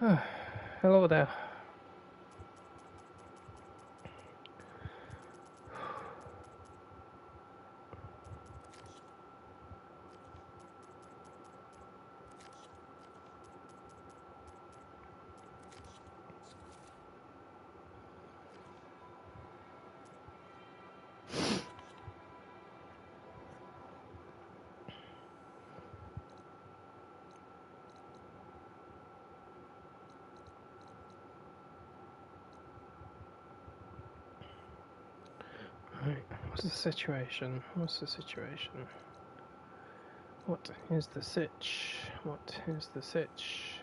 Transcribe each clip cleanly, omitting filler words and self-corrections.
Hello there. Right, what's the situation? What's the situation? What is the sitch? What is the sitch?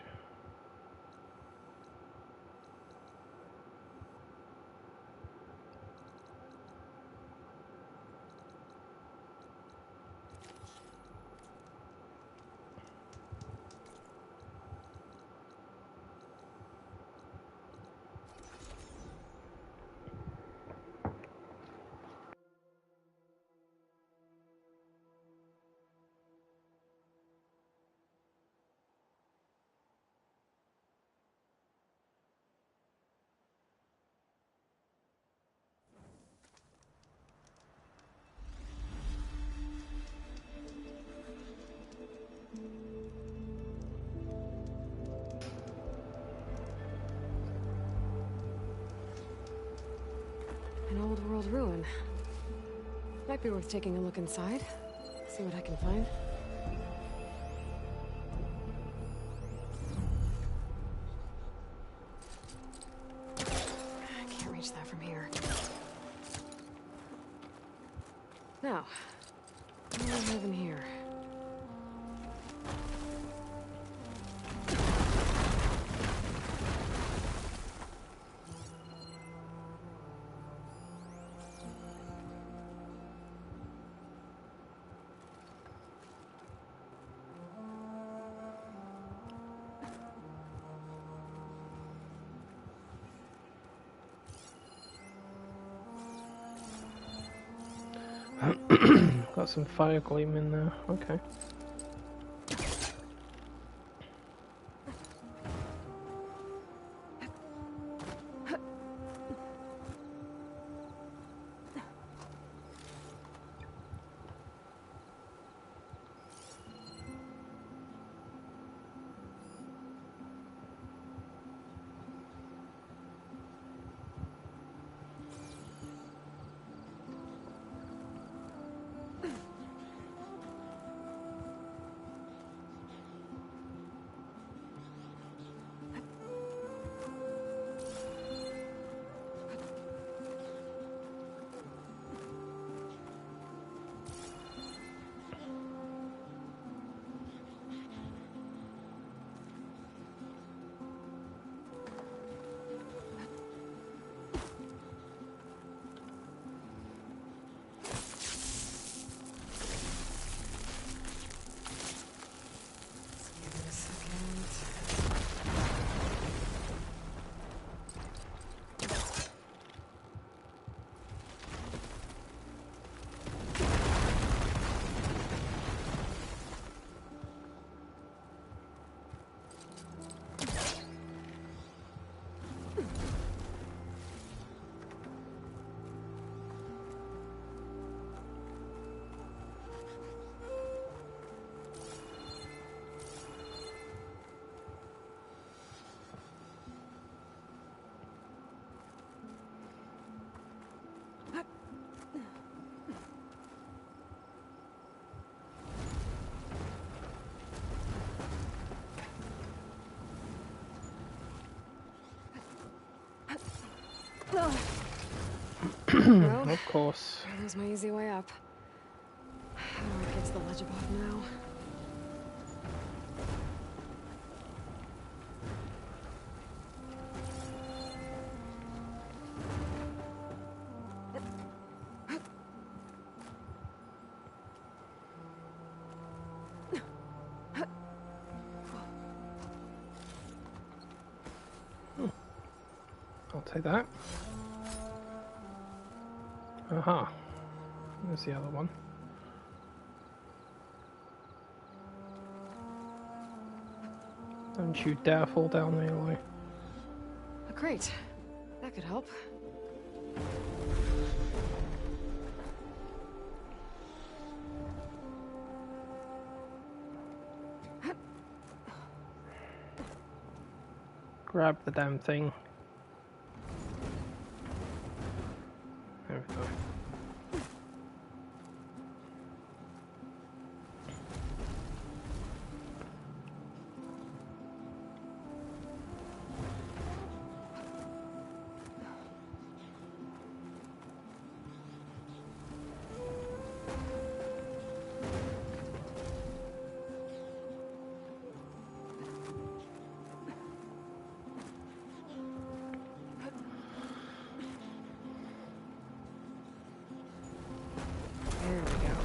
An old world ruin. Might be worth taking a look inside. See what I can find. I can't reach that from here. Now, what do we have in here? Got some fire gleam in there. Okay. Well, Of course. there's my easy way up. How do I get to the ledge above now? I'll take that. Aha. There's the other one. Don't you dare fall down, Aloy. Great. That could help. Grab the damn thing. There we go. There we go.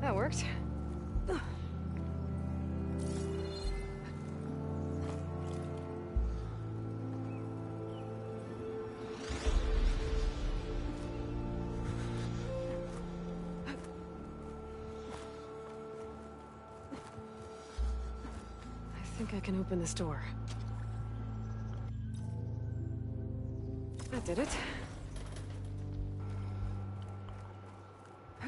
That worked. I think I can open this door. That did it. I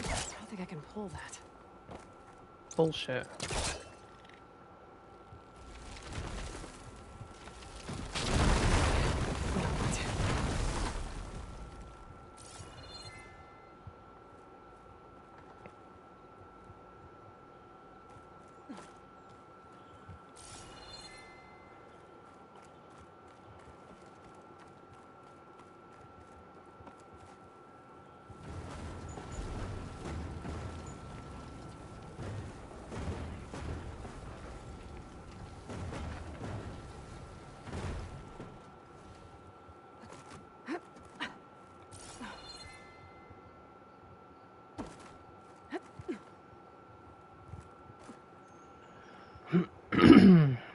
don't think I can pull that. Bullshit.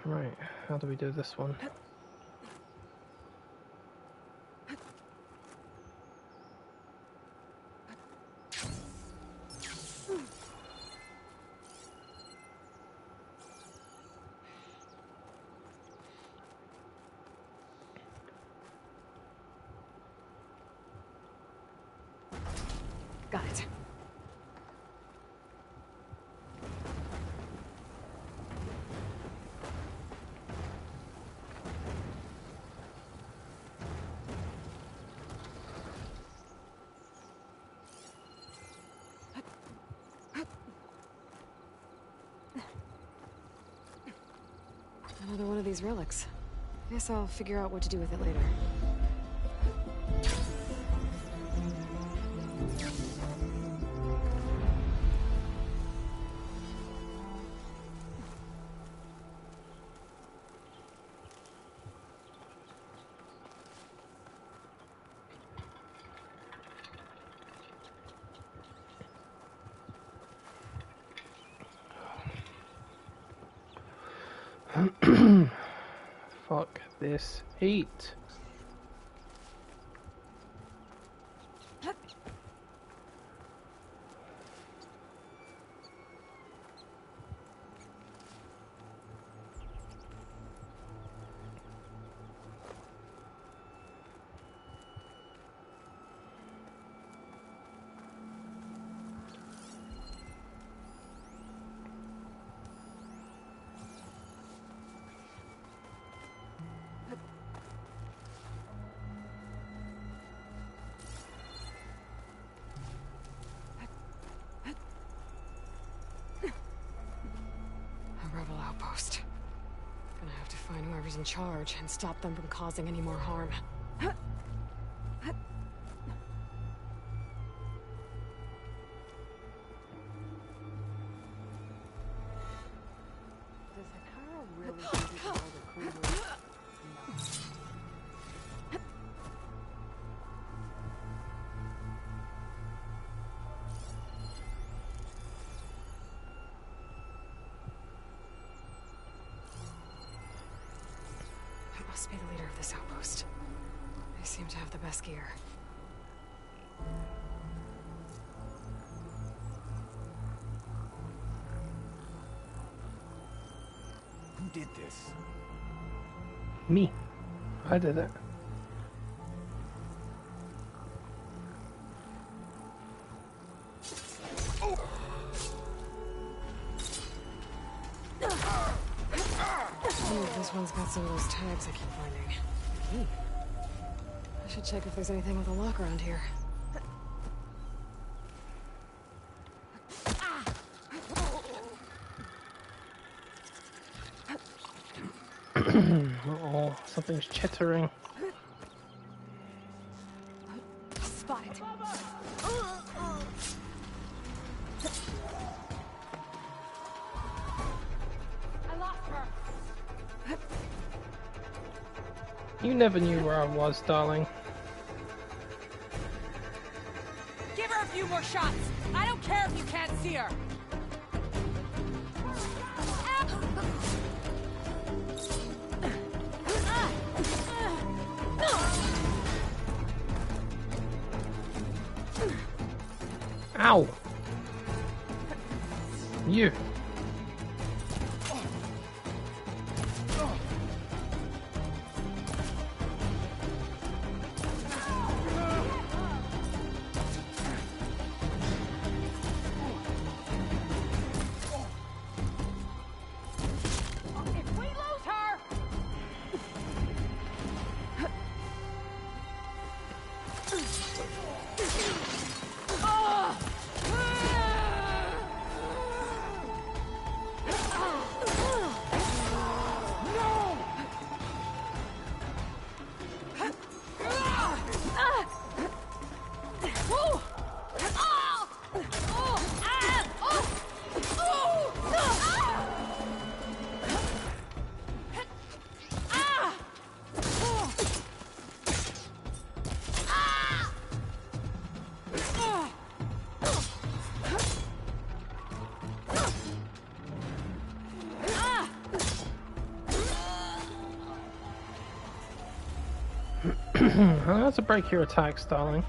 Right, how do we do this one? Got it. Another one of these relics. Guess I'll figure out what to do with it later. Fuck this heat. A rebel outpost. Gonna have to find whoever's in charge and stop them from causing any more harm. Does Hikara really Must be the leader of this outpost. They seem to have the best gear. Who did this? Me. I did it. This one's got some of those tags I keep finding. The key. I should check if there's anything with a lock around here. Oh, something's chittering. Spotted. I lost her. You never knew where I was, darling. Give her a few more shots. I don't care if you can't see her. Ow! You. If we lose her, How to break your attacks, darling.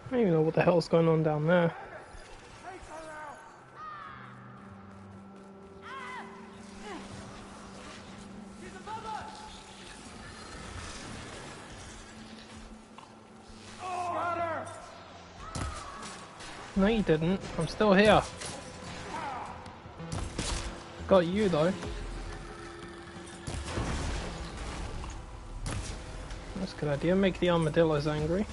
I don't even know what the hell's going on down there. No, you didn't. I'm still here. Got you though. That's a good idea. Make the armadillos angry.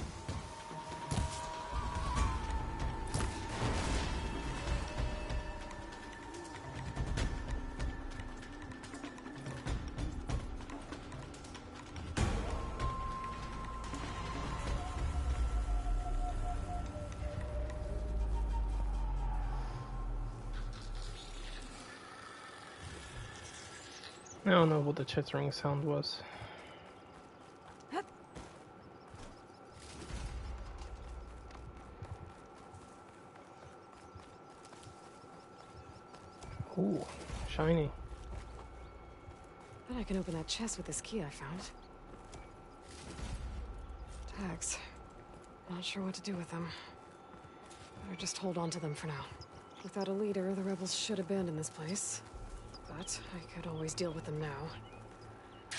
I don't know what the chittering sound was. Ooh, shiny. Bet I can open that chest with this key I found. Tags. Not sure what to do with them. Better just hold on to them for now. Without a leader, the rebels should abandon this place. But I could always deal with them now.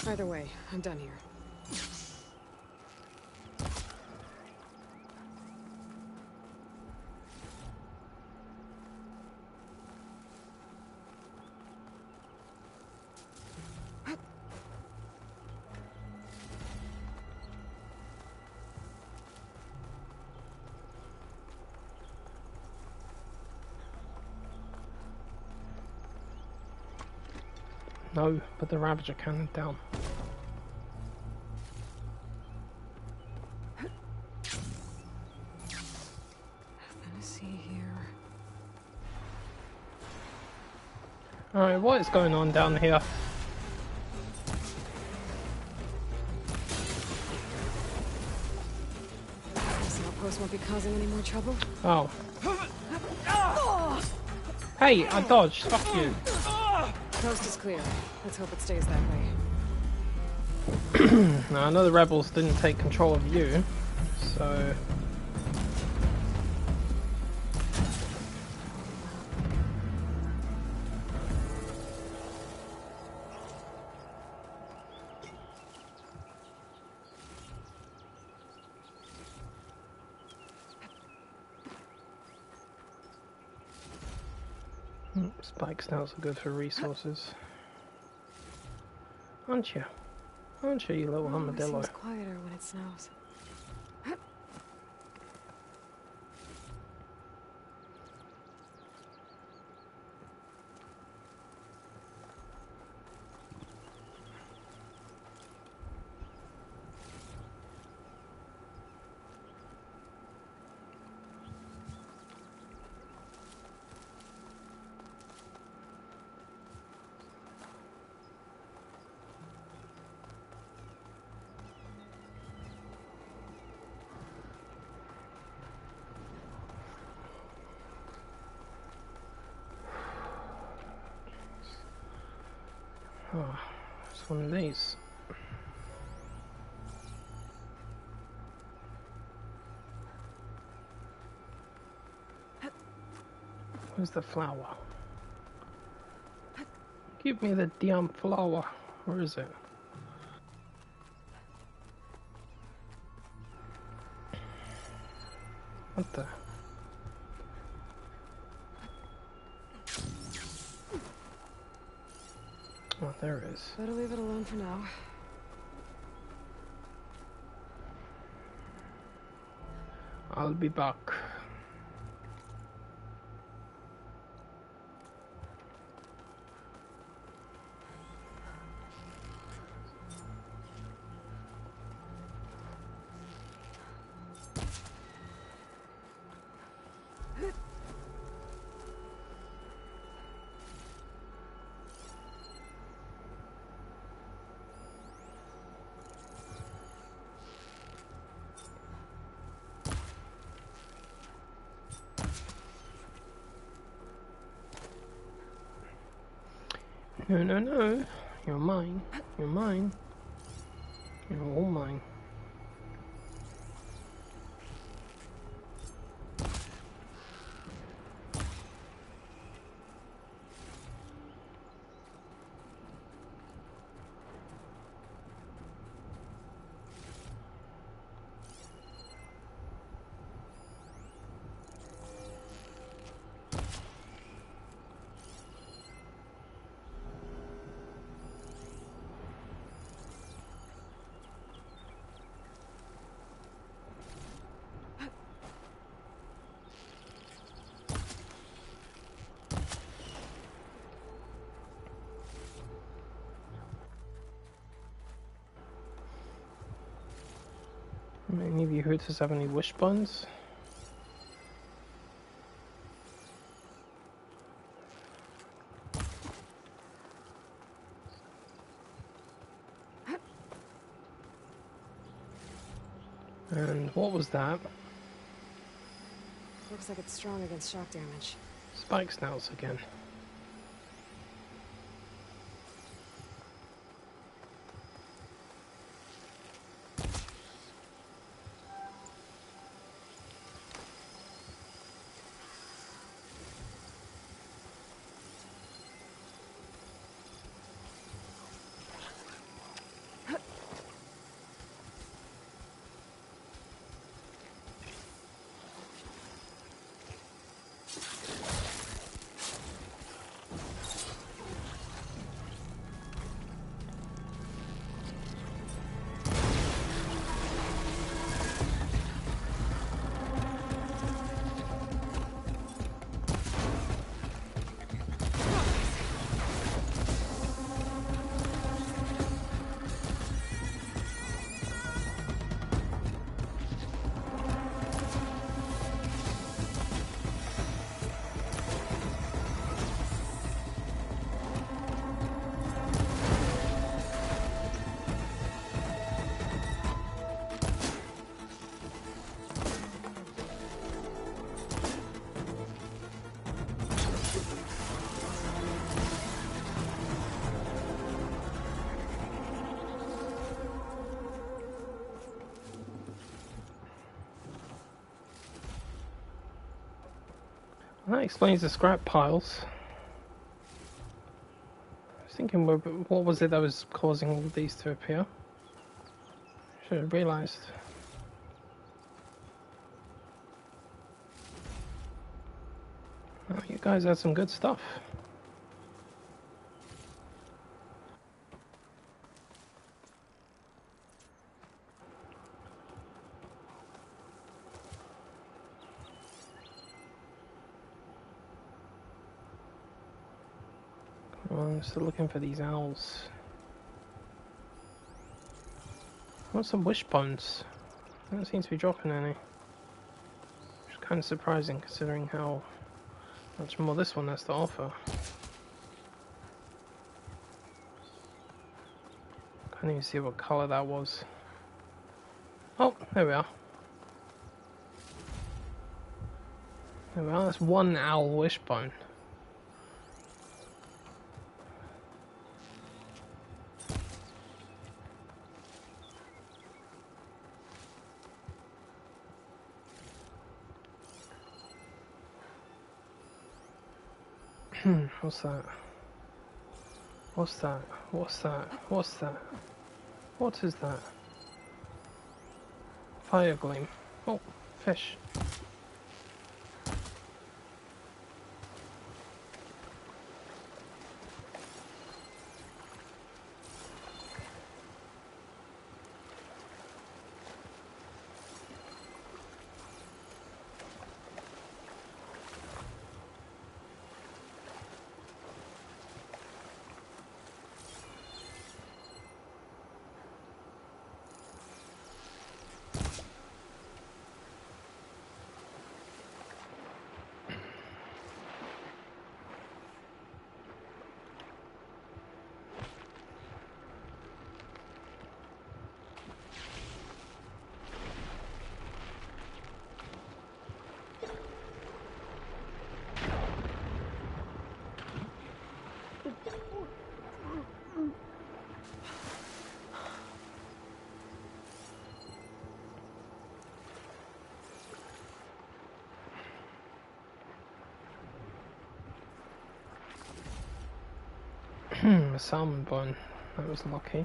Either way, I'm done here. No, put the Ravager cannon down. Nothing to see here. Alright, what is going on down here? This outpost won't be causing any more trouble. Oh. Hey, I dodged. Fuck you. Coast is clear. Let's hope it stays that way. Now, I know the rebels didn't take control of you, so... Spike snouts are good for resources. Aren't you? Aren't you, you little It armadillo? seems quieter when it snows. Oh, it's one of these. Where's the flower? Give me the damn flower. Where is it? What the? Oh, there it is. Better leave it alone for now. I'll be back. No, no, no. You're mine. You're mine. You're all mine. Any of you hooters have any wishbones? And what was that? Looks like it's strong against shock damage. Spike snouts again. That explains the scrap piles. I was thinking, what was it that was causing all of these to appear? Should have realised. Oh, you guys had some good stuff. Well, I'm still looking for these owls. I want some wishbones. I don't seem to be dropping any. Which is kind of surprising considering how much more this one has to offer. Can't even see what colour that was. Oh, there we are. There we are, that's one owl wishbone. What's that? What's that? What's that? What's that? What is that? Fire gleam. Oh, fish. A salmon bone. That was lucky.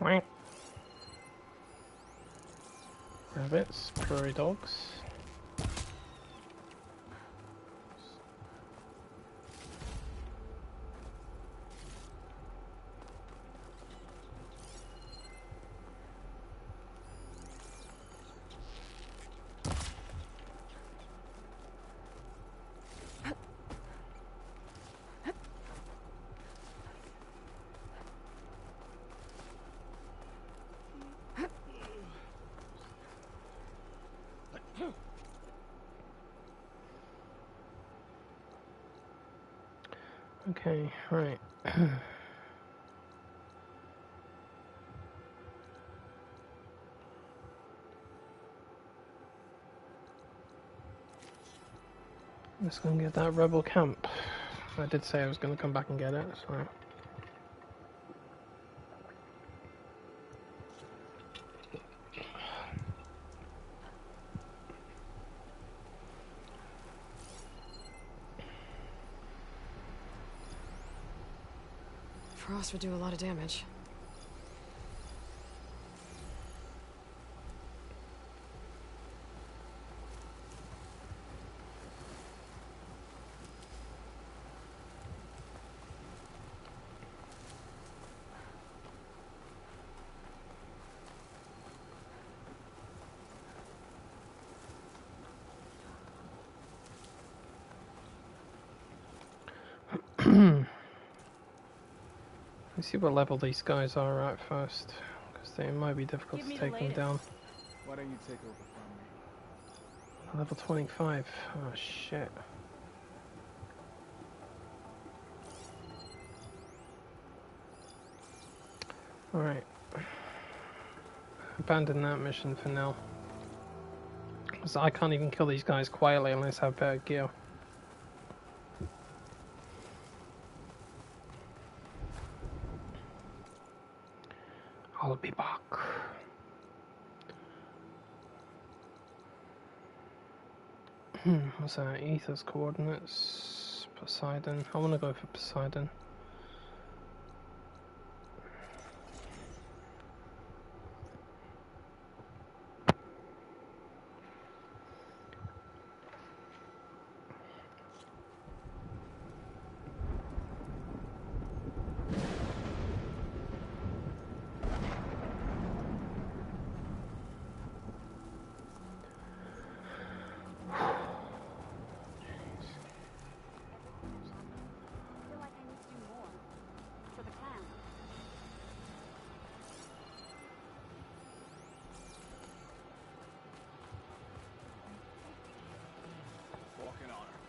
Quack. Rabbits, prairie dogs. Okay, right. Let's go and get that rebel camp. I did say I was going to come back and get it, so... Frost would do a lot of damage. Let's see what level these guys are at first, because they might be difficult Give to me the take them latest. down. Why don't you take over from me? Level 25. Oh shit. Alright. Abandon that mission for now. Because I can't even kill these guys quietly unless I have better gear. I'll be back. What's that? Ether's coordinates. Poseidon. I want to go for Poseidon. Walking on her.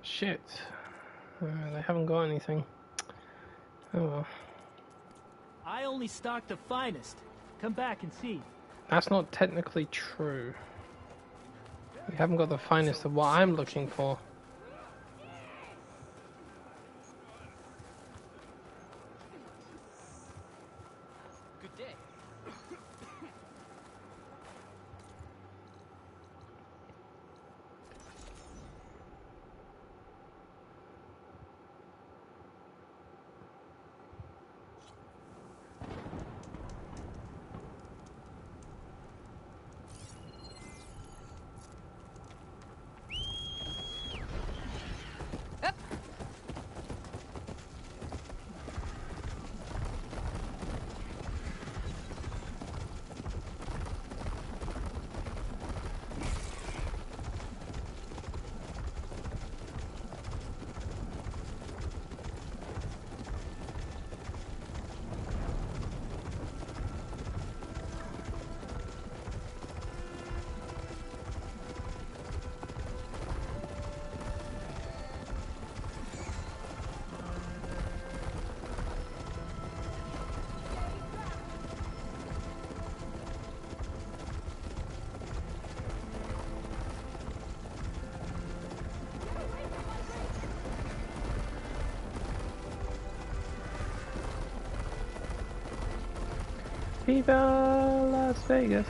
Shit. They haven't got anything. Oh well. I only stock the finest. Come back and see. That's not technically true. We haven't got the finest of what I'm looking for. Good day. Viva Las Vegas.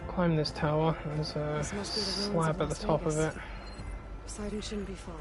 Climb this tower. There's a This must be the ruins slab of at the Las top of Vegas. it. Poseidon shouldn't be far.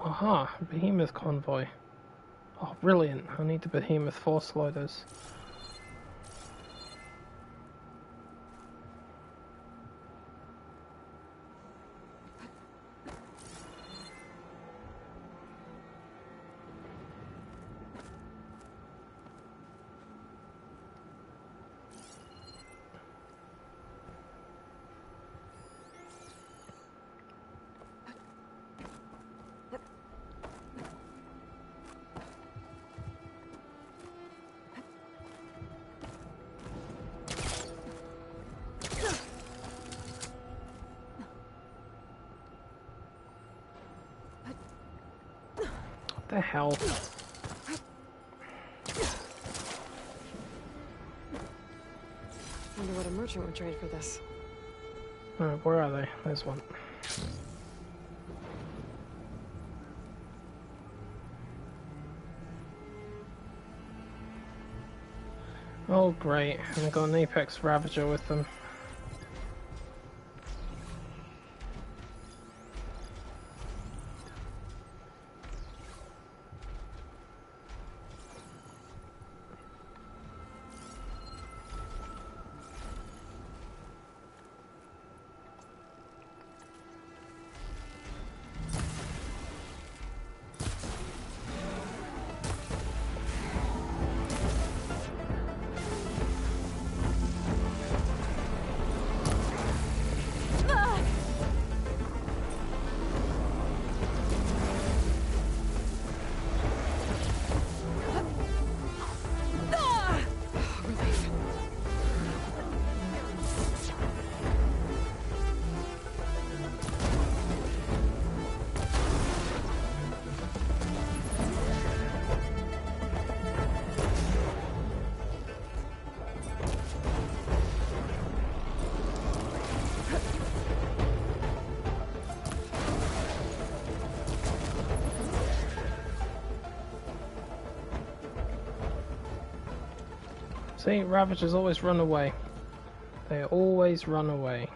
Aha, Behemoth convoy. Oh, brilliant. I need the Behemoth force loaders. The hell? Wonder what a merchant would trade for this. Where are they? There's one. Oh great, and they got an Apex Ravager with them. See, Ravagers always run away. They always run away.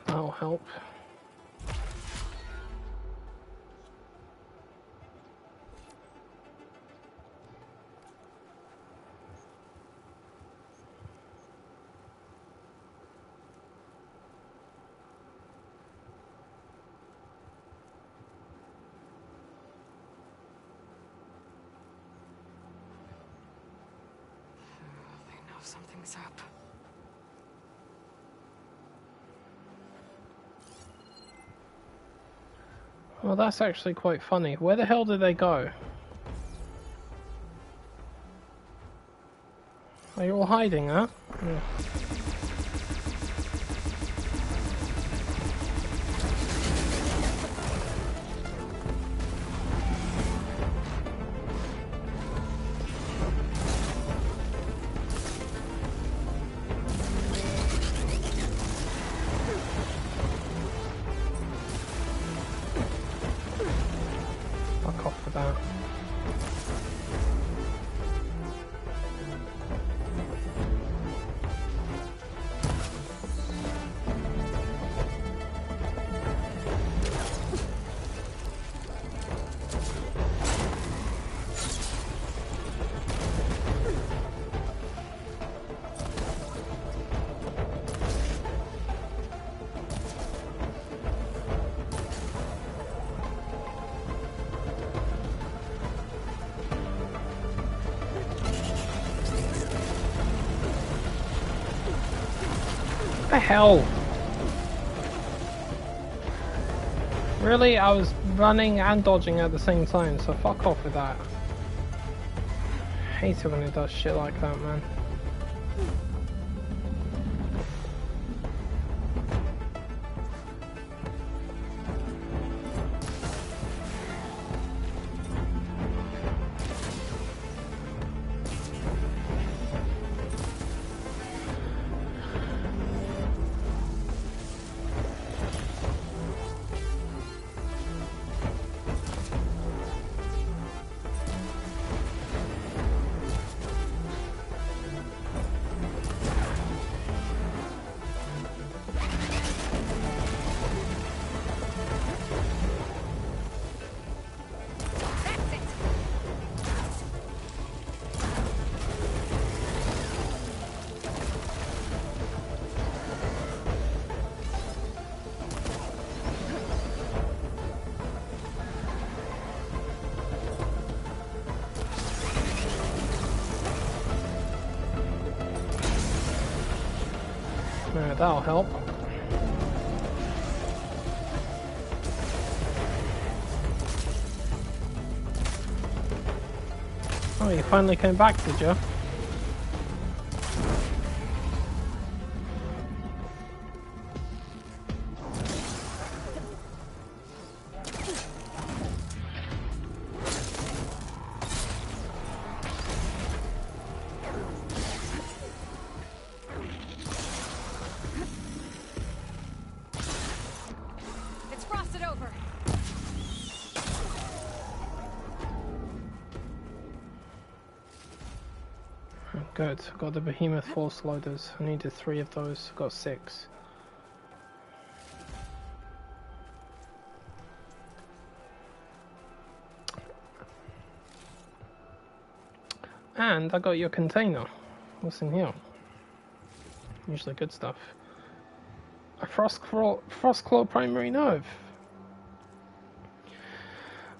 That'll help. They know something's up. Well, that's actually quite funny. Where the hell did they go? Are you all hiding, huh? Yeah. Fuck off with that. What the hell? Really? I was running and dodging at the same time, so fuck off with that. I hate it when it does shit like that, man. that'll help. Oh, you finally came back, did you? It's frosted over. Good. Got the behemoth force loaders. I needed 3 of those. Got 6. And I got your container. What's in here? Usually good stuff. A Frostclaw primary nerve.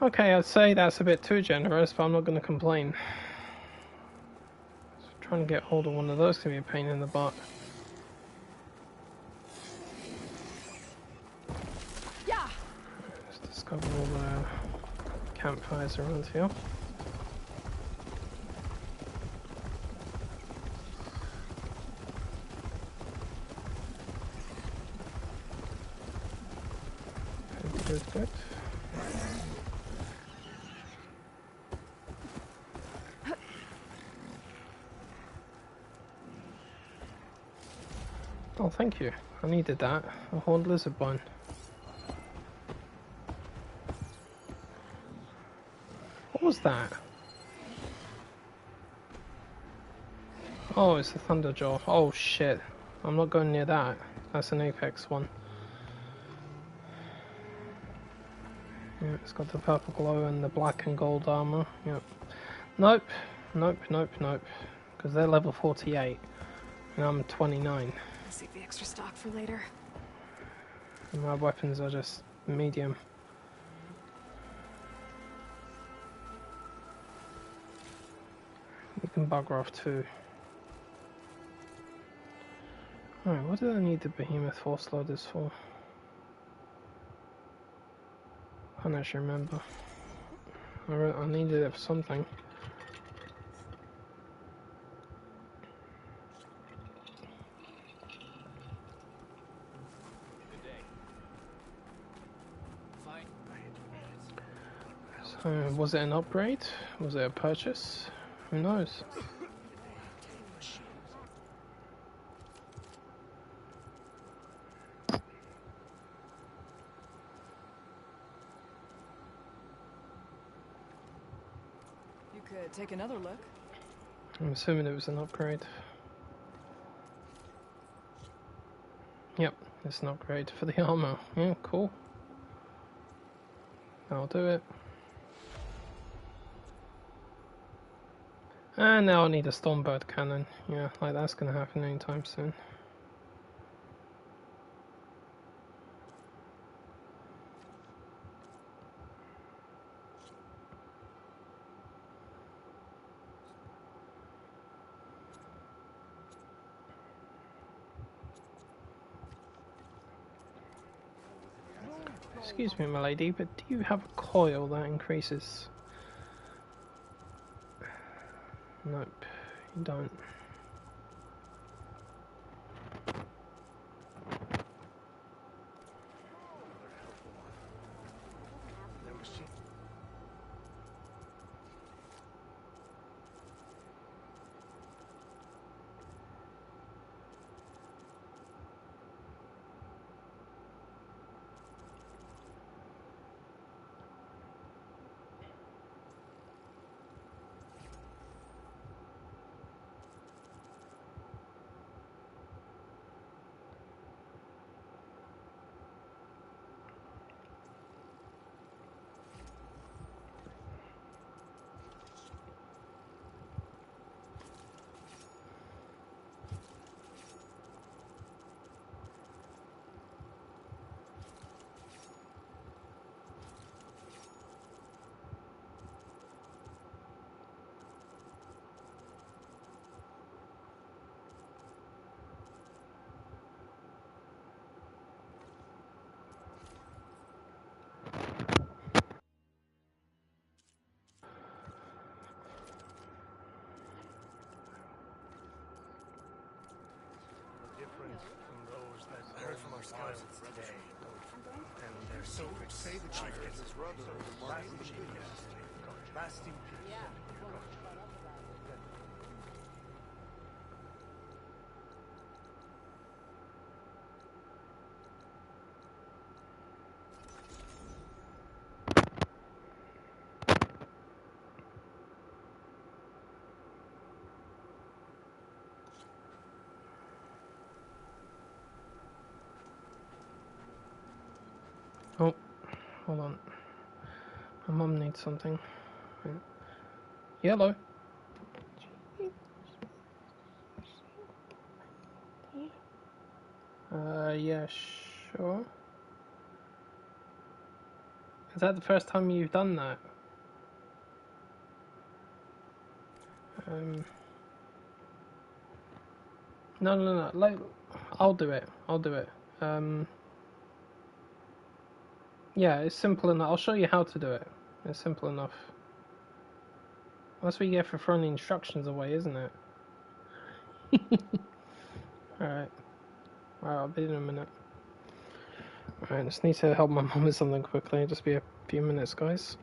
Okay, I'd say that's a bit too generous, but I'm not going to complain. Trying to get hold of one of those can be a pain in the butt. Yeah. Let's discover all the campfires around here. Good, good. Oh, thank you. I needed that. A horned lizard bone. What was that? Oh, it's a Thunderjaw. Oh shit. I'm not going near that. That's an Apex one. Yeah, it's got the purple glow and the black and gold armor. Yep. Nope. Nope, nope, nope. Because they're level 48. And I'm 29. I'll save the extra stock for later. And my weapons are just medium. You can bugger off too. Alright, what did I need the behemoth force loaders for? I don't actually remember. I needed it for something. So, was it an upgrade? Was it a purchase? Who knows? You could take another look. I'm assuming it was an upgrade. Yep, it's an upgrade for the armor. Yeah, cool. I'll do it. And now I need a Stormbird cannon. Yeah, like that's gonna happen anytime soon. Excuse me, my lady, but do you have a coil that increases? Nope, you don't. trials today. And they're so say the chief gets his brother lasting peace. Oh, hold on. My mum needs something. Yellow. Yeah, sure. Is that the first time you've done that? No. Like, I'll do it. Yeah, it's simple enough. I'll show you how to do it. It's simple enough. That's what you get for throwing the instructions away, isn't it? Alright. I'll be in a minute. Alright, just need to help my mum with something quickly. Just be a few minutes, guys.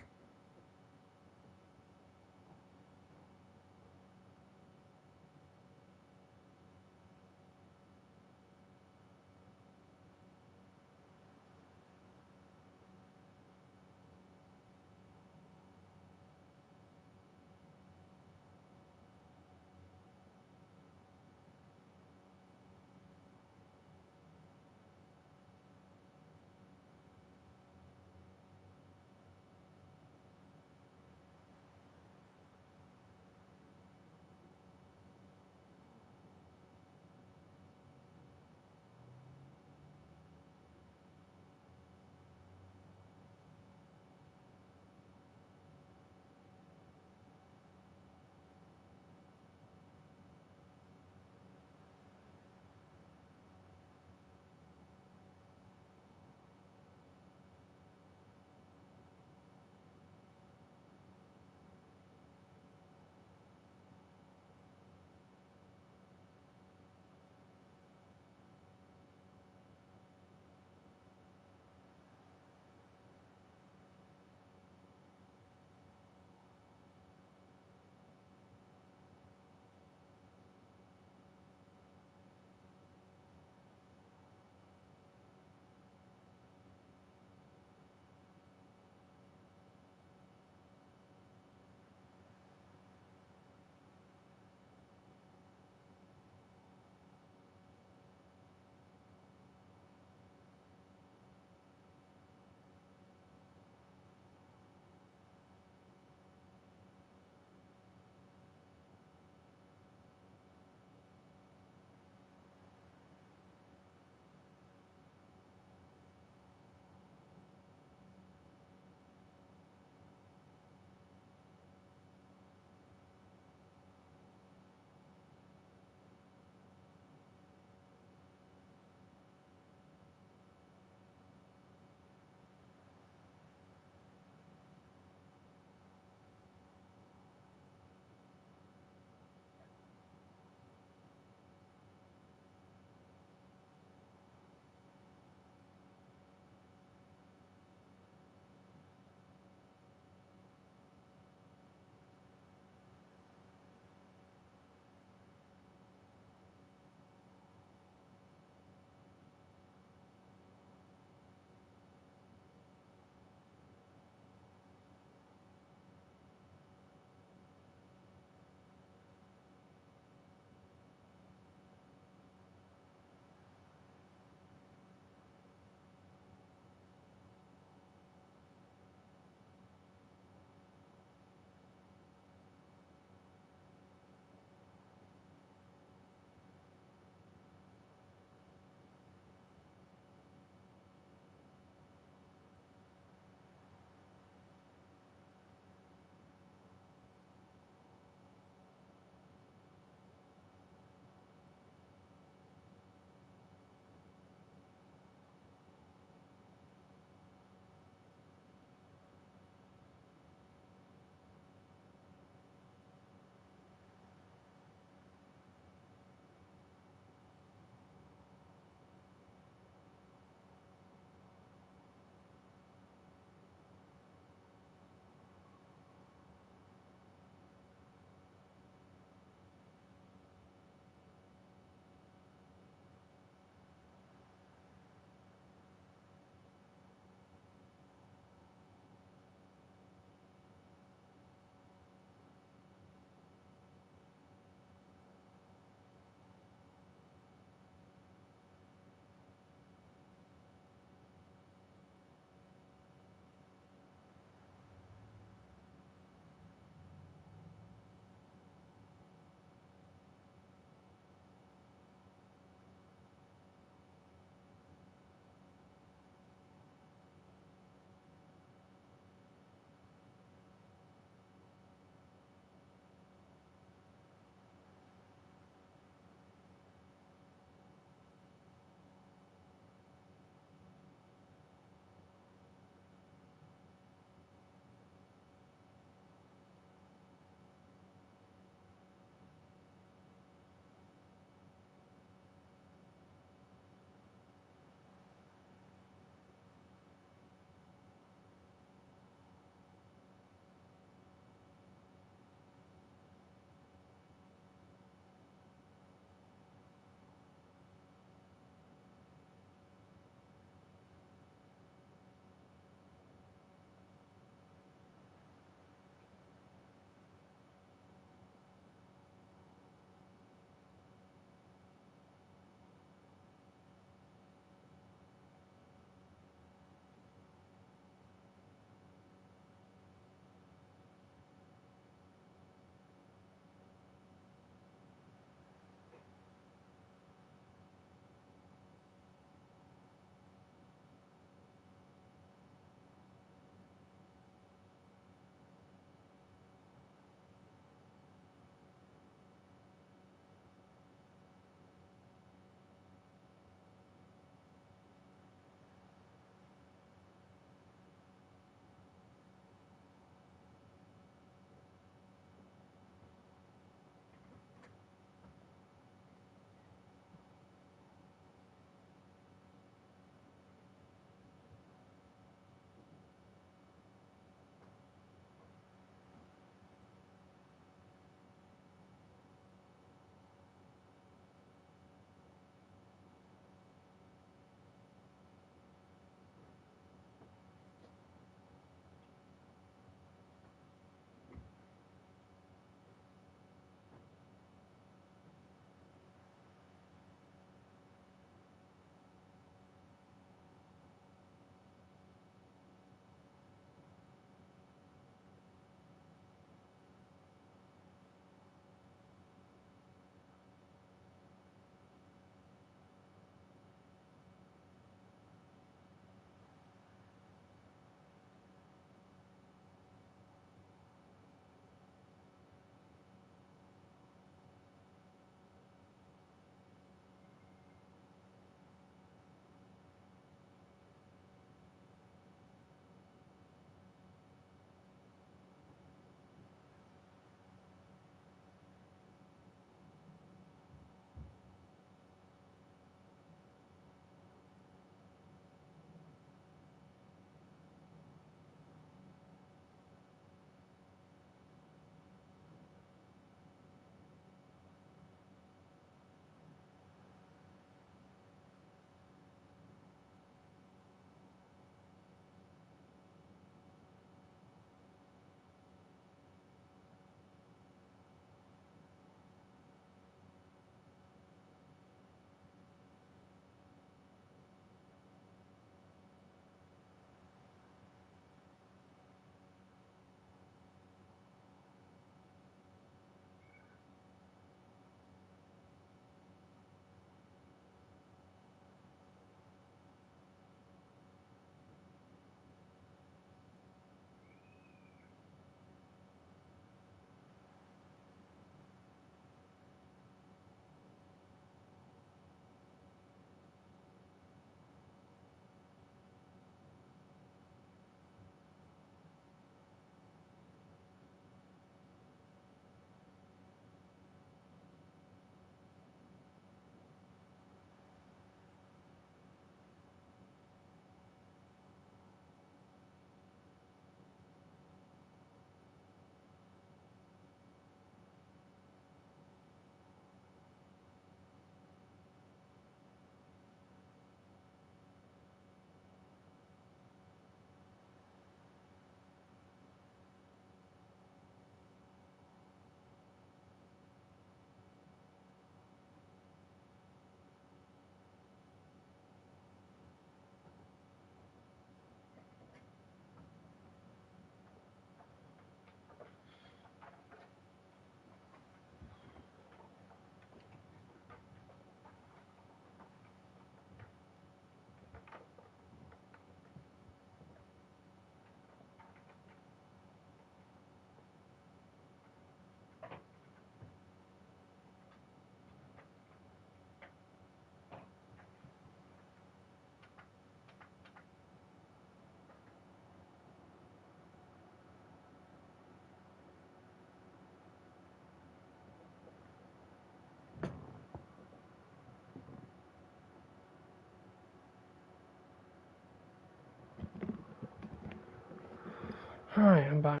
Alright, I'm back.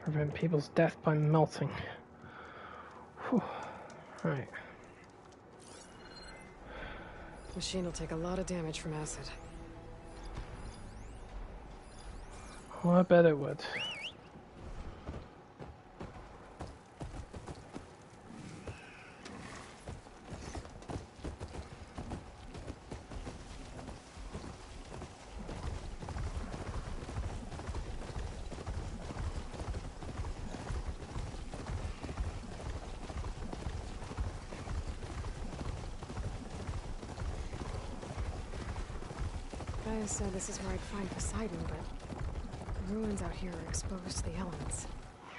Prevent people's death by melting. Whew. Right. Machine will take a lot of damage from acid. Well, I bet it would. I said this is where I'd find Poseidon, but the ruins out here are exposed to the elements.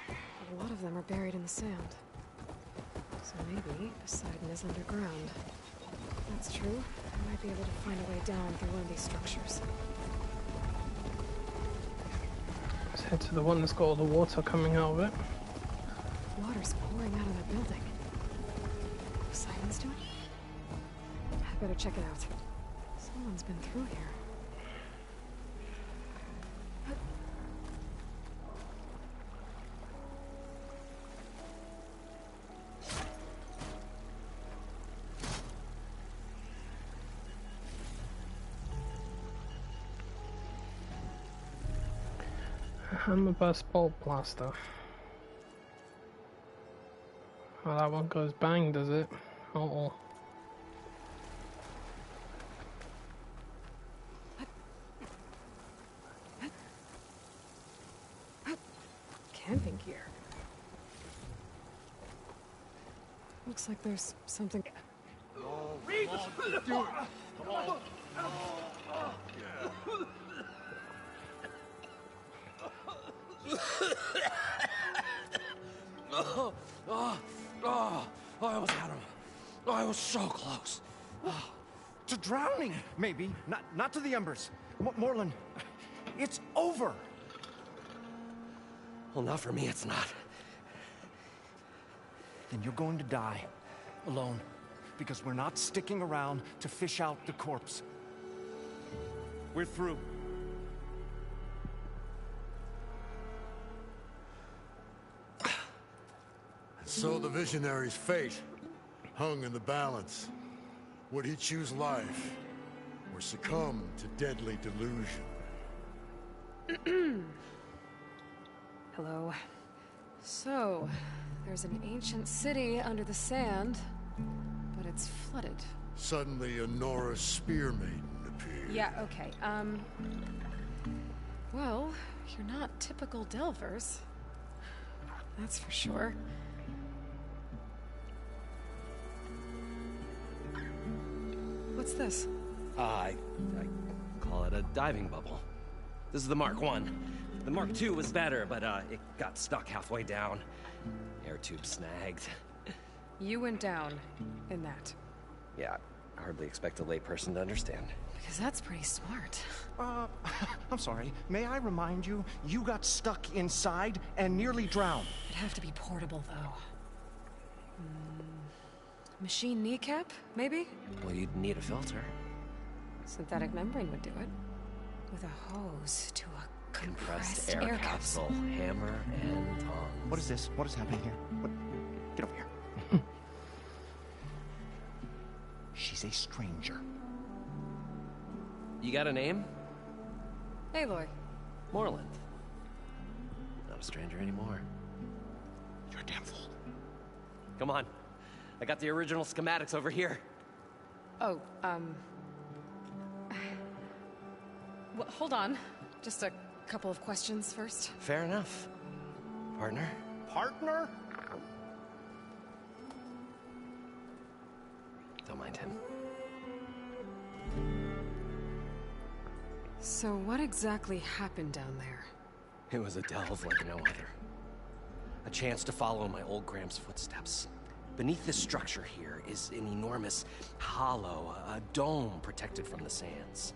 A lot of them are buried in the sand. So maybe Poseidon is underground. If that's true, I might be able to find a way down through one of these structures. Let's head to the one that's got all the water coming out of it. Water's pouring out of the building. Poseidon's doing it? I better check it out. Someone's been through here. Hammerburst bolt blaster. Oh, that one goes bang, does it? Oh. Camping gear. Looks like there's something. I almost had him. I was so close. To drowning, maybe. Not to the embers. Moreland, it's over. Well, not for me, it's not. Then you're going to die. Alone. Because we're not sticking around to fish out the corpse. We're through. So the visionary's fate hung in the balance. Would he choose life or succumb to deadly delusion? Hello. So, there's an ancient city under the sand, but it's flooded. Suddenly a Norse spear maiden appeared. Yeah, okay. Well, you're not typical Delvers. That's for sure. What's this? I call it a diving bubble. This is the Mark I. The Mark II was better, but it got stuck halfway down. Air tube snagged. You went down in that. Yeah, I hardly expect a layperson to understand. Because that's pretty smart. I'm sorry. May I remind you, you got stuck inside and nearly drowned. It'd have to be portable, though. Machine kneecap, maybe? Well, you'd need a filter. Synthetic membrane would do it. With a hose to a compressed air capsule. Hammer and tongs. What is this? What is happening here? What? Get over here. She's a stranger. You got a name? Aloy. Moreland. Not a stranger anymore. You're a damn fool. Come on. I got the original schematics over here. Oh, well, hold on. Just a couple of questions first. Fair enough. Partner? Partner? Don't mind him. So what exactly happened down there? It was a delve like no other. A chance to follow my old Graham's footsteps. Beneath this structure here is an enormous hollow, a dome protected from the sands.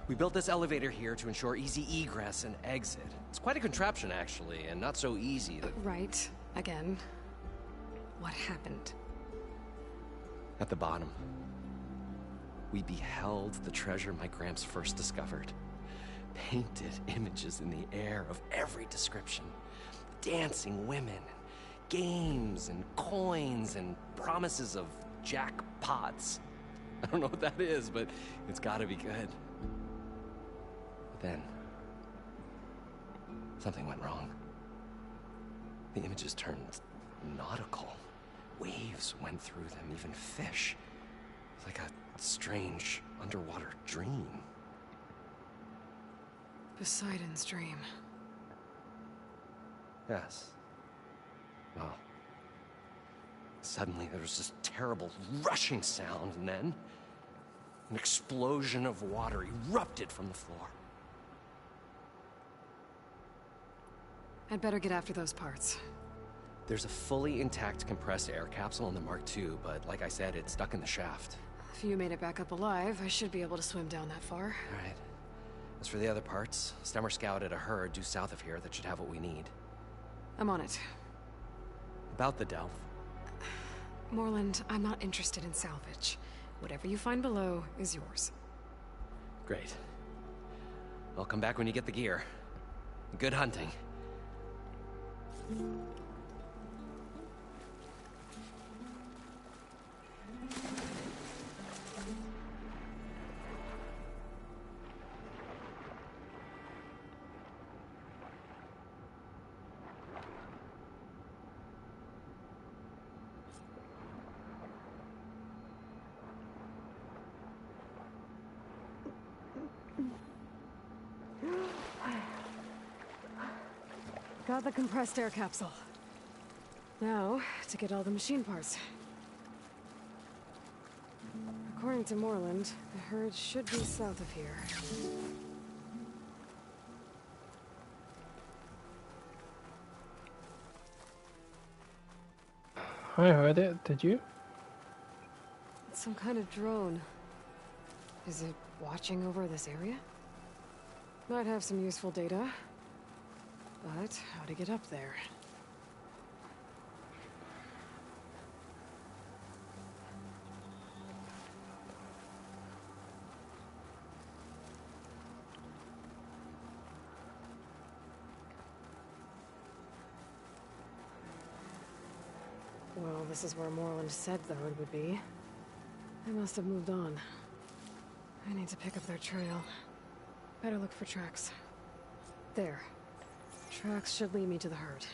We built this elevator here to ensure easy egress and exit. It's quite a contraption, actually, and not so easy to... Right. Again. What happened? At the bottom, we beheld the treasure my Gramps first discovered. Painted images in the air of every description. Dancing women, games and coins and promises of jackpots. I don't know what that is, but it's gotta be good. But then, something went wrong. The images turned nautical. Waves went through them, even fish. It's like a strange underwater dream. Poseidon's dream. Yes. Well, suddenly there was this terrible rushing sound, and then an explosion of water erupted from the floor. I'd better get after those parts. There's a fully intact compressed air capsule in the Mark II, but like I said, it's stuck in the shaft. If you made it back up alive, I should be able to swim down that far. All right. As for the other parts, Stemmer scouted a herd due south of here that should have what we need. I'm on it. About the Delph. Moreland, I'm not interested in salvage. Whatever you find below is yours. Great. I'll come back when you get the gear. Good hunting. Got the compressed air capsule. Now, to get all the machine parts. According to Moreland, the herd should be south of here. I heard it, did you? It's some kind of drone. Is it watching over this area? Might have some useful data. But how to get up there? Well, this is where Moreland said the herd would be. They must have moved on. I need to pick up their trail. Better look for tracks. There. Tracks should lead me to the herd.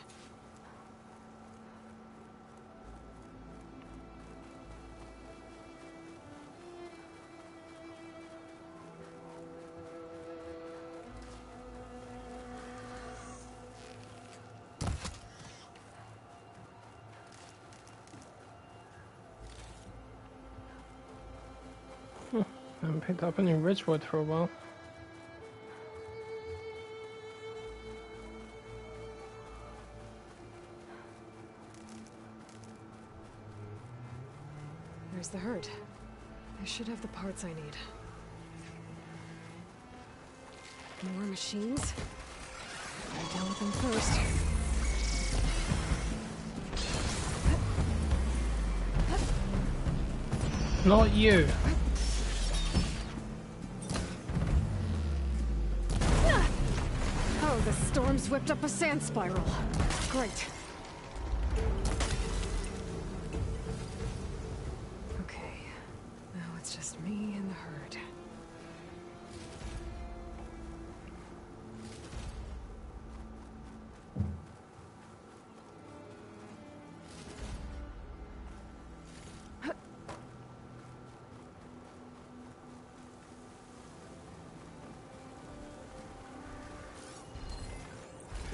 I haven't picked up any Ridgewood for a while. There's the herd. I should have the parts I need. More machines? I'll deal with them first. Not you. Oh, the storm's whipped up a sand spiral. Great. Okay, now it's just me and the herd.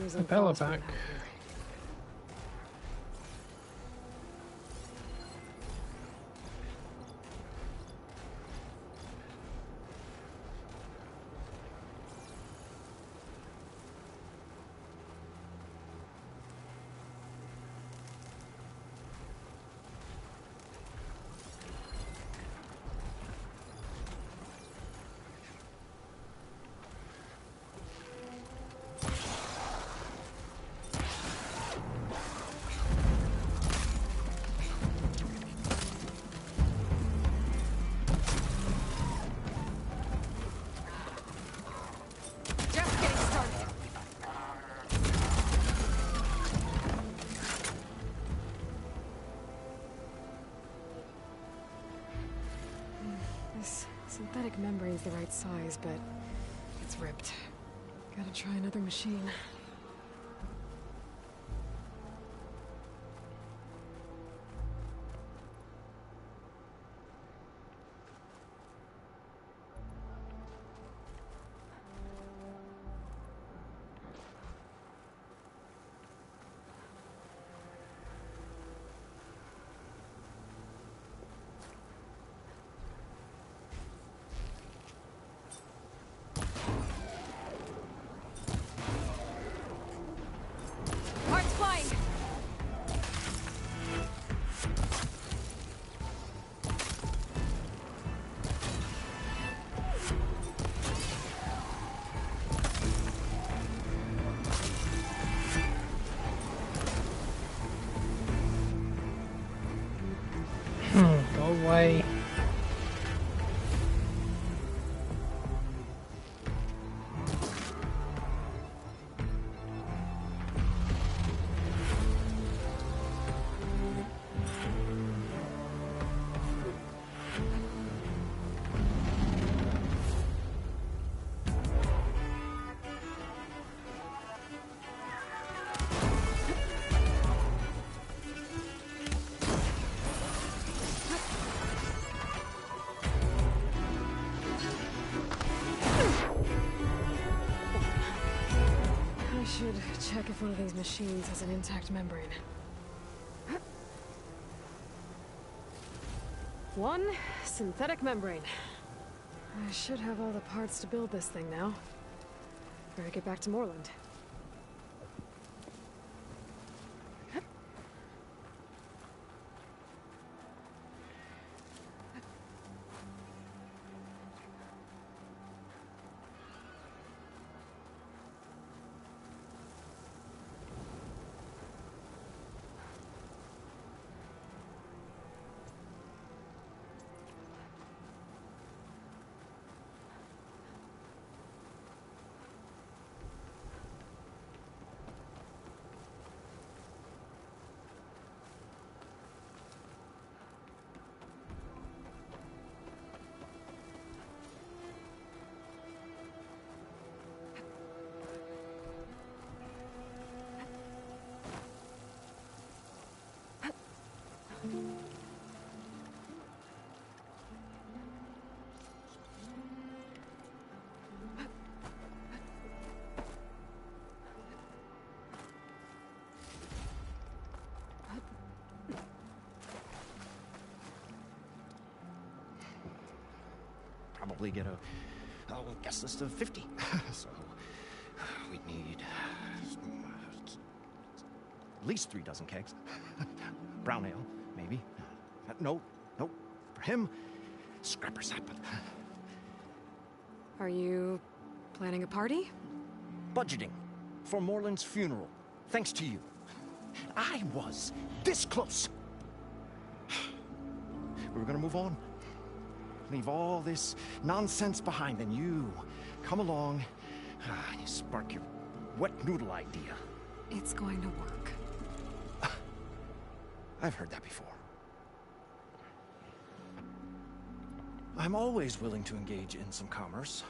The Bella back. synthetic membrane's the right size, but it's ripped. Gotta try another machine. Parts flying! Go away. I should check if one of these machines has an intact membrane. One synthetic membrane. I should have all the parts to build this thing now. Better get back to Moreland. Probably get a guess list of 50. So we need at least 3 dozen kegs. Brown ale, maybe. No, for him, scrapper sap. Are you planning a party? Budgeting for Moreland's funeral, thanks to you. I was this close. We were gonna move on. Leave all this nonsense behind, and you come along, and you spark your wet noodle idea. It's going to work. I've heard that before. I'm always willing to engage in some commerce.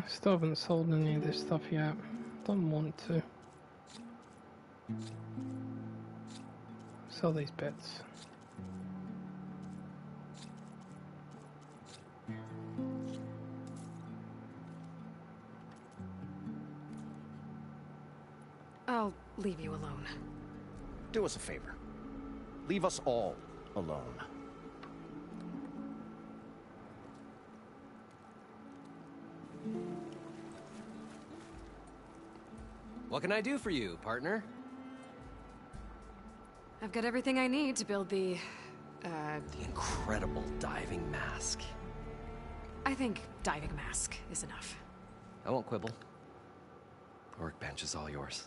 Still haven't sold any of this stuff yet. Don't want to. Sell these bits. I'll leave you alone. Do us a favor. Leave us all alone. What can I do for you, partner? I've got everything I need to build the incredible diving mask. I think diving mask is enough. I won't quibble. The workbench is all yours.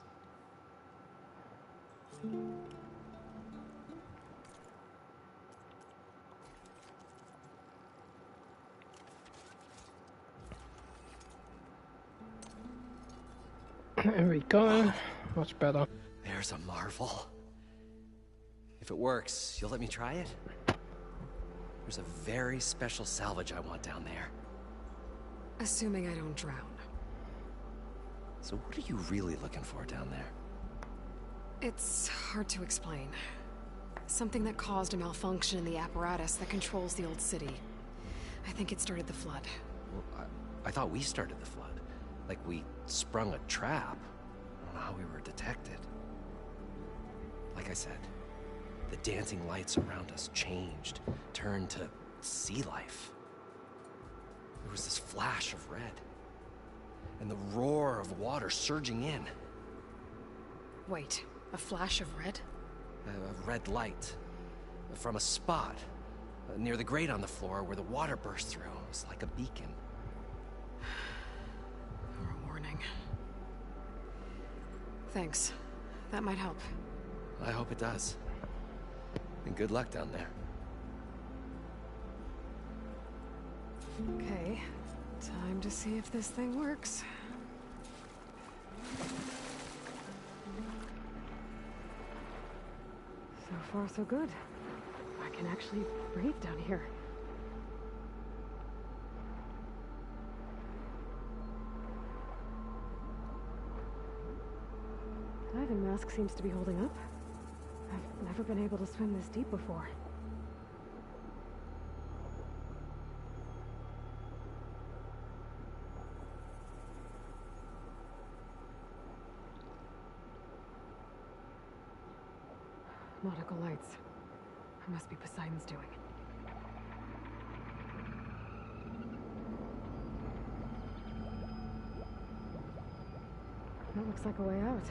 There we go. Much better. There's a marvel. If it works, you'll let me try it? There's a very special salvage I want down there. Assuming I don't drown. So what are you really looking for down there? It's hard to explain. Something that caused a malfunction in the apparatus that controls the old city. I think it started the flood. Well, I thought we started the flood. Like we sprung a trap. I don't know how we were detected. Like I said, the dancing lights around us changed, turned to sea life. There was this flash of red, and the roar of water surging in. Wait, a flash of red? A red light from a spot near the grate on the floor where the water burst through. It was like a beacon. Or a warning. Thanks. That might help. I hope it does. And good luck down there. Okay, time to see if this thing works. So far, so good. I can actually breathe down here. Diving mask seems to be holding up. I've never been able to swim this deep before. Nautical lights. It must be Poseidon's doing. That looks like a way out.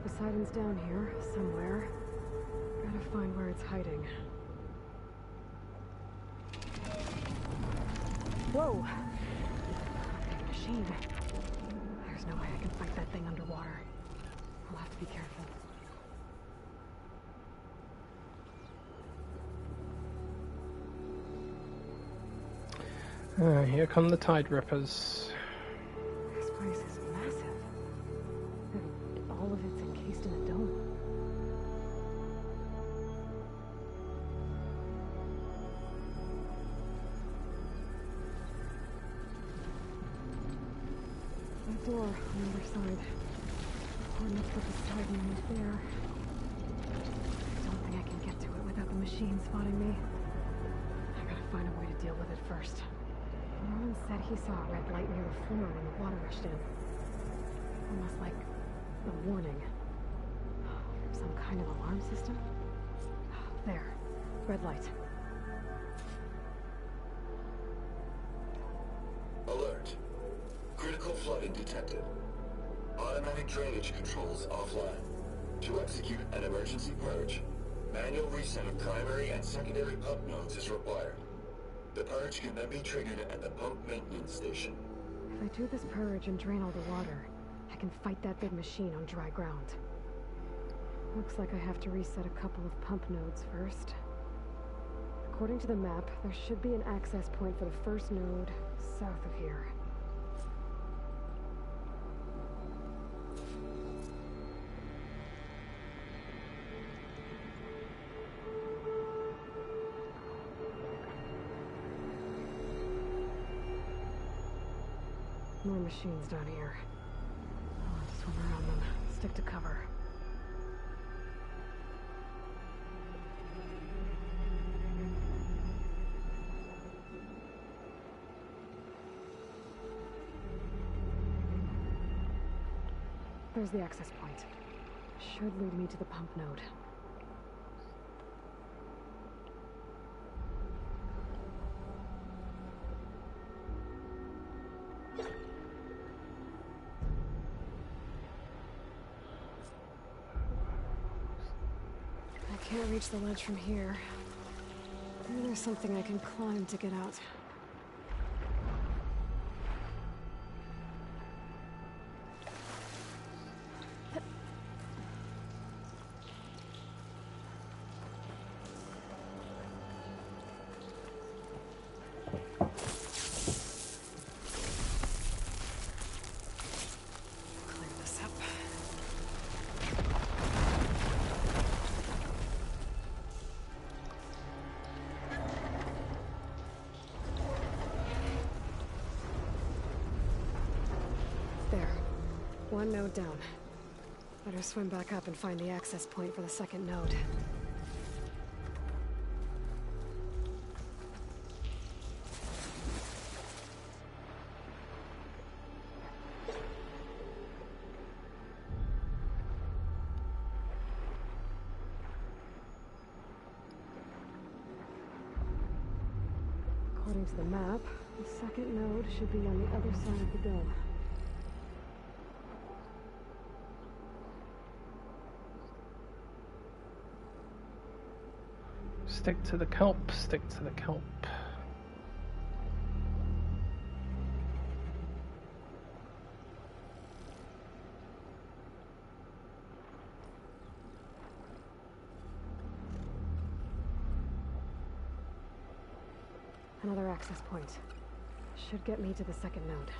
Poseidon's down here, somewhere. Gotta find where it's hiding. Whoa! Big machine. There's no way I can fight that thing underwater. I'll have to be careful. Here come the Tide Rippers. This place is massive. And all of it's encased in a dome. That door on the other side. Coordinates for Poseidon right there. I don't think I can get to it without the machine spotting me. I gotta find a way to deal with it first. Norman said he saw a red light near the floor when the water rushed in. Almost like a warning. Some kind of alarm system? There. Red light. Alert. Critical flooding detected. Automatic drainage controls offline. To execute an emergency purge, manual reset of primary and secondary pump nodes is required. The purge can then be triggered at the pump maintenance station. If I do this purge and drain all the water, I can fight that big machine on dry ground. Looks like I have to reset a couple of pump nodes first. According to the map, there should be an access point for the first node south of here. More machines down here. I'll have to swim around them. Stick to cover. There's the access point. Should lead me to the pump node. Can't reach the ledge from here. Maybe there's something I can climb to get out. One node down. Better swim back up and find the access point for the second node. According to the map, the second node should be on the other side of the dome. Stick to the kelp, stick to the kelp. Another access point. Should get me to the second node.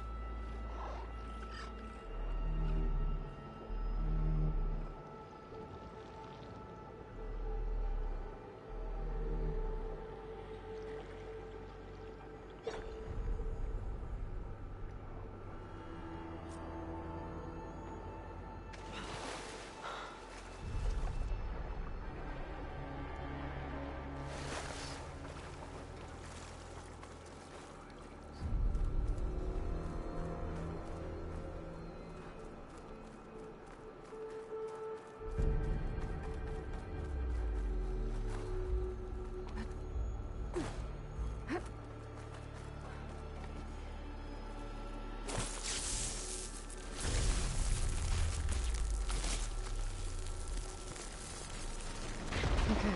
Okay,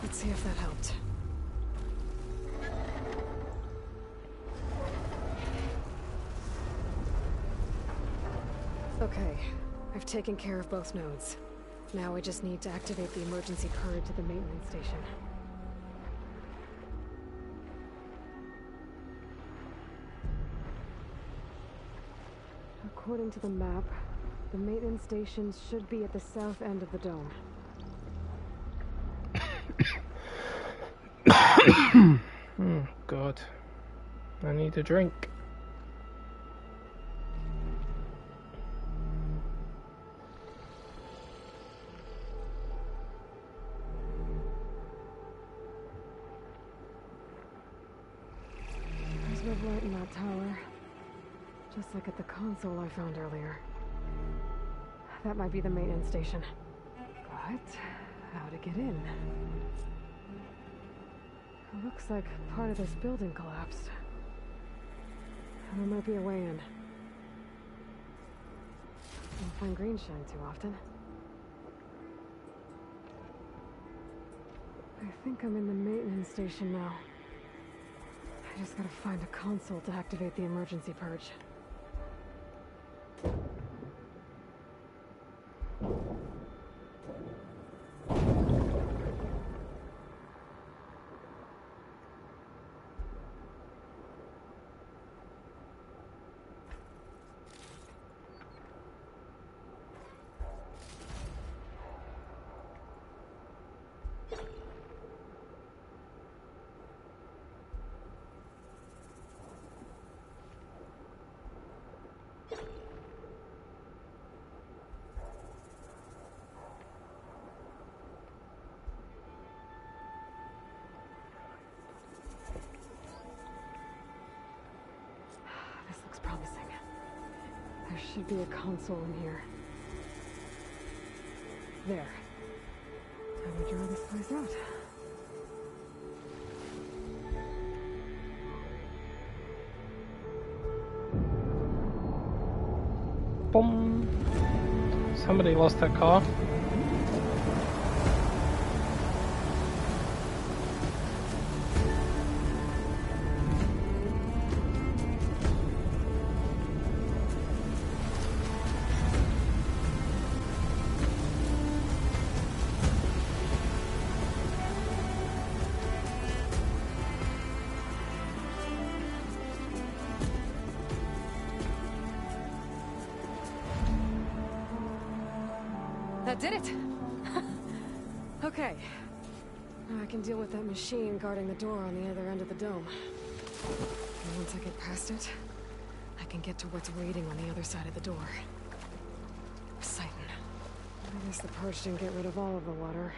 let's see if that helped. Okay, I've taken care of both nodes. Now I just need to activate the emergency purge at the maintenance station. According to the map, the maintenance station should be at the south end of the dome. Oh, God. I need a drink. There's red light in that tower. Just like at the console I found earlier. That might be the maintenance station. But how to get in? It looks like part of this building collapsed. And there might be a way in. Don't find green shine too often. I think I'm in the maintenance station now. I just gotta find a console to activate the emergency purge. This looks promising. There should be a console in here. There. Time to draw this place out. Boom. Somebody lost their car. That did it! Okay. Now I can deal with that machine guarding the door on the other end of the dome. And once I get past it, I can get to what's waiting on the other side of the door. Poseidon. I guess the purge didn't get rid of all of the water.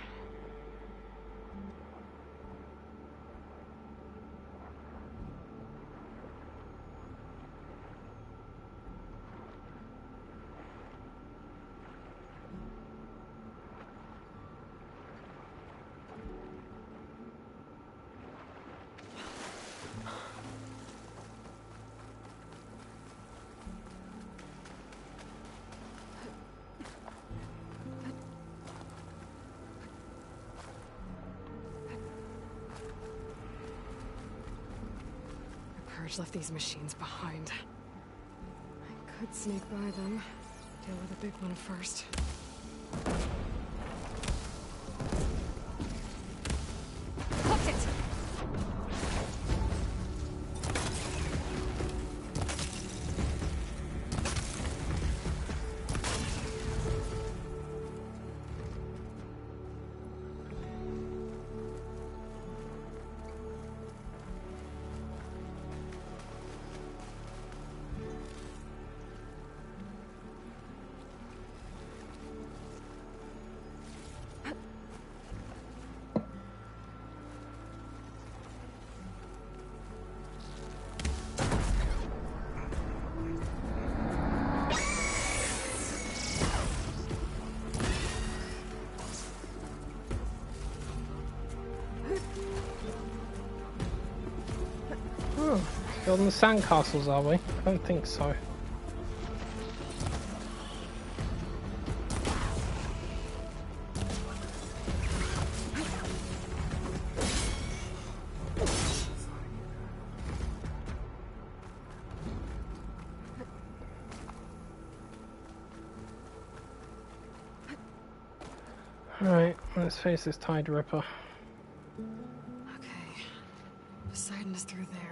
Left these machines behind. I could sneak by them, deal with the big one first. Hooked it! Building the sandcastles, are we? I don't think so. Alright, let's face this Tide Ripper. Okay. Poseidon is through there.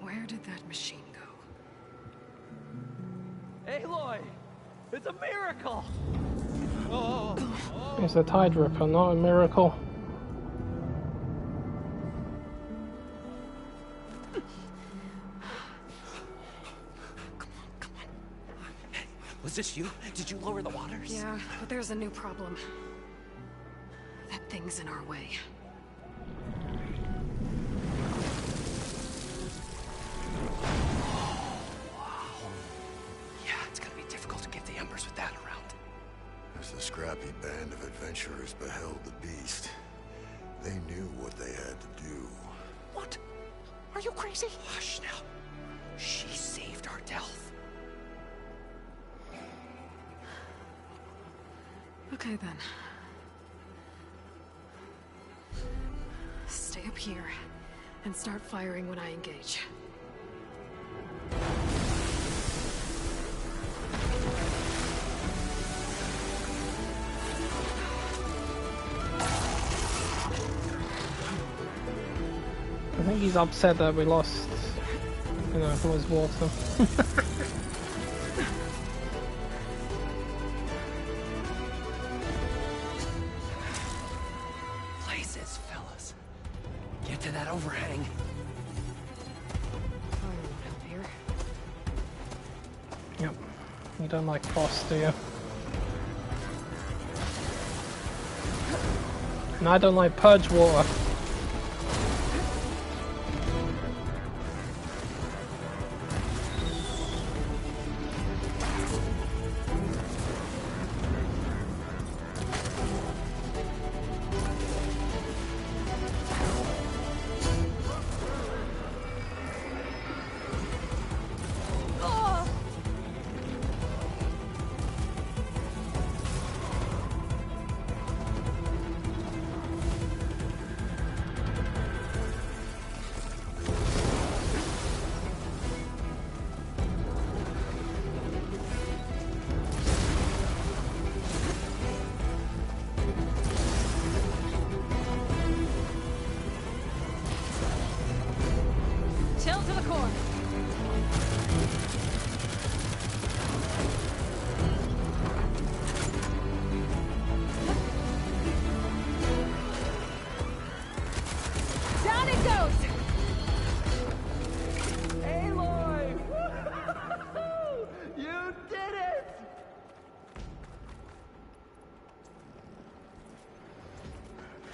Where did that machine go? Aloy! It's a miracle! It's a Tide Ripper, not a miracle. Was this you? Did you lower the waters? Yeah, but there's a new problem. That thing's in our way. As the scrappy band of adventurers beheld the beast, they knew what they had to do. What? Are you crazy? Hush now. She saved our Delph. Okay then. Stay up here and start firing when I engage. I think he's upset that we lost, you know, all his water. Places, fellas. Get to that overhang. Here. Yep. You don't like frost, do you? And I don't like purge water.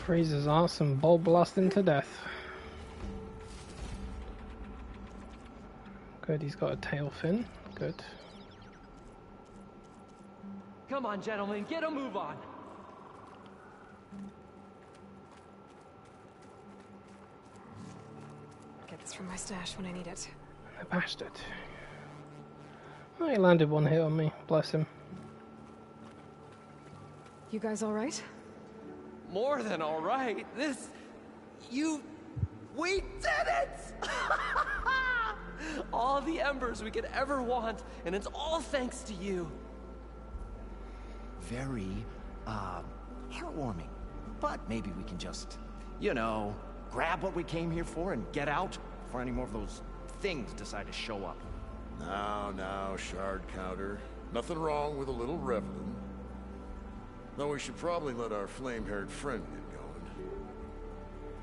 Freezes ass and ball blast him to death. Good, he's got a tail fin. Good. Come on, gentlemen, get a move on. Get this from my stash when I need it. The bastard. Oh, he landed one hit on me. Bless him. You guys all right? More than all right. We did it! All the embers we could ever want, and it's all thanks to you. Very, heartwarming. But maybe we can just, you know, grab what we came here for and get out before any more of those things decide to show up. Now, shard counter. Nothing wrong with a little reveling. Though we should probably let our flame-haired friend get going.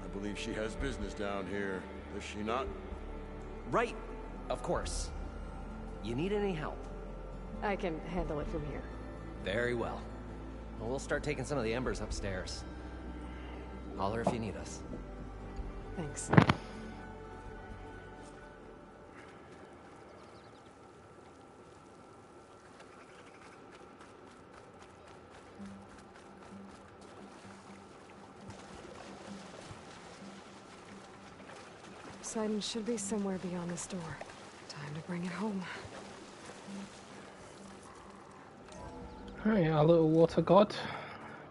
I believe she has business down here, does she not? Right, of course. You need any help? I can handle it from here. Very well. We'll start taking some of the embers upstairs. Holler if you need us. Thanks. Poseidon should be somewhere beyond this door. Time to bring it home. Alright, our little water god.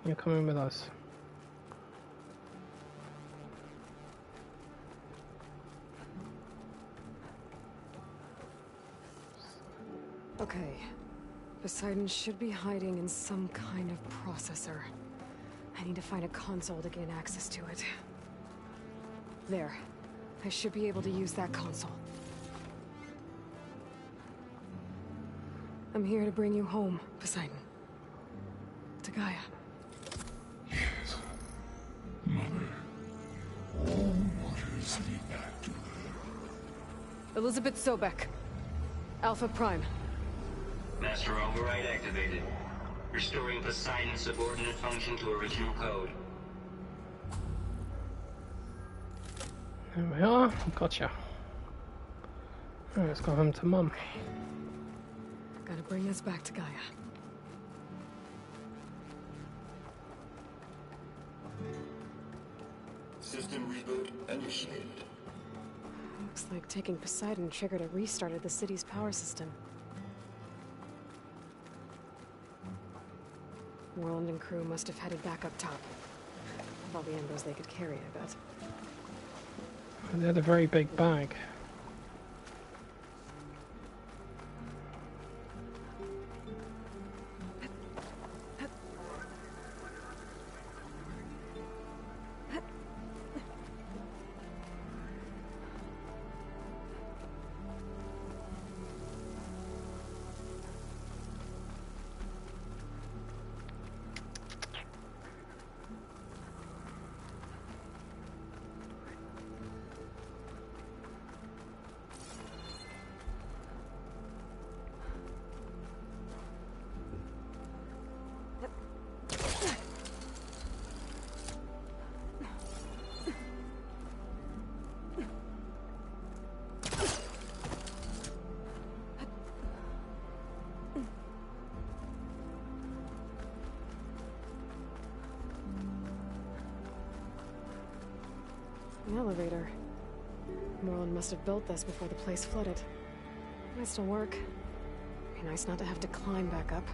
You're coming with us. Okay. Poseidon should be hiding in some kind of processor. I need to find a console to gain access to it. There. I should be able to use that console. I'm here to bring you home, Poseidon. To Gaia. Yes. Mother. All waters lead back to her. Elizabeth Sobek. Alpha Prime. Master override activated. Restoring Poseidon's subordinate function to original code. There we are. Gotcha. Alright, let's go home to Mum. Gotta bring this back to Gaia. System reboot initiated. Looks like taking Poseidon triggered a restart of the city's power system. Worland and crew must have headed back up top. With all the embers they could carry, I bet. They had a very big bag. An elevator. Worland must have built this before the place flooded. Might still work. Be nice not to have to climb back up.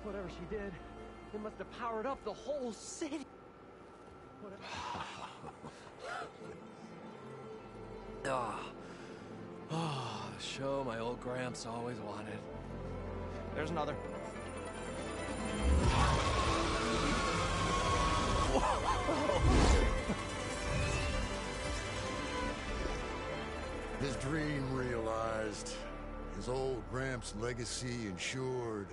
Whatever she did, it must have powered up the whole city. The show my old Gramps always wanted. There's another. dream realized, his old Gramps' legacy ensured,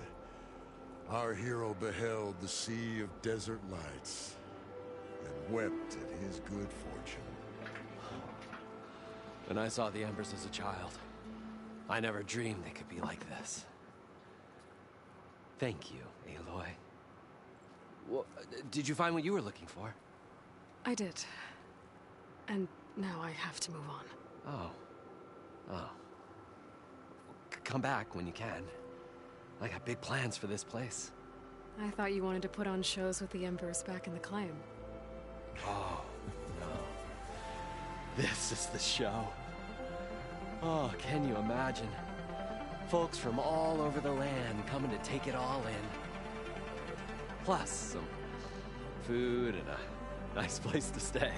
our hero beheld the sea of desert lights and wept at his good fortune. When I saw the embers as a child, I never dreamed they could be like this. Thank you, Aloy. Well, did you find what you were looking for? I did. And now I have to move on. Oh. Come back when you can. I got big plans for this place. I thought you wanted to put on shows with the Embers back in the Claim. Oh, no. This is the show. Oh, can you imagine? Folks from all over the land coming to take it all in. Plus, some food and a nice place to stay.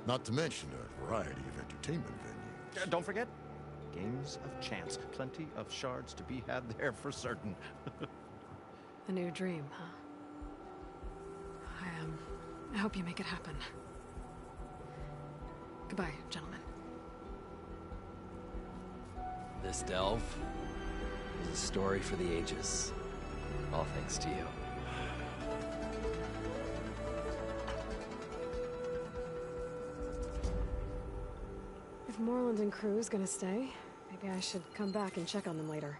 Not to mention a variety of entertainment venues. Don't forget, games of chance. Plenty of shards to be had there for certain. A new dream, huh? I hope you make it happen. Goodbye, gentlemen. This delve is a story for the ages. All thanks to you. If Moreland and crew's gonna stay, maybe I should come back and check on them later.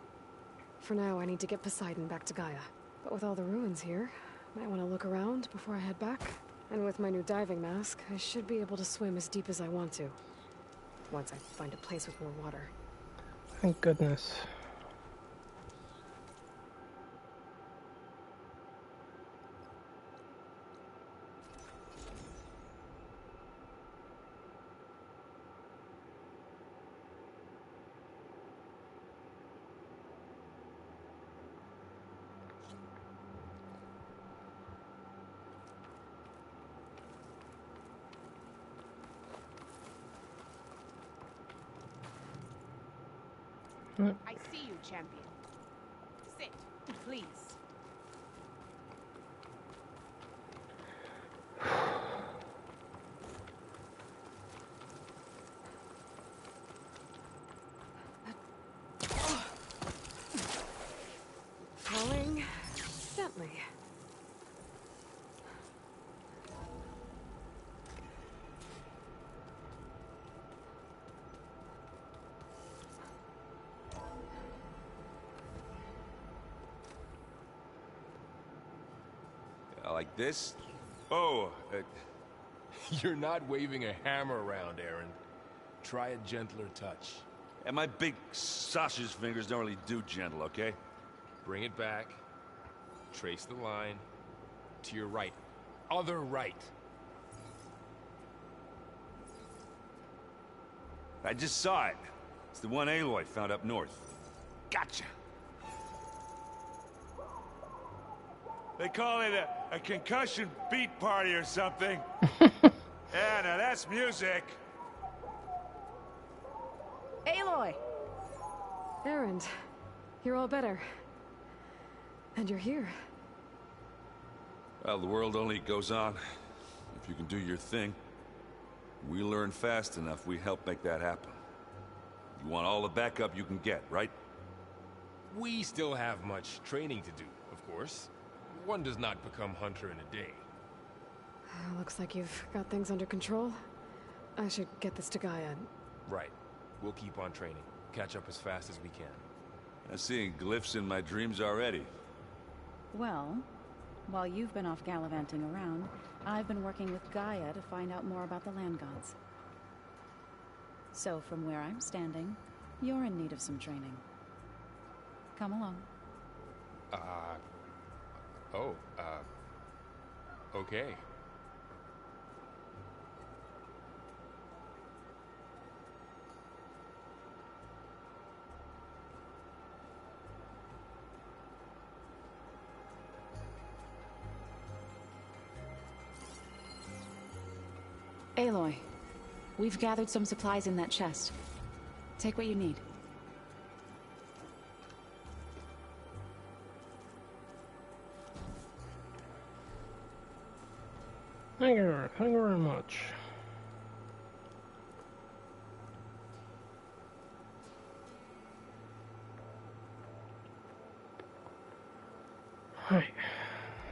For now, I need to get Poseidon back to Gaia. But with all the ruins here, might want to look around before I head back. And with my new diving mask, I should be able to swim as deep as I want to. Once I find a place with more water. Thank goodness. I see you, champion. Sit, please. Flowing gently. Like this? Oh, you're not waving a hammer around, Aaron. Try a gentler touch. And my big sausage fingers don't really do gentle, okay? Bring it back. Trace the line. To your right. Other right. I just saw it. It's the one Aloy found up north. Gotcha! They call it a concussion beat party or something. Yeah, now that's music. Aloy! Aaron, you're all better. And you're here. Well, the world only goes on if you can do your thing. We learn fast enough, we help make that happen. You want all the backup you can get, right? We still have much training to do, of course. One does not become hunter in a day. Looks like you've got things under control. I should get this to Gaia. Right. We'll keep on training. Catch up as fast as we can. I'm seeing glyphs in my dreams already. Well, while you've been off gallivanting around, I've been working with Gaia to find out more about the land gods. So from where I'm standing, you're in need of some training. Come along. Okay. Aloy, we've gathered some supplies in that chest. Take what you need. Thank you very much. Right.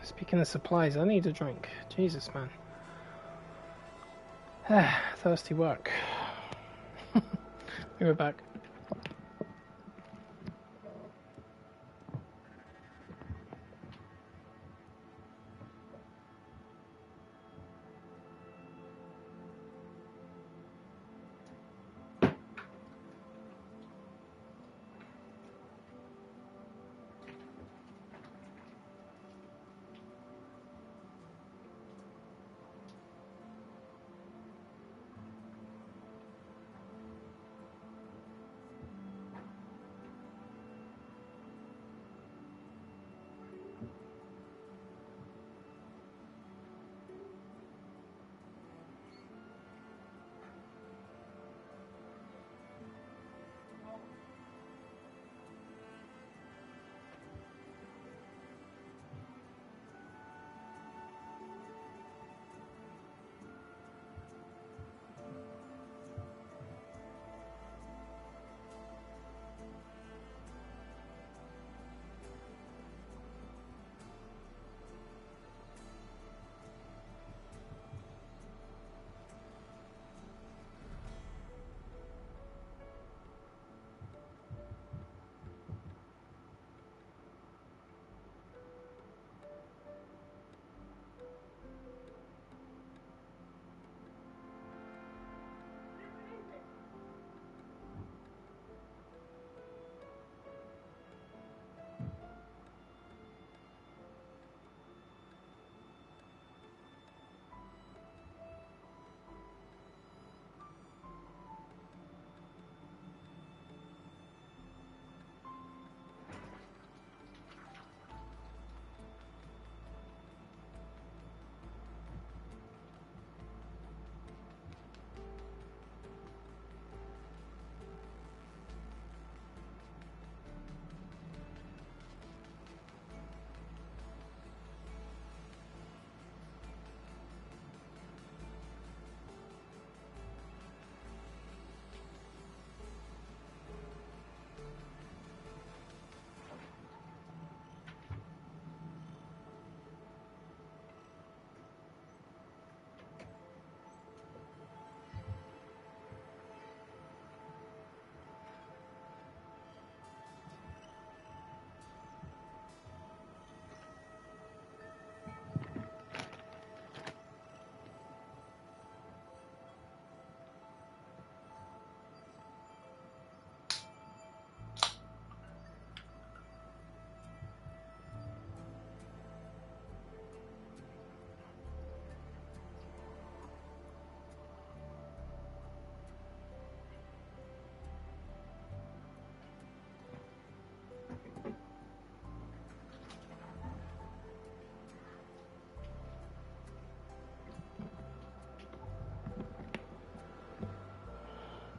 Speaking of supplies, I need a drink. Jesus, man. Thirsty work. We're back.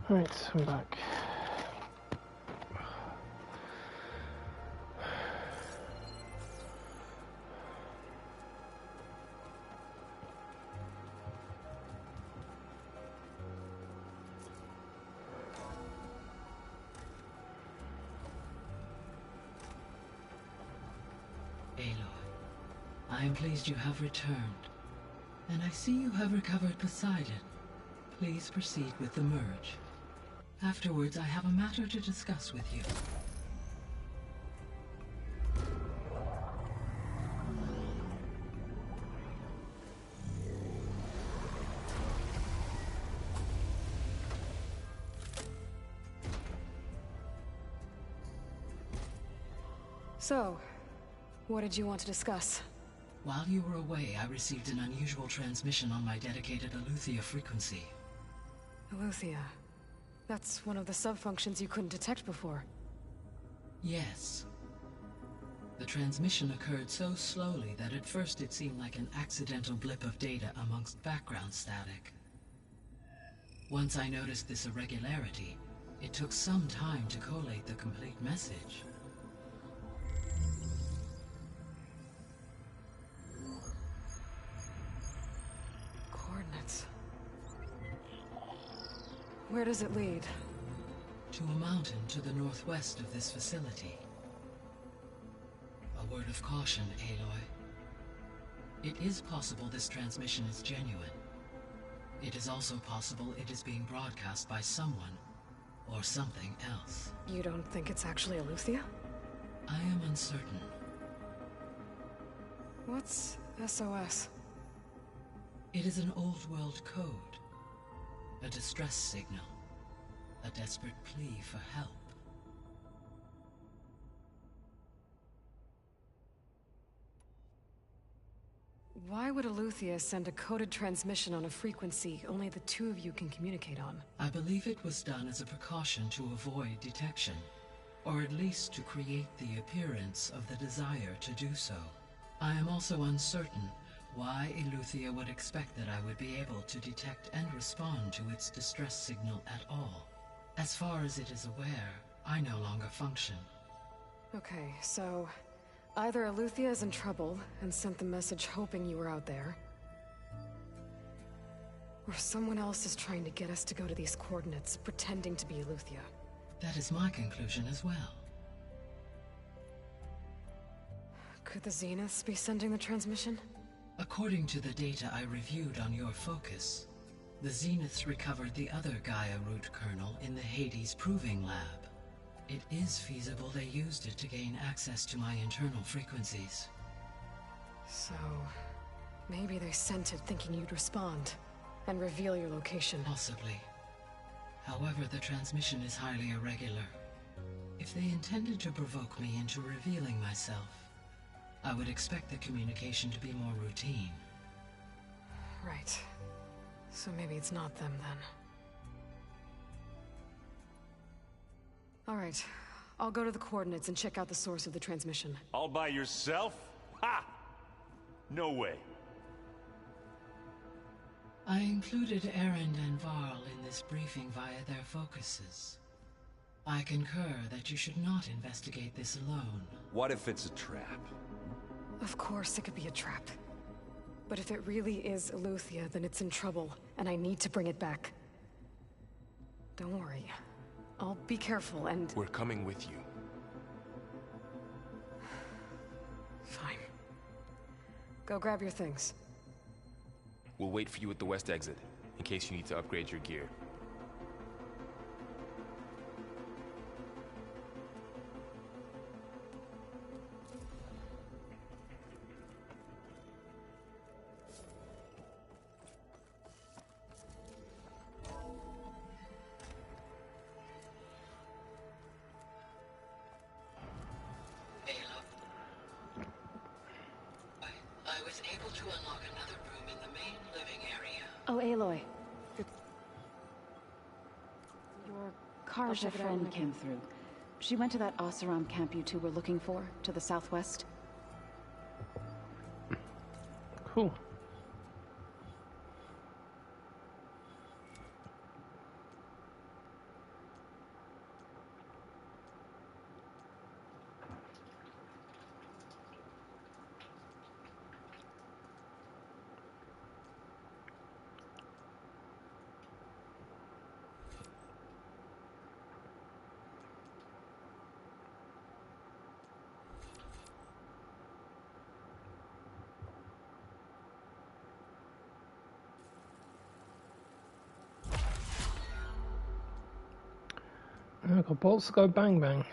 Right, I'm back. Aloy, I am pleased you have returned. And I see you have recovered Poseidon. Please proceed with the merge. Afterwards, I have a matter to discuss with you. So, what did you want to discuss? While you were away, I received an unusual transmission on my dedicated Aletheia frequency. Aletheia. That's one of the sub-functions you couldn't detect before. Yes. The transmission occurred so slowly that at first it seemed like an accidental blip of data amongst background static. Once I noticed this irregularity, it took some time to collate the complete message. Coordinates. Where does it lead? To a mountain to the northwest of this facility. A word of caution, Aloy. It is possible this transmission is genuine. It is also possible it is being broadcast by someone or something else. You don't think it's actually Aletheia? I am uncertain. What's SOS? It is an old world code. A distress signal. A desperate plea for help. Why would Aletheia send a coded transmission on a frequency only the two of you can communicate on? I believe it was done as a precaution to avoid detection, or at least to create the appearance of the desire to do so. I am also uncertain why Aletheia would expect that I would be able to detect and respond to its distress signal at all. As far as it is aware, I no longer function. Okay, so either Aletheia is in trouble and sent the message hoping you were out there, or someone else is trying to get us to go to these coordinates, pretending to be Aletheia. That is my conclusion as well. Could the Zeniths be sending the transmission? According to the data I reviewed on your focus, the Zeniths recovered the other Gaia root kernel in the Hades Proving Lab. It is feasible they used it to gain access to my internal frequencies. So, maybe they sent it thinking you'd respond and reveal your location. Possibly. However, the transmission is highly irregular. If they intended to provoke me into revealing myself, I would expect the communication to be more routine. Right. So maybe it's not them then. All right. I'll go to the coordinates and check out the source of the transmission. All by yourself? Ha! No way. I included Erend and Varl in this briefing via their focuses. I concur that you should not investigate this alone. What if it's a trap? Of course it could be a trap. But if it really is Aletheia, then it's in trouble, and I need to bring it back. Don't worry. I'll be careful and... We're coming with you. Fine. Go grab your things. We'll wait for you at the west exit, in case you need to upgrade your gear. I was able to unlock another room in the main living area. Oh, Aloy. Your Karja friend came through. She went to that Oseram camp you two were looking for, to the southwest. Cool. I've got bolts to go bang bang.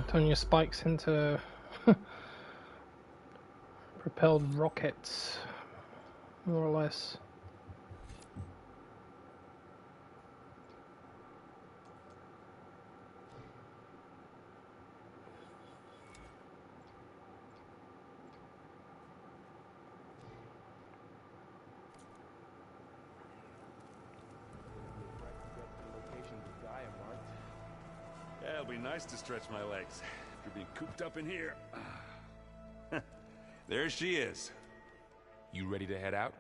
Turn your spikes into propelled rockets, more or less. it'll be nice to stretch my legs after being cooped up in here. There she is. You ready to head out?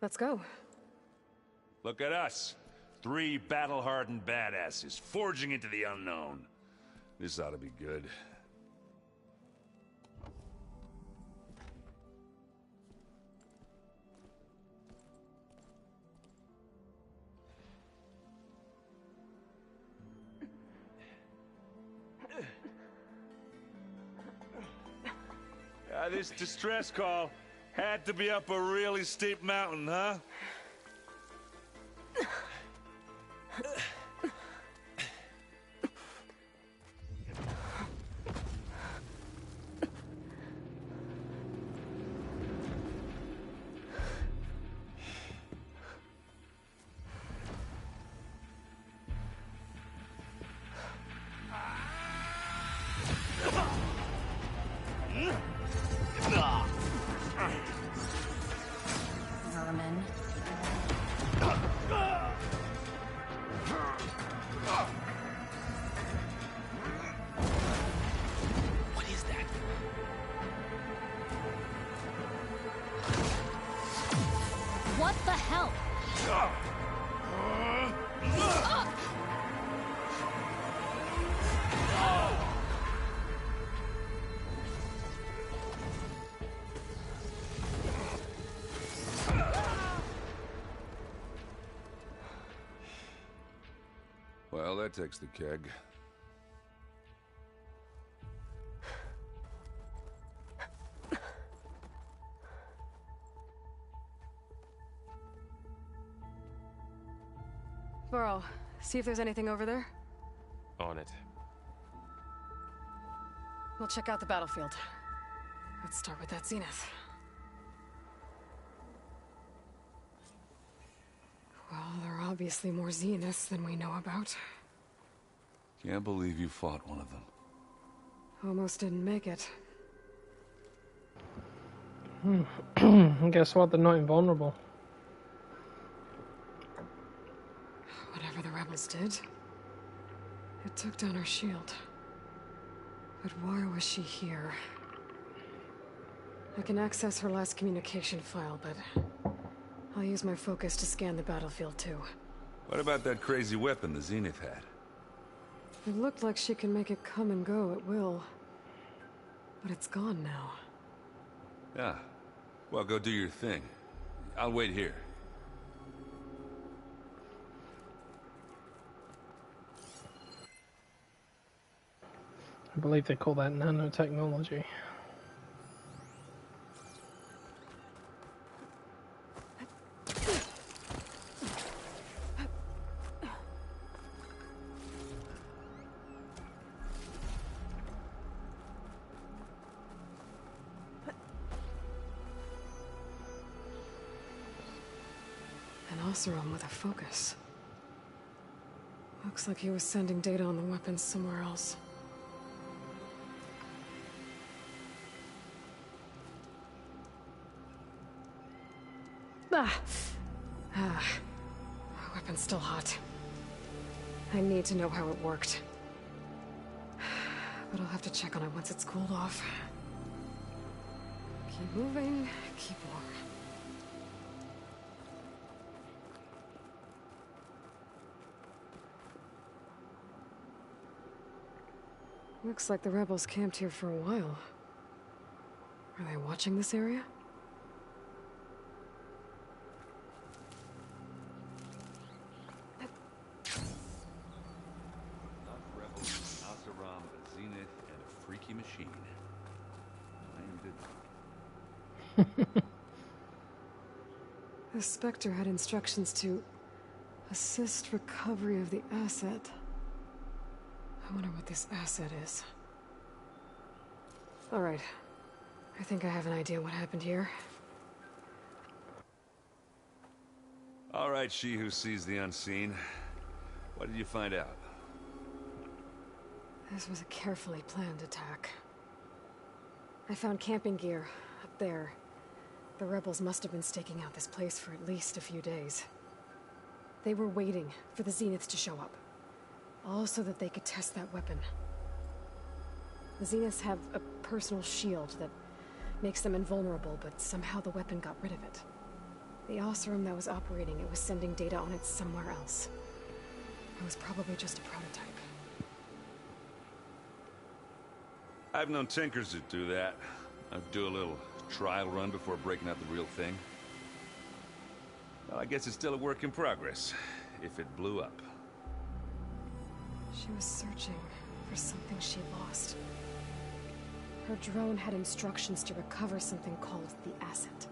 Let's go. Look at us. 3 battle-hardened badasses forging into the unknown. This ought to be good. This distress call had to be up a really steep mountain, huh? Vermin. What is that? What the hell? Well, that takes the keg. Burrow, see if there's anything over there. On it. We'll check out the battlefield. Let's start with that Zenith. Well, there are obviously more Zeniths than we know about. Can't believe you fought one of them. Almost didn't make it. Guess what? They're not invulnerable. Whatever the rebels did, it took down our shield. But why was she here? I can access her last communication file, but I'll use my focus to scan the battlefield too. What about that crazy weapon the Zenith had? It looked like she can make it come and go at will. But it's gone now. Yeah. Well, go do your thing. I'll wait here. I believe they call that nanotechnology. An Oseram with a focus. Looks like he was sending data on the weapons somewhere else. Weapon's still hot. I need to know how it worked. But I'll have to check on it once it's cooled off. Keep moving, keep warm. Looks like the rebels camped here for a while. Are they watching this area? Oseram, a Zenith, and a freaky machine. The Spectre had instructions to assist recovery of the asset. I wonder what this asset is. Alright. I think I have an idea what happened here. All right, she who sees the unseen. What did you find out? This was a carefully planned attack. I found camping gear up there. The rebels must have been staking out this place for at least a few days. They were waiting for the Zeniths to show up. All so that they could test that weapon. The Zeniths have a personal shield that makes them invulnerable, but somehow the weapon got rid of it. The Oseram that was operating it was sending data on it somewhere else. It was probably just a prototype. I've known tinkers that do that. I'd do a little trial run before breaking out the real thing. Well, I guess it's still a work in progress, if it blew up. She was searching for something she lost. Her drone had instructions to recover something called the asset.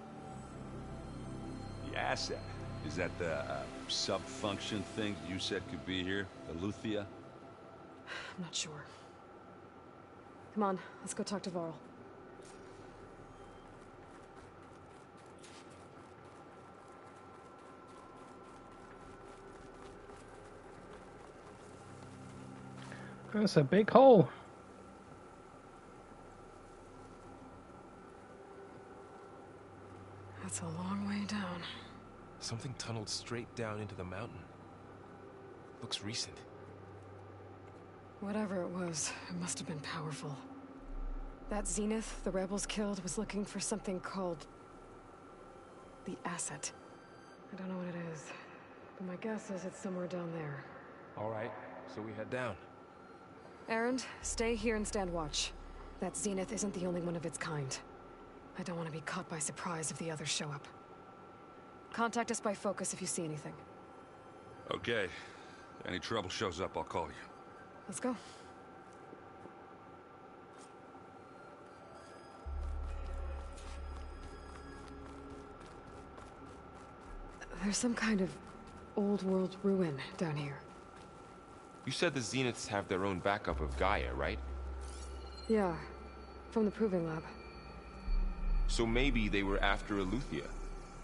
The asset? Is that the sub-function thing you said could be here? Eleuthia? I'm not sure. Come on, let's go talk to Varl. That's a big hole. That's a long way down. Something tunneled straight down into the mountain. Looks recent. Whatever it was, it must have been powerful. That Zenith the rebels killed was looking for something called the asset. I don't know what it is, but my guess is it's somewhere down there. All right, so we head down. Erend, stay here and stand watch. That Zenith isn't the only one of its kind. I don't want to be caught by surprise if the others show up. Contact us by focus if you see anything. Okay. Any trouble shows up, I'll call you. Let's go. There's some kind of old world ruin down here. You said the Zeniths have their own backup of Gaia, right? Yeah, from the Proving Lab. So maybe they were after Eleuthia.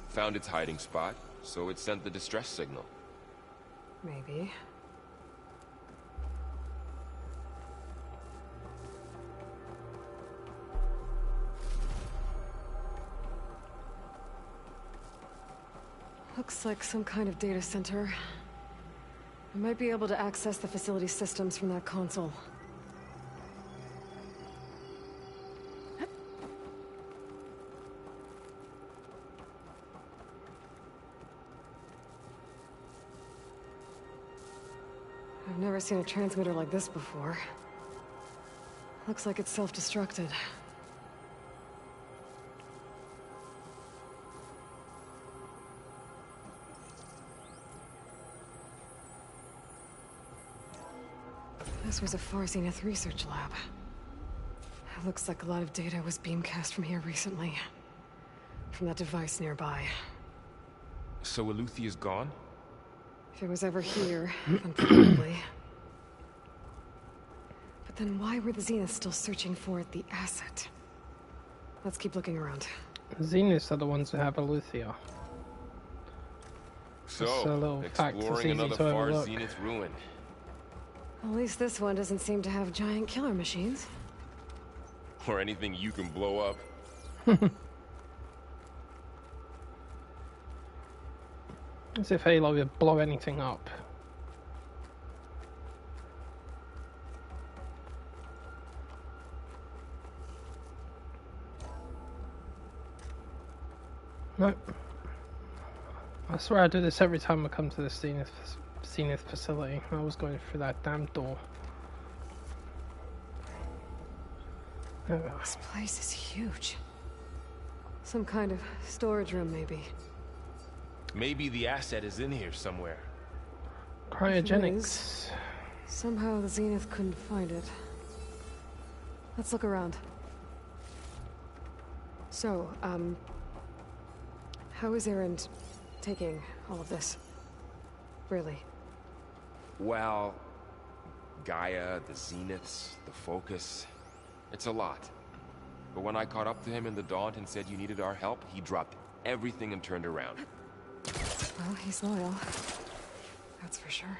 Found its hiding spot, so it sent the distress signal. Maybe. Looks like some kind of data center. I might be able to access the facility systems from that console. I've never seen a transmitter like this before. Looks like it's self-destructed. This was a Far Zenith research lab. It looks like a lot of data was beamcast from here recently. From that device nearby. So Eleuthia's gone? If it was ever here, then probably. But then why were the Zeniths still searching for the asset? Let's keep looking around. Zeniths are the ones who have Eleuthia. So, exploring another Far Zenith ruin. At least this one doesn't seem to have giant killer machines. Or anything you can blow up. As if Halo would blow anything up. Nope. I swear I do this every time I come to the Zenith facility. I was going through that damn door. This place is huge. Some kind of storage room, maybe. Maybe the asset is in here somewhere. Cryogenics. Somehow the Zenith couldn't find it. Let's look around. So, how is Erend taking all of this? Really? Well, Gaia, the Zeniths, the Focus. It's a lot. But when I caught up to him in the Daunt and said you needed our help, he dropped everything and turned around. Well, he's loyal. That's for sure.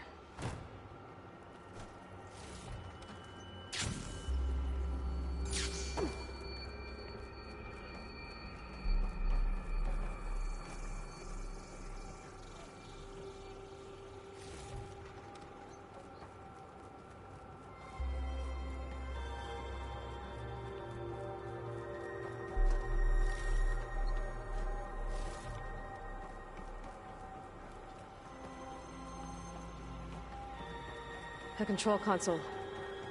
A control console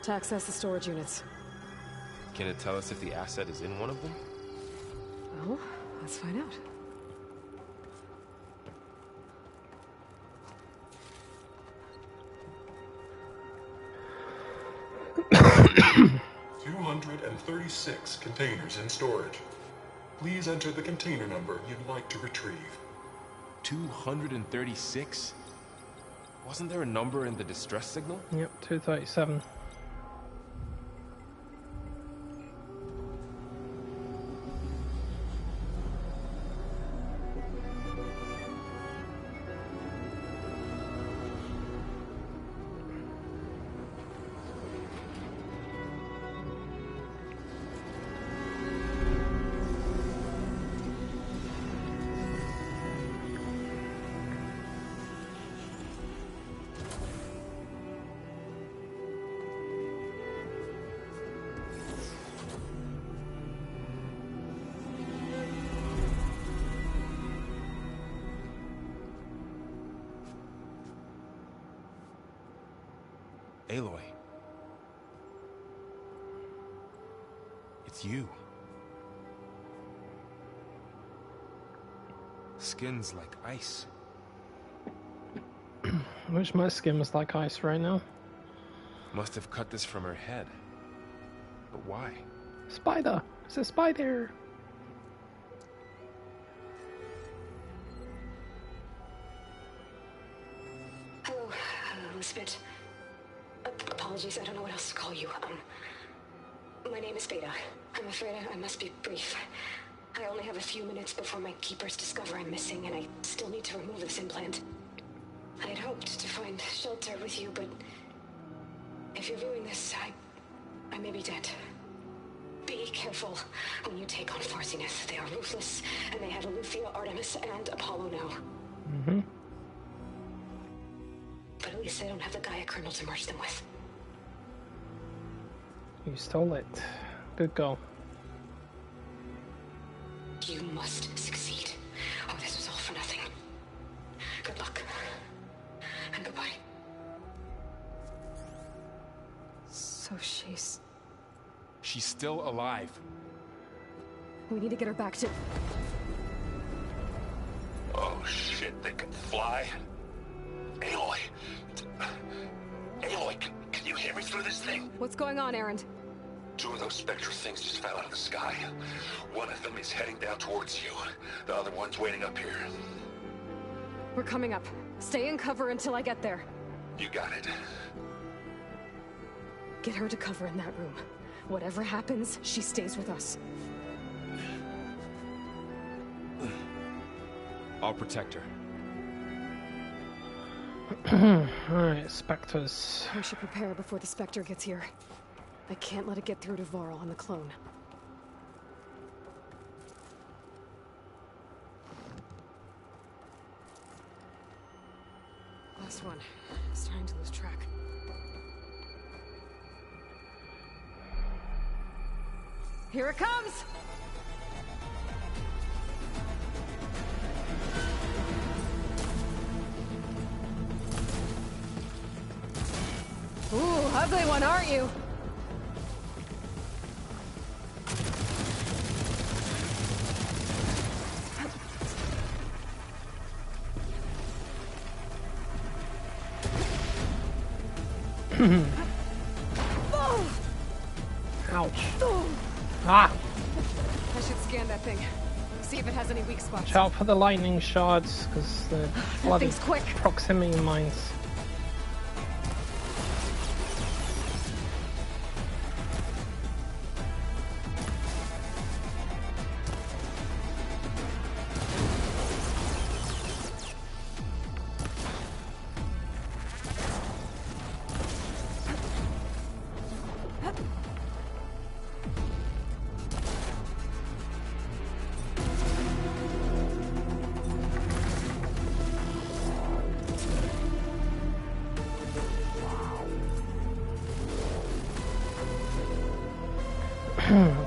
to access the storage units. Can it tell us if the asset is in one of them? Well, let's find out. $236 containers in storage. Please enter the container number you'd like to retrieve. 236? Wasn't there a number in the distress signal? Yep, 237. Aloy. It's you. Skin's like ice. I wish my skin was like ice right now. Must have cut this from her head. But why? Spider! It's a spider! Hello, Elizabeth. Apologies, I don't know what else to call you. My name is Beta. I'm afraid I must be brief. I only have a few minutes before my keepers discover I'm missing, and I still need to remove this implant. I had hoped to find shelter with you, but if you're viewing this, I may be dead. Be careful when you take on Farsineth. They are ruthless, and they have Eleuthia, Artemis, and Apollo now. Mm-hmm. But at least they don't have the Gaia kernel to merge them with. You stole it. Good goal. You must succeed. Oh, this was all for nothing. Good luck. And goodbye. So she's... She's still alive. We need to get her back to... Oh shit, they can fly? Aloy! Aloy, can you hear me through this thing? What's going on, Erend? 2 of those Spectre things just fell out of the sky. One of them is heading down towards you. The other one's waiting up here. We're coming up. Stay in cover until I get there. You got it. Get her to cover in that room. Whatever happens, she stays with us. I'll protect her. Alright, Spectres. We should prepare before the Spectre gets here. I can't let it get through to Varl on the clone. Last one. Starting to lose track. Here it comes! Ooh, ugly one, aren't you? Ouch. Ah! I should scan that thing. See if it has any weak spots. Watch out for the lightning shards, because the bloody thing's quick. proximity mines.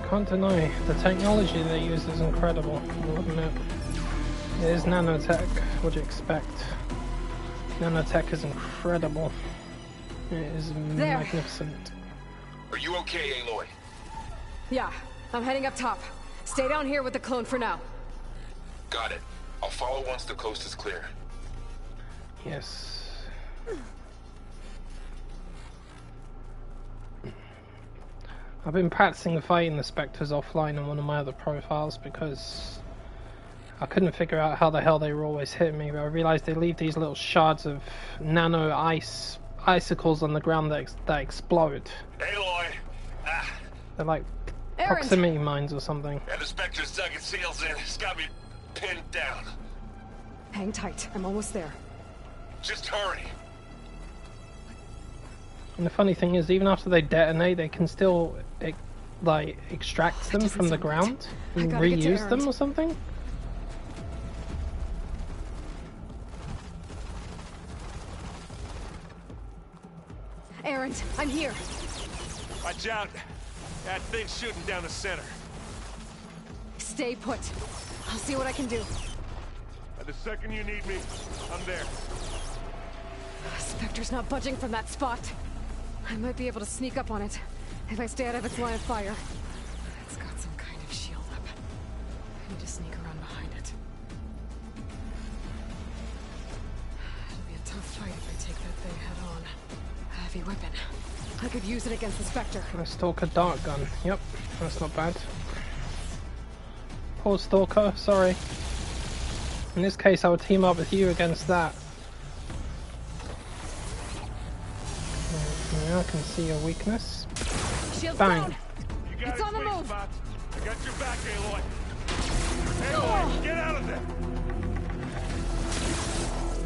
Can't deny, the technology they use is incredible, I'll admit. It is nanotech, what do you expect? Nanotech is incredible. It is There. magnificent. Are you okay, Aloy? Yeah, I'm heading up top. Stay down here with the clone for now. Got it. I'll follow once the coast is clear. Yes. I've been practicing fighting the Spectres offline on one of my other profiles because I couldn't figure out how the hell they were always hitting me, but I realized they leave these little shards of nano icicles on the ground that explode. Aloy! They're like Aaron. proximity mines or something. Yeah, the Spectre's dug its heels in. It's got me pinned down. Hang tight, I'm almost there. Just hurry. And the funny thing is, even after they detonate, they can still like extract them from the ground and reuse them or something. Aaron, I'm here. Watch out. That thing's shooting down the center. Stay put. I'll see what I can do. And the second you need me, I'm there. Spectre's not budging from that spot. I might be able to sneak up on it if I stay out of its line of fire. It's got some kind of shield up. I need to sneak around behind it. It'll be a tough fight if I take that thing head on. A heavy weapon. I could use it against the Spectre. A Stalker dart gun. Yep, that's not bad. Poor Stalker, sorry. In this case, I would team up with you against that. Now I can see your weakness. Shield's Bang. down. It's on the move. I got your back, Aloy. Aloy, get out of there.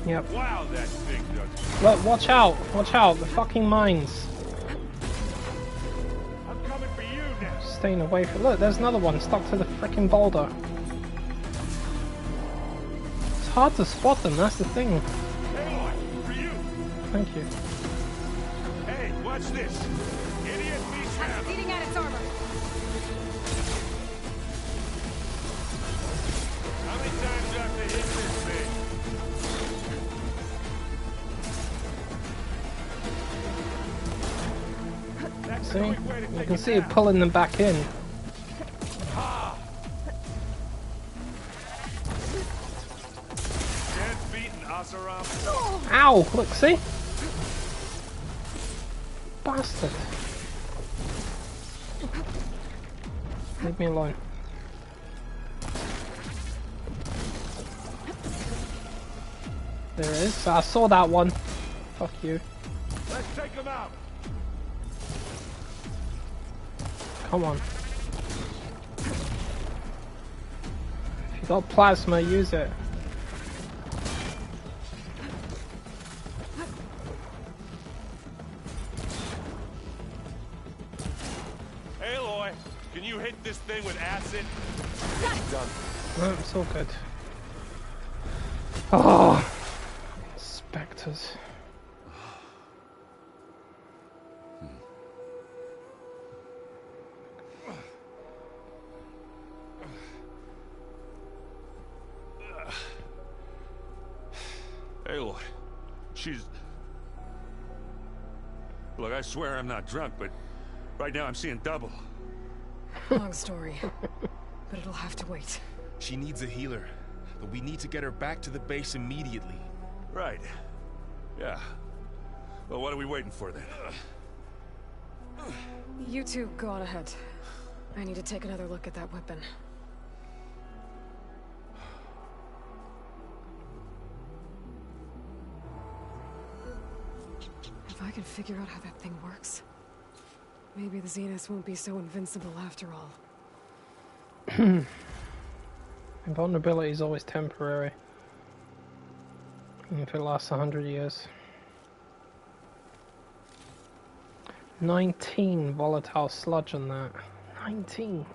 Yep. Wow, that thing does. Look, watch out! Watch out! The fucking mines. I'm coming for you now. Staying away from. Look, there's another one stuck to the freaking boulder. It's hard to spot them. That's the thing. Aloy, for you. Thank you. Hey, watch this. Idiot beast I'm eating at its armor. How many times do I have to hit this thing? See? You can see it pulling them back in. Ow! Look, see? Bastard. Leave me alone. There it is. I saw that one. Fuck you. Let's take him out. Come on. If you got plasma, use it. Aloy, can you hit this thing with acid? Done. No, it's all good. Oh, Spectres. Aloy, she's... Look, I swear I'm not drunk, but right now I'm seeing double. Long story, but it'll have to wait. She needs a healer, but we need to get her back to the base immediately. Right. Yeah. Well, what are we waiting for then? You two go on ahead. I need to take another look at that weapon. If I can figure out how that thing works, maybe the Zeniths won't be so invincible after all. Invulnerability is always temporary. Even if it lasts 100 years. 19 volatile sludge on that. 19!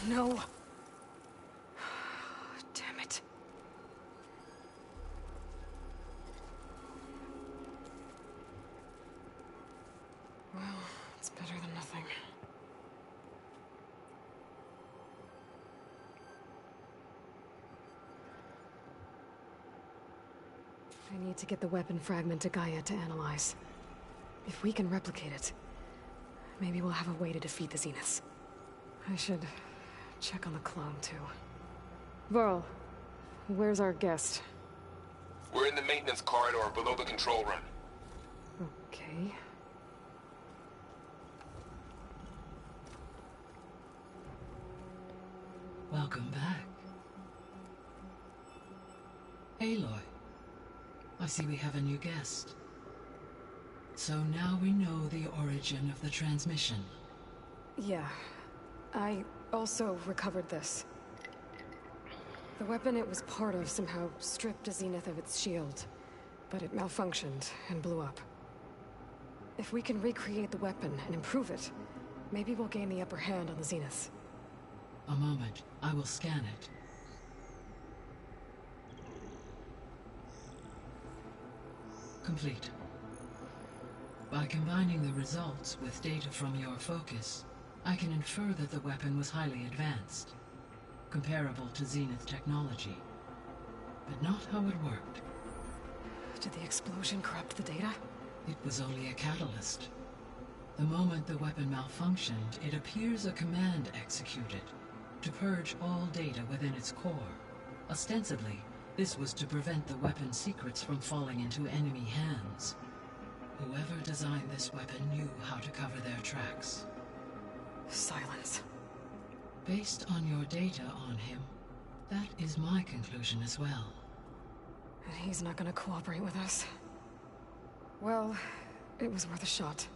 No. Damn it. better than nothing. I need to get the weapon fragment to Gaia to analyze. If we can replicate it, maybe we'll have a way to defeat the Zeniths. I should check on the clone, too. Varl, where's our guest? We're in the maintenance corridor below the control room. Okay. Welcome back. Aloy, I see we have a new guest. So now we know the origin of the transmission. Yeah. I also recovered this. The weapon it was part of somehow stripped a Zenith of its shield, but it malfunctioned and blew up. If we can recreate the weapon and improve it, maybe we'll gain the upper hand on the Zeniths. A moment, I will scan it. Complete. By combining the results with data from your focus, I can infer that the weapon was highly advanced, comparable to Zenith technology, but not how it worked. Did the explosion corrupt the data? It was only a catalyst. The moment the weapon malfunctioned, it appears a command executed to purge all data within its core. Ostensibly, this was to prevent the weapon's secrets from falling into enemy hands. Whoever designed this weapon knew how to cover their tracks. Silence. Based on your data on him, that is my conclusion as well. And he's not gonna cooperate with us. Well, it was worth a shot.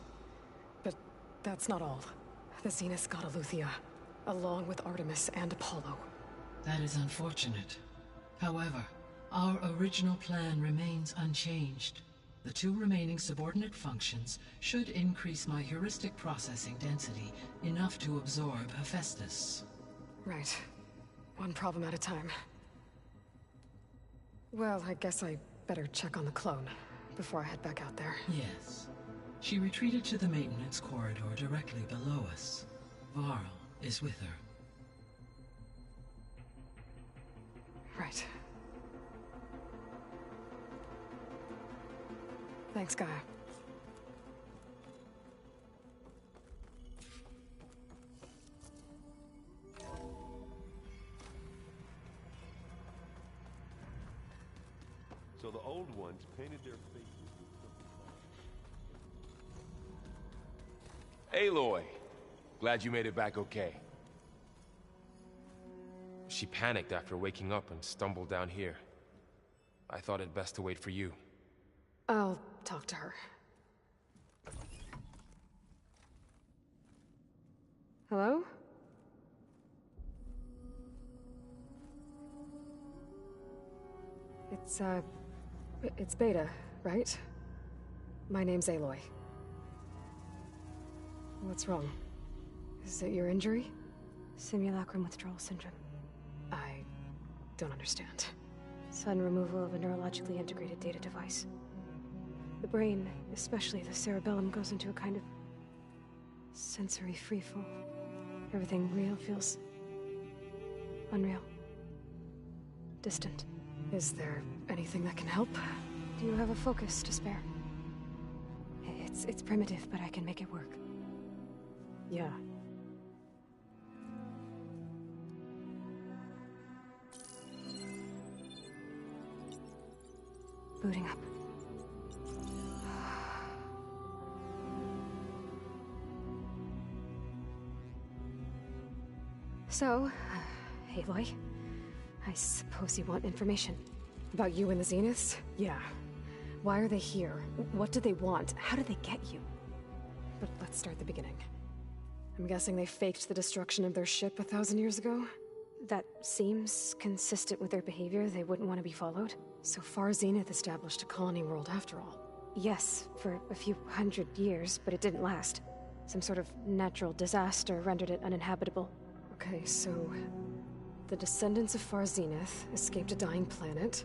But that's not all. The Zeniths got Aletheia, along with Artemis and Apollo. That is unfortunate. However, our original plan remains unchanged. The 2 remaining subordinate functions should increase my heuristic processing density enough to absorb Hephaestus. Right. One problem at a time. Well, I guess I better check on the clone before I head back out there. Yes. She retreated to the maintenance corridor directly below us. Varl is with her. Right. Thanks, Gaia. So the old ones painted their faces with Aloy! Glad you made it back okay. She panicked after waking up and stumbled down here. I thought it best to wait for you. I'll talk to her. Hello? It's Beta, right? My name's Aloy. What's wrong? Is it your injury? Simulacrum withdrawal syndrome. I don't understand. Sudden removal of a neurologically integrated data device. The brain, especially the cerebellum, goes into a kind of sensory freefall. Everything real feels unreal. Distant. Is there anything that can help? Do you have a focus to spare? It's primitive, but I can make it work. Yeah. Booting up. So, Aloy, I suppose you want information. About you and the Zeniths? Yeah. Why are they here? What do they want? How did they get you? But let's start at the beginning. I'm guessing they faked the destruction of their ship 1,000 years ago? That seems consistent with their behavior. They wouldn't want to be followed. So far, Zenith established a colony world after all. Yes, for a few hundred years, but it didn't last. Some sort of natural disaster rendered it uninhabitable. Okay, so the descendants of Far Zenith escaped a dying planet,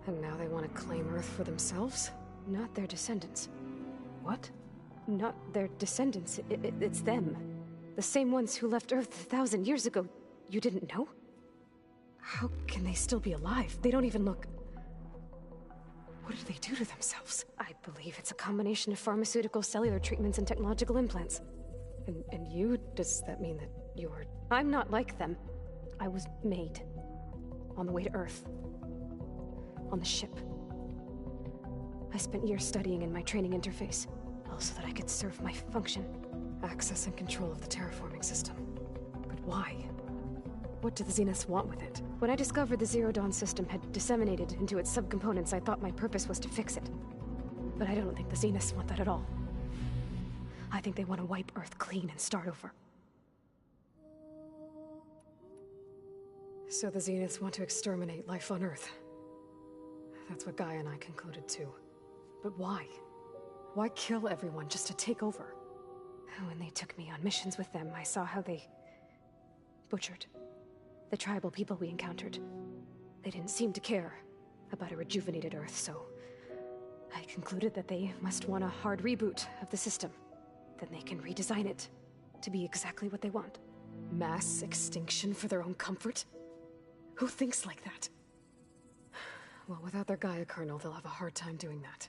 and now they want to claim Earth for themselves? Not their descendants. What? not their descendants. It's them. The same ones who left Earth 1,000 years ago. You didn't know? How can they still be alive? They don't even look... What did they do to themselves? I believe it's a combination of pharmaceutical, cellular treatments, and technological implants. And you? Does that mean that you're... I'm not like them. I was made. On the way to Earth. On the ship. I spent years studying in my training interface, all so that I could serve my function. Access and control of the terraforming system. But why? What do the Zeniths want with it? When I discovered the Zero Dawn system had disseminated into its subcomponents, I thought my purpose was to fix it. But I don't think the Zeniths want that at all. I think they want to wipe Earth clean and start over. So the Zeniths want to exterminate life on Earth. That's what Gaia and I concluded too. But why? Why kill everyone just to take over? When they took me on missions with them, I saw how they butchered the tribal people we encountered. They didn't seem to care about a rejuvenated Earth, so I concluded that they must want a hard reboot of the system. Then they can redesign it to be exactly what they want. Mass extinction for their own comfort? Who thinks like that? Well, without their Gaia kernel, they'll have a hard time doing that.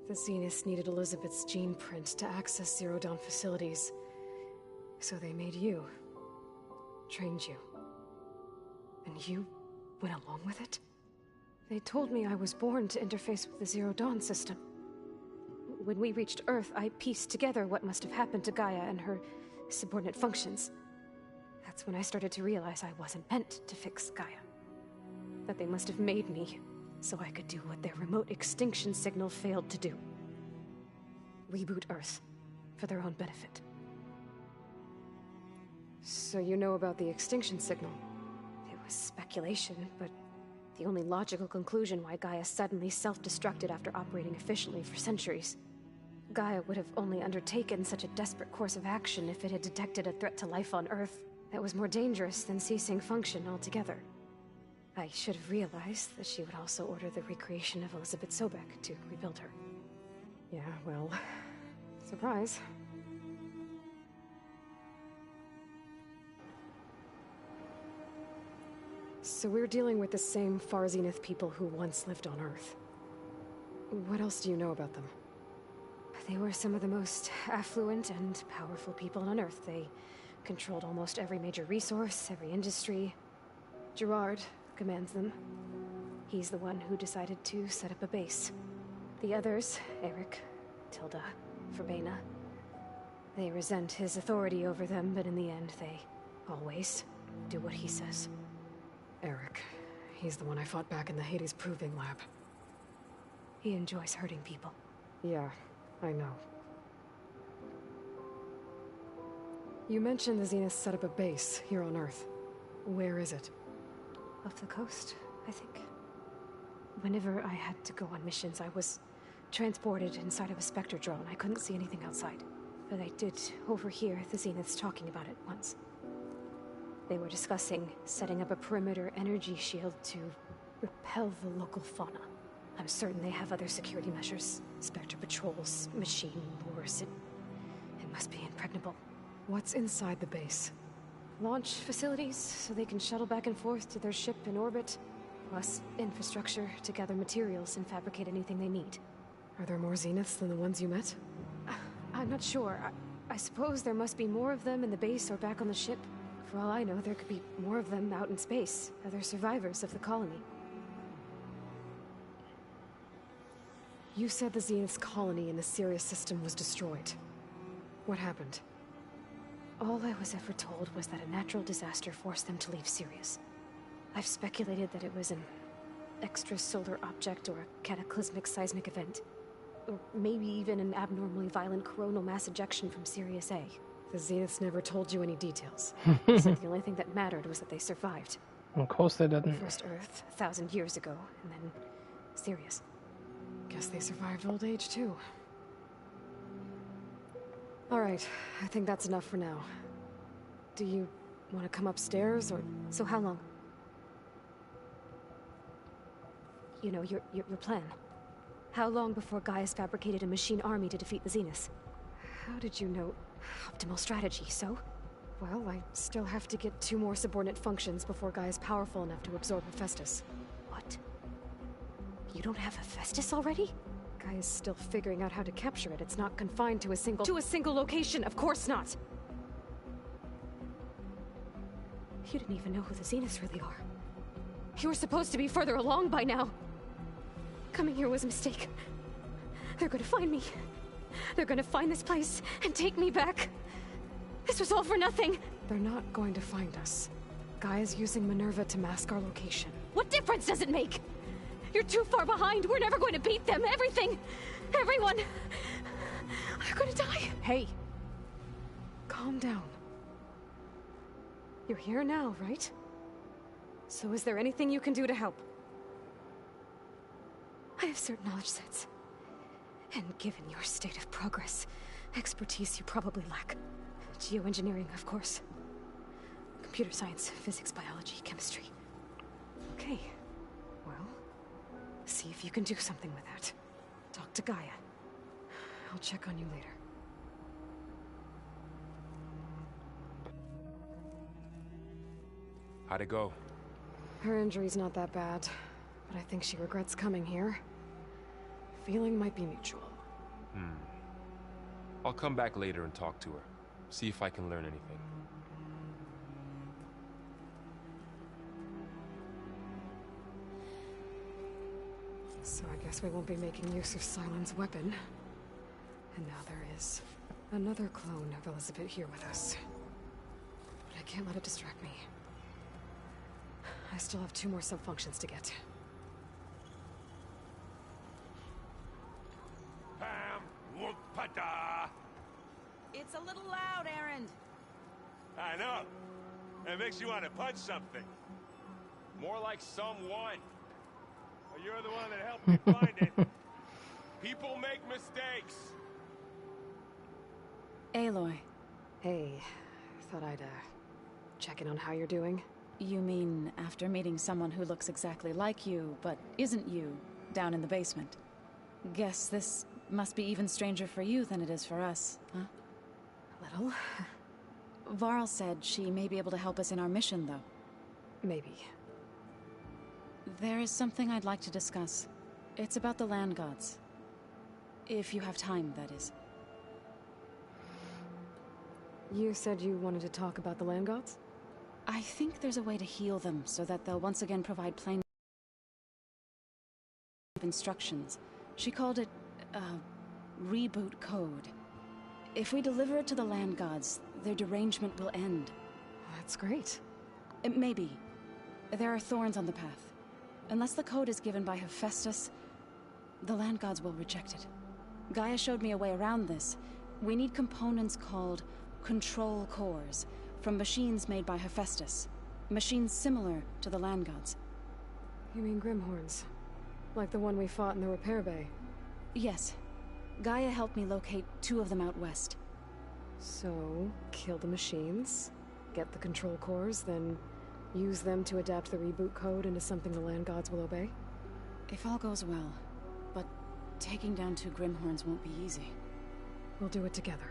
The Zeniths needed Elizabeth's gene print to access Zero Dawn facilities, so they made you. Trained you. And you went along with it? They told me I was born to interface with the Zero Dawn system. When we reached Earth, I pieced together what must have happened to Gaia and her subordinate functions. That's when I started to realize I wasn't meant to fix Gaia. That they must have made me so I could do what their remote extinction signal failed to do. Reboot Earth for their own benefit. So you know about the extinction signal? It was speculation, but the only logical conclusion why Gaia suddenly self-destructed after operating efficiently for centuries. Gaia would have only undertaken such a desperate course of action if it had detected a threat to life on Earth that was more dangerous than ceasing function altogether. I should have realized that she would also order the recreation of Elizabeth Sobek to rebuild her. Yeah, well, surprise. So we're dealing with the same Far Zenith people who once lived on Earth. What else do you know about them? They were some of the most affluent and powerful people on Earth. They controlled almost every major resource, every industry. Gerard commands them. He's the one who decided to set up a base. The others, Eric, Tilda, Verbena, they resent his authority over them, but in the end, they always do what he says. Eric. He's the one I fought back in the Hades Proving Lab. He enjoys hurting people. Yeah, I know. You mentioned the Zeniths set up a base here on Earth. Where is it? Off the coast, I think. Whenever I had to go on missions, I was transported inside of a Spectre drone. I couldn't see anything outside. But I did overhear the Zeniths talking about it once. They were discussing setting up a perimeter energy shield to repel the local fauna. I'm certain they have other security measures. Spectre patrols, machine wars. It must be impregnable. What's inside the base? Launch facilities, so they can shuttle back and forth to their ship in orbit. Plus infrastructure to gather materials and fabricate anything they need. Are there more Zeniths than the ones you met? I'm not sure. I suppose there must be more of them in the base or back on the ship. For all I know, there could be more of them out in space, other survivors of the colony. You said the Zenith's colony in the Sirius system was destroyed. What happened? All I was ever told was that a natural disaster forced them to leave Sirius. I've speculated that it was an extrasolar object or a cataclysmic seismic event. Or maybe even an abnormally violent coronal mass ejection from Sirius A. The Zeniths never told you any details. They said the only thing that mattered was that they survived. Of course they didn't. First Earth, 1,000 years ago, and then Sirius. Guess they survived old age, too. Alright, I think that's enough for now. Do you want to come upstairs, or... So how long? You know, your plan. How long before Gaius fabricated a machine army to defeat the Zeniths? How did you know? Optimal strategy, so? Well, I still have to get 2 more subordinate functions before Gaia's powerful enough to absorb Hephaestus. What? You don't have Hephaestus already? Gaia's still figuring out how to capture it. It's not confined to a single location, of course not! You didn't even know who the Zeniths really are. You were supposed to be further along by now. Coming here was a mistake. They're gonna find me. They're gonna find this place and take me back. This was all for nothing. They're not going to find us. Gaia's using Minerva to mask our location. What difference does it make? You're too far behind. We're never going to beat them. Everything, everyone, they're gonna die. Hey, calm down. You're here now, right? So is there anything you can do to help? I have certain knowledge sets. And given your state of progress, expertise you probably lack. Geoengineering, of course. Computer science, physics, biology, chemistry. Okay. Well, see if you can do something with that. Talk to Gaia. I'll check on you later. How'd it go? Her injury's not that bad, but I think she regrets coming here. Feeling might be mutual. I'll come back later and talk to her. See if I can learn anything. So I guess we won't be making use of Sylens' weapon. And now there is another clone of Elizabeth here with us. But I can't let it distract me. I still have 2 more sub-functions to get. Pam, whoop-pada! It's a little loud, Aaron. I know. It makes you want to punch something. More like someone. Well, you're the one that helped me find it. People make mistakes. Aloy. Hey, thought I'd, check in on how you're doing. You mean after meeting someone who looks exactly like you, but isn't you, down in the basement? Guess this must be even stranger for you than it is for us, huh? Little. Varl said she may be able to help us in our mission, though. Maybe. There is something I'd like to discuss. It's about the land gods. If you have time, that is. You said you wanted to talk about the land gods? I think there's a way to heal them so that they'll once again provide plain instructions. She called it, reboot code. If we deliver it to the land gods, their derangement will end. That's great. Maybe. There are thorns on the path. Unless the code is given by Hephaestus, the land gods will reject it. Gaia showed me a way around this. We need components called control cores, from machines made by Hephaestus. Machines similar to the land gods. You mean Grimhorns? Like the one we fought in the repair bay? Yes. Gaia helped me locate 2 of them out west. So, kill the machines, get the control cores, then use them to adapt the reboot code into something the land gods will obey? If all goes well. But taking down 2 Grimhorns won't be easy. We'll do it together.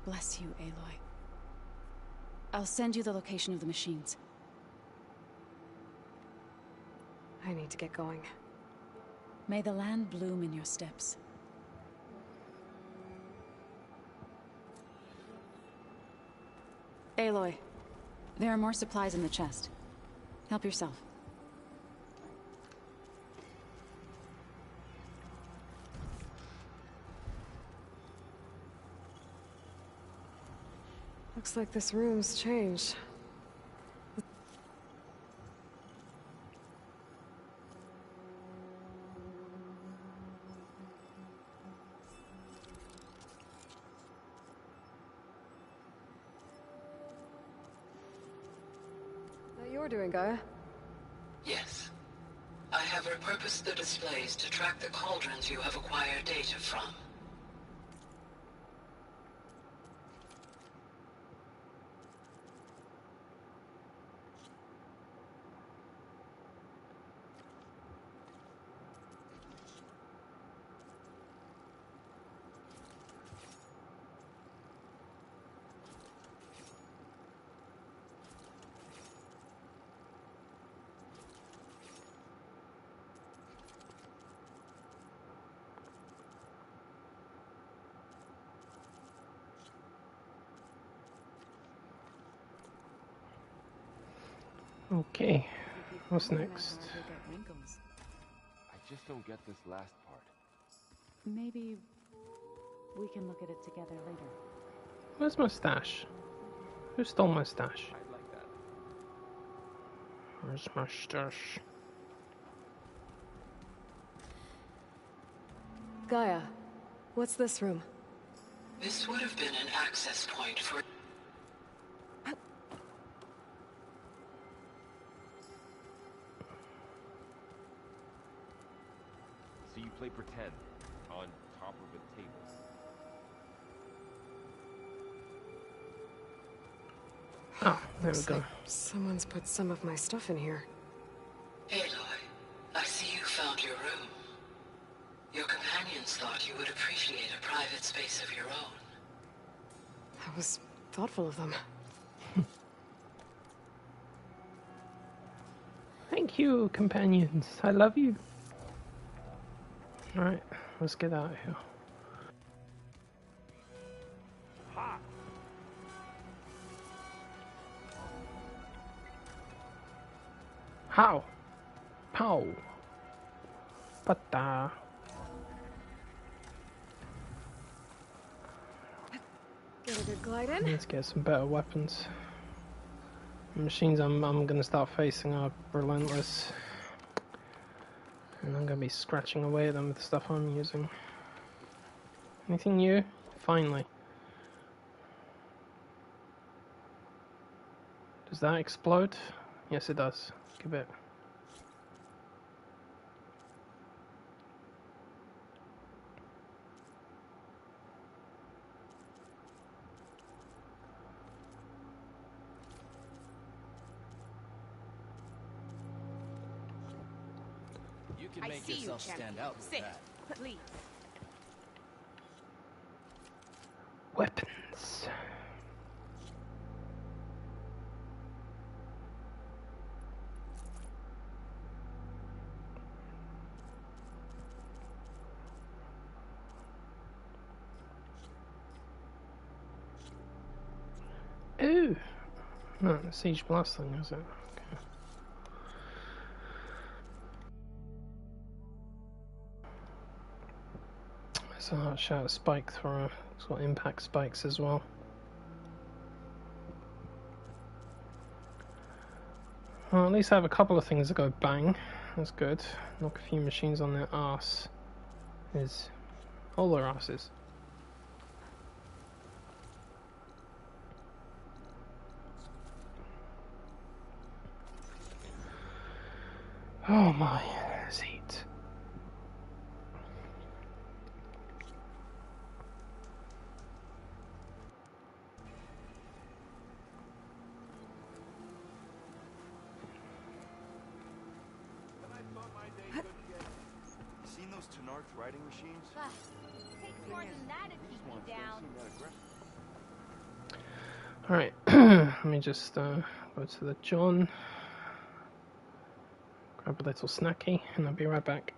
Bless you, Aloy. I'll send you the location of the machines. I need to get going. May the land bloom in your steps. Aloy, there are more supplies in the chest. Help yourself. Looks like this room's changed. That you're doing, Gaia? Yes. I have repurposed the displays to track the cauldrons you have acquired data from. Okay, what's next? I just don't get this last part. Maybe we can look at it together later. Where's my stash? Who stole my stash? I'd like that. Where's my stash? Gaia, what's this room? This would have been an access point for... So you play pretend on top of a table. Oh, there we Looks go. like someone's put some of my stuff in here. Aloy, I see you found your room. Your companions thought you would appreciate a private space of your own. That was thoughtful of them. Thank you, companions. I love you. Alright, let's get out of here. How? Pow. Pata. Get a good glide in. Let's get some better weapons. The machines I'm gonna start facing are relentless. And I'm gonna be scratching away at them with the stuff I'm using. Anything new? Finally. Does that explode? Yes, it does. Give it. You can I make see yourself you, stand out with Sit, that. please. Weapons. Ooh! No, the siege blast thing, is it? Okay. So I'll shout a spike thrower. It's got impact spikes as well. Well, at least I have a couple of things that go bang. That's good. Knock a few machines on their arse. Is all their asses. Oh my, let's eat. Seen those Tenarch riding machines? Takes more than that to keep me down. Alright, let me just go to the John, grab a little snacky, and I'll be right back.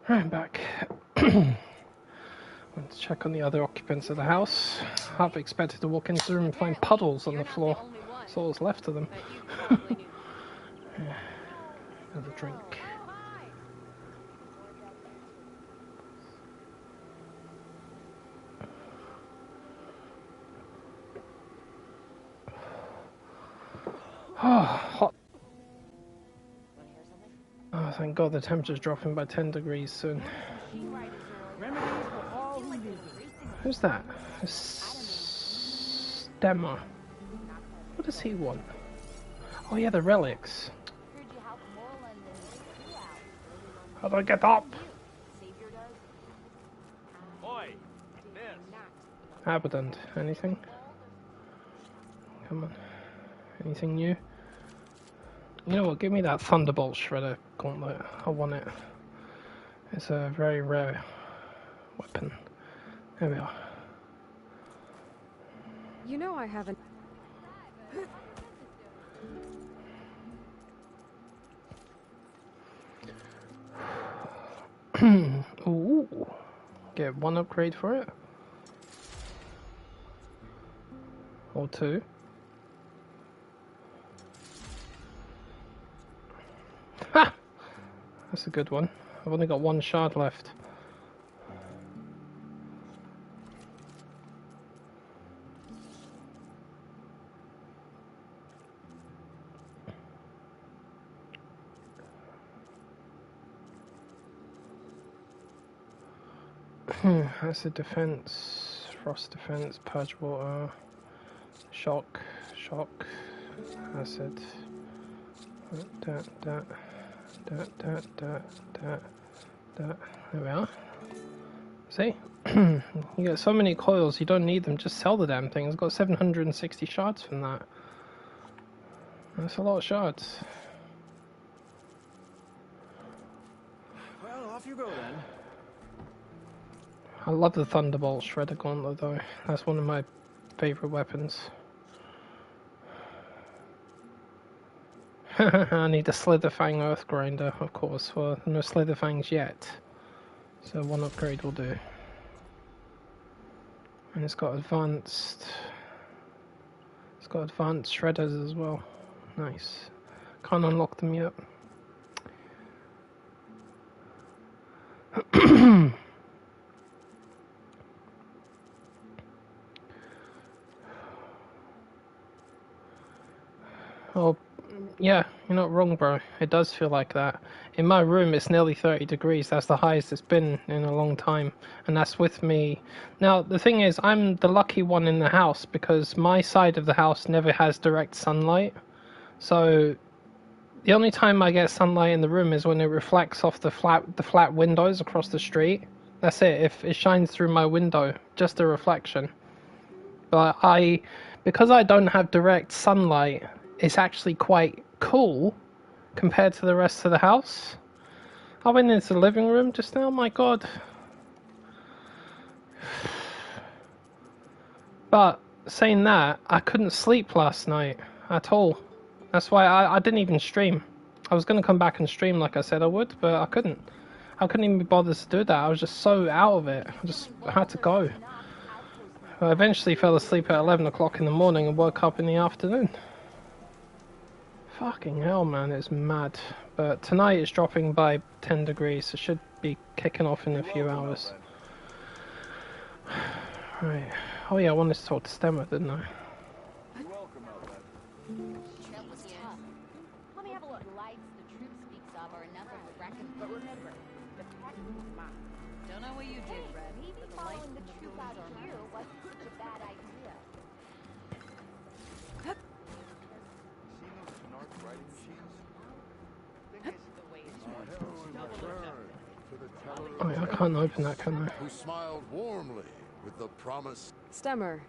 I'm back. Went to check on the other occupants of the house. Half expected to walk into the room and find puddles on the floor. That's all that's left of them. Yeah. Another drink. Oh, hot. Oh, thank God the temperature's dropping by 10 degrees soon. Who's that? Stemmer. What does he want? Oh yeah, the relics. How do I get up? Abundant. Anything? Come on. Anything new? You know what? Give me that Thunderbolt Shredder gauntlet. I want it. It's a very rare weapon. There we are. You know I haven't... Ooh. Get one upgrade for it. Or two. Ha! That's a good one. I've only got one shard left. Acid defense, frost defense, purge water, shock, acid. That. There we are. See? You get so many coils, you don't need them, just sell the damn thing. It's got 760 shards from that. That's a lot of shards. Well, off you go then. I love the Thunderbolt Shredder Gauntlet though. That's one of my favourite weapons. I need a Slitherfang Earth Grinder, of course. Well, no Slitherfangs yet. So one upgrade will do. And it's got advanced shredders as well. Nice. Can't unlock them yet. Oh, yeah, you're not wrong, bro. It does feel like that. In my room, it's nearly 30 degrees. That's the highest it's been in a long time. And that's with me. Now, the thing is, I'm the lucky one in the house because my side of the house never has direct sunlight. So, the only time I get sunlight in the room is when it reflects off the flat windows across the street. That's it. If it shines through my window, just a reflection. But because I don't have direct sunlight, it's actually quite cool compared to the rest of the house. I went into the living room just now, my god. But saying that, I couldn't sleep last night at all. That's why I didn't even stream. I was going to come back and stream like I said I would, but I couldn't. I couldn't even be bothered to do that. I was just so out of it. I had to go. I eventually fell asleep at 11 o'clock in the morning and woke up in the afternoon. Fucking hell, man, it's mad. But tonight it's dropping by 10 degrees, so it should be kicking off in a few hours. Right. Oh yeah, I wanted to talk to Stemmer, didn't I? That was tough. Let me have a look. Lights the troop speaks of are another reckon. But remember, the pack is mine. Don't know what you did, Red. Maybe following the troop out here wasn't such a bad idea. Oh yeah, I can't open that, can I? Who smiled warmly with the promise. Stemmer,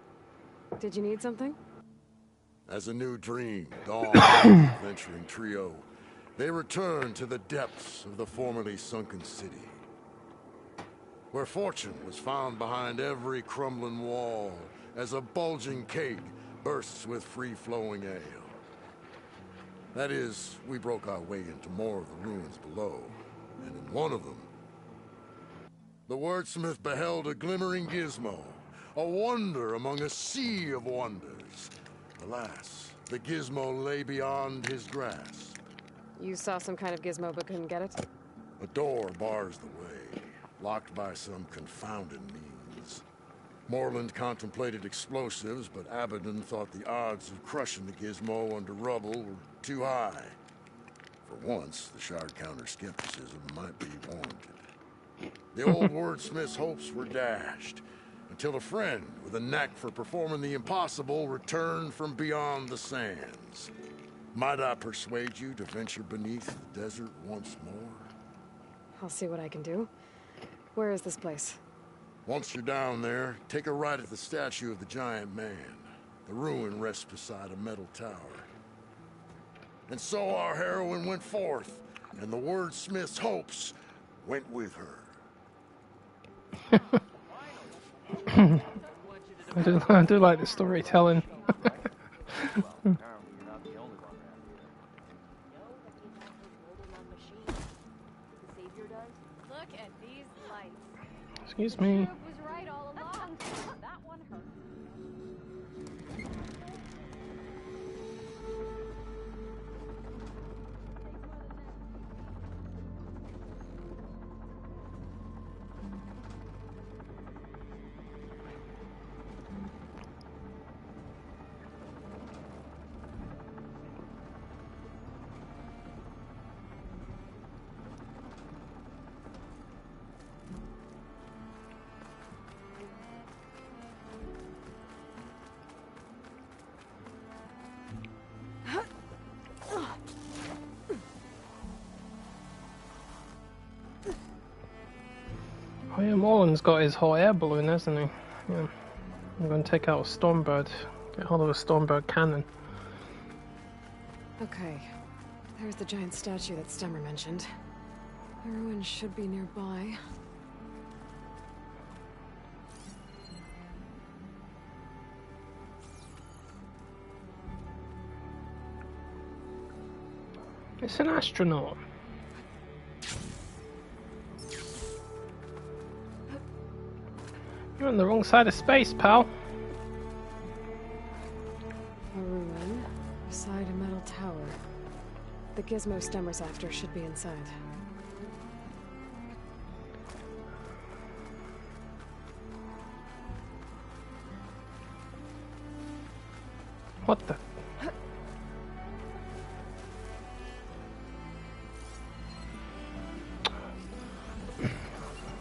did you need something? As a new dream dawned on the adventuring trio, they returned to the depths of the formerly sunken city, where fortune was found behind every crumbling wall as a bulging keg bursts with free-flowing ale. That is, we broke our way into more of the ruins below, and in one of them, the wordsmith beheld a glimmering gizmo, a wonder among a sea of wonders. Alas, the gizmo lay beyond his grasp. You saw some kind of gizmo but couldn't get it? A door bars the way, locked by some confounded means. Moreland contemplated explosives, but Abaddon thought the odds of crushing the gizmo under rubble were too high. For once, the shard counter skepticism might be warranted. The old wordsmith's hopes were dashed, until a friend with a knack for performing the impossible returned from beyond the sands. Might I persuade you to venture beneath the desert once more? I'll see what I can do. Where is this place? Once you're down there, take a right at the statue of the giant man. The ruin rests beside a metal tower. And so our heroine went forth, and the wordsmith's hopes went with her. I do like the storytelling. Look at these lights. Excuse me. Was right all along. That one hurt. Oh yeah, Moreland's got his hot air balloon, hasn't he? Yeah. I'm going to take out a Stormbird. Get hold of a Stormbird cannon. Okay. There's the giant statue that Stemmer mentioned. The ruin should be nearby. It's an astronaut. You're on the wrong side of space, pal. A ruin beside a metal tower. The gizmo Stemmer's after should be inside. What the?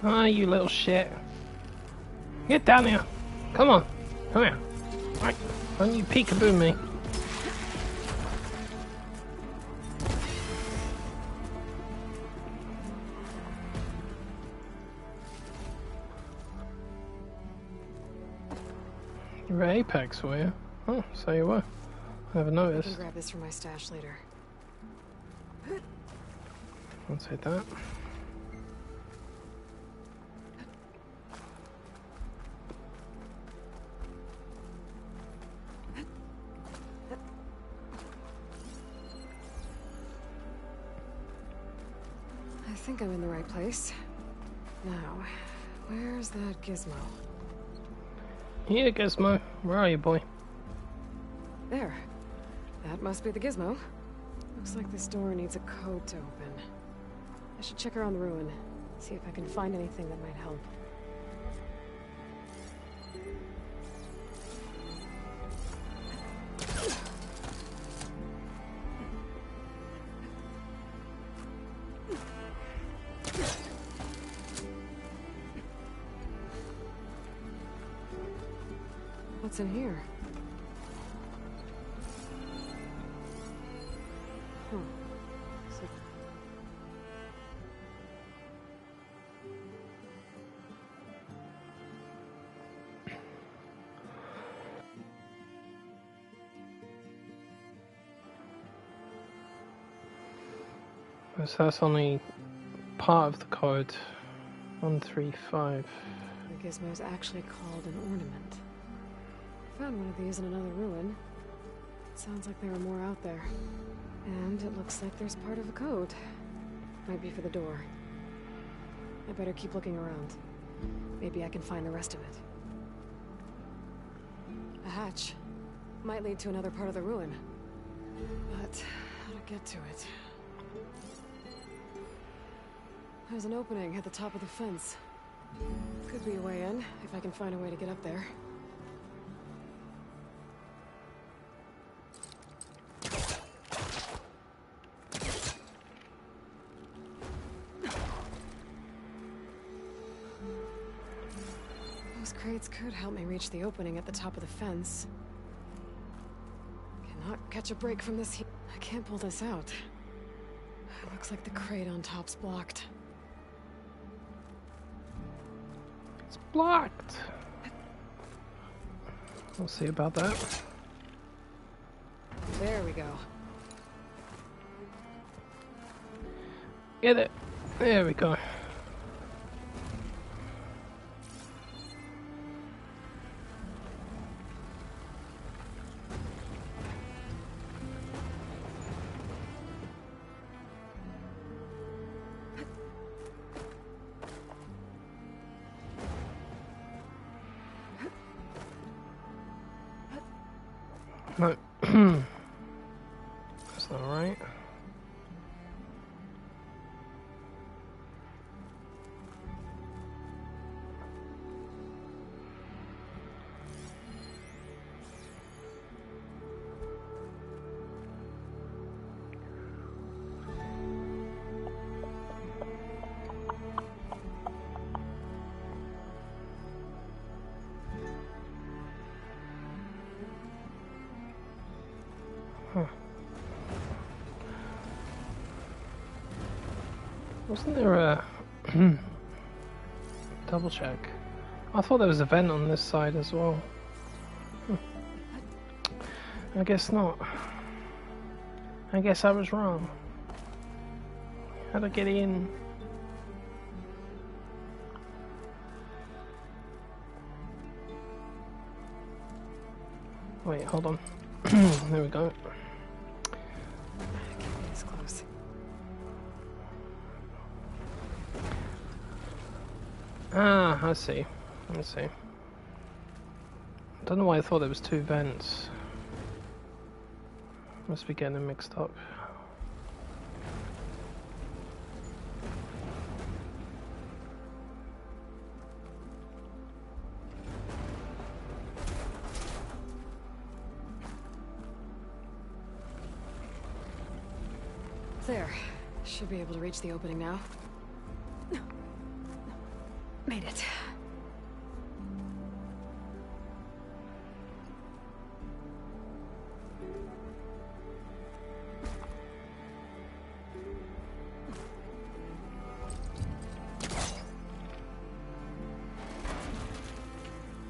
Ah, you little shit. Get down here. Come on. Come here. Right. Don't you peekaboo me. You're at Apex, were you? Oh, so you were. Never I noticed. can grab this for my stash later. I'll take that. I think I'm in the right place. Now, where's that gizmo? Here, Gizmo. Where are you, boy? There. That must be the gizmo. Looks like this door needs a code to open. I should check around the ruin, see if I can find anything that might help. What's in here? Huh. So... So that's only part of the code. 135. The gizmo's actually called an ornament. Found one of these in another ruin. Sounds like there are more out there. And it looks like there's part of a code. Might be for the door. I better keep looking around. Maybe I can find the rest of it. A hatch. Might lead to another part of the ruin. But how to get to it? There's an opening at the top of the fence. Could be a way in, if I can find a way to get up there. Those crates could help me reach the opening at the top of the fence. Cannot catch a break from this heat. I can't pull this out. It looks like the crate on top's blocked. It's blocked. We'll see about that. There we go. Get it. There we go. No. That's not right. Wasn't there a double check? I thought there was a vent on this side as well. I guess not. I guess I was wrong. How to get in? Wait, hold on. There we go. It's close. Ah, I see. I see. I don't know why I thought there was two vents. Must be getting them mixed up. There. Should be able to reach the opening now. Made it.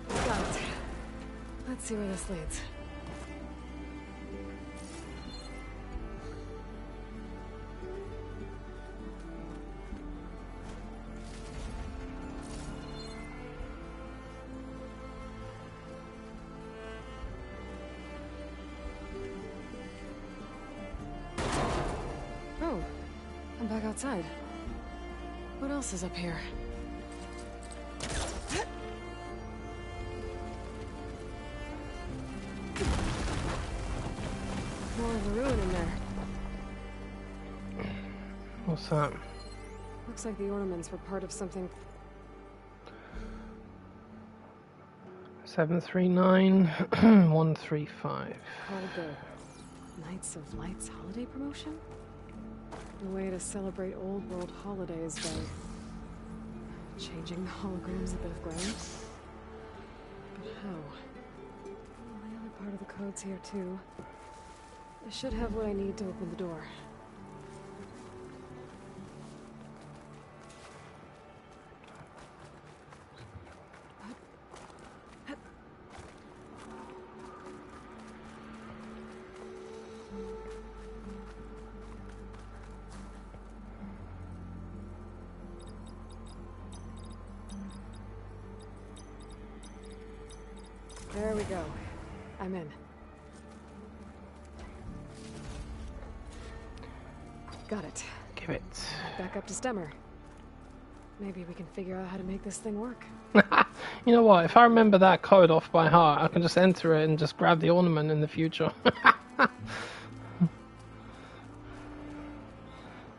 Got it. Let's see where this leads. Oh, I'm back outside. What else is up here? More of a ruin in there. What's that? Looks like the ornaments were part of something. 739-135. Called the Knights of Lights holiday promotion? A way to celebrate old world holidays by changing the holograms above ground. But how? Well, the other part of the code's here too. I should have what I need to open the door. There we go. I'm in. Got it. Give it. Back up to Stemmer. Maybe we can figure out how to make this thing work. You know what? If I remember that code off by heart, I can just enter it and just grab the ornament in the future.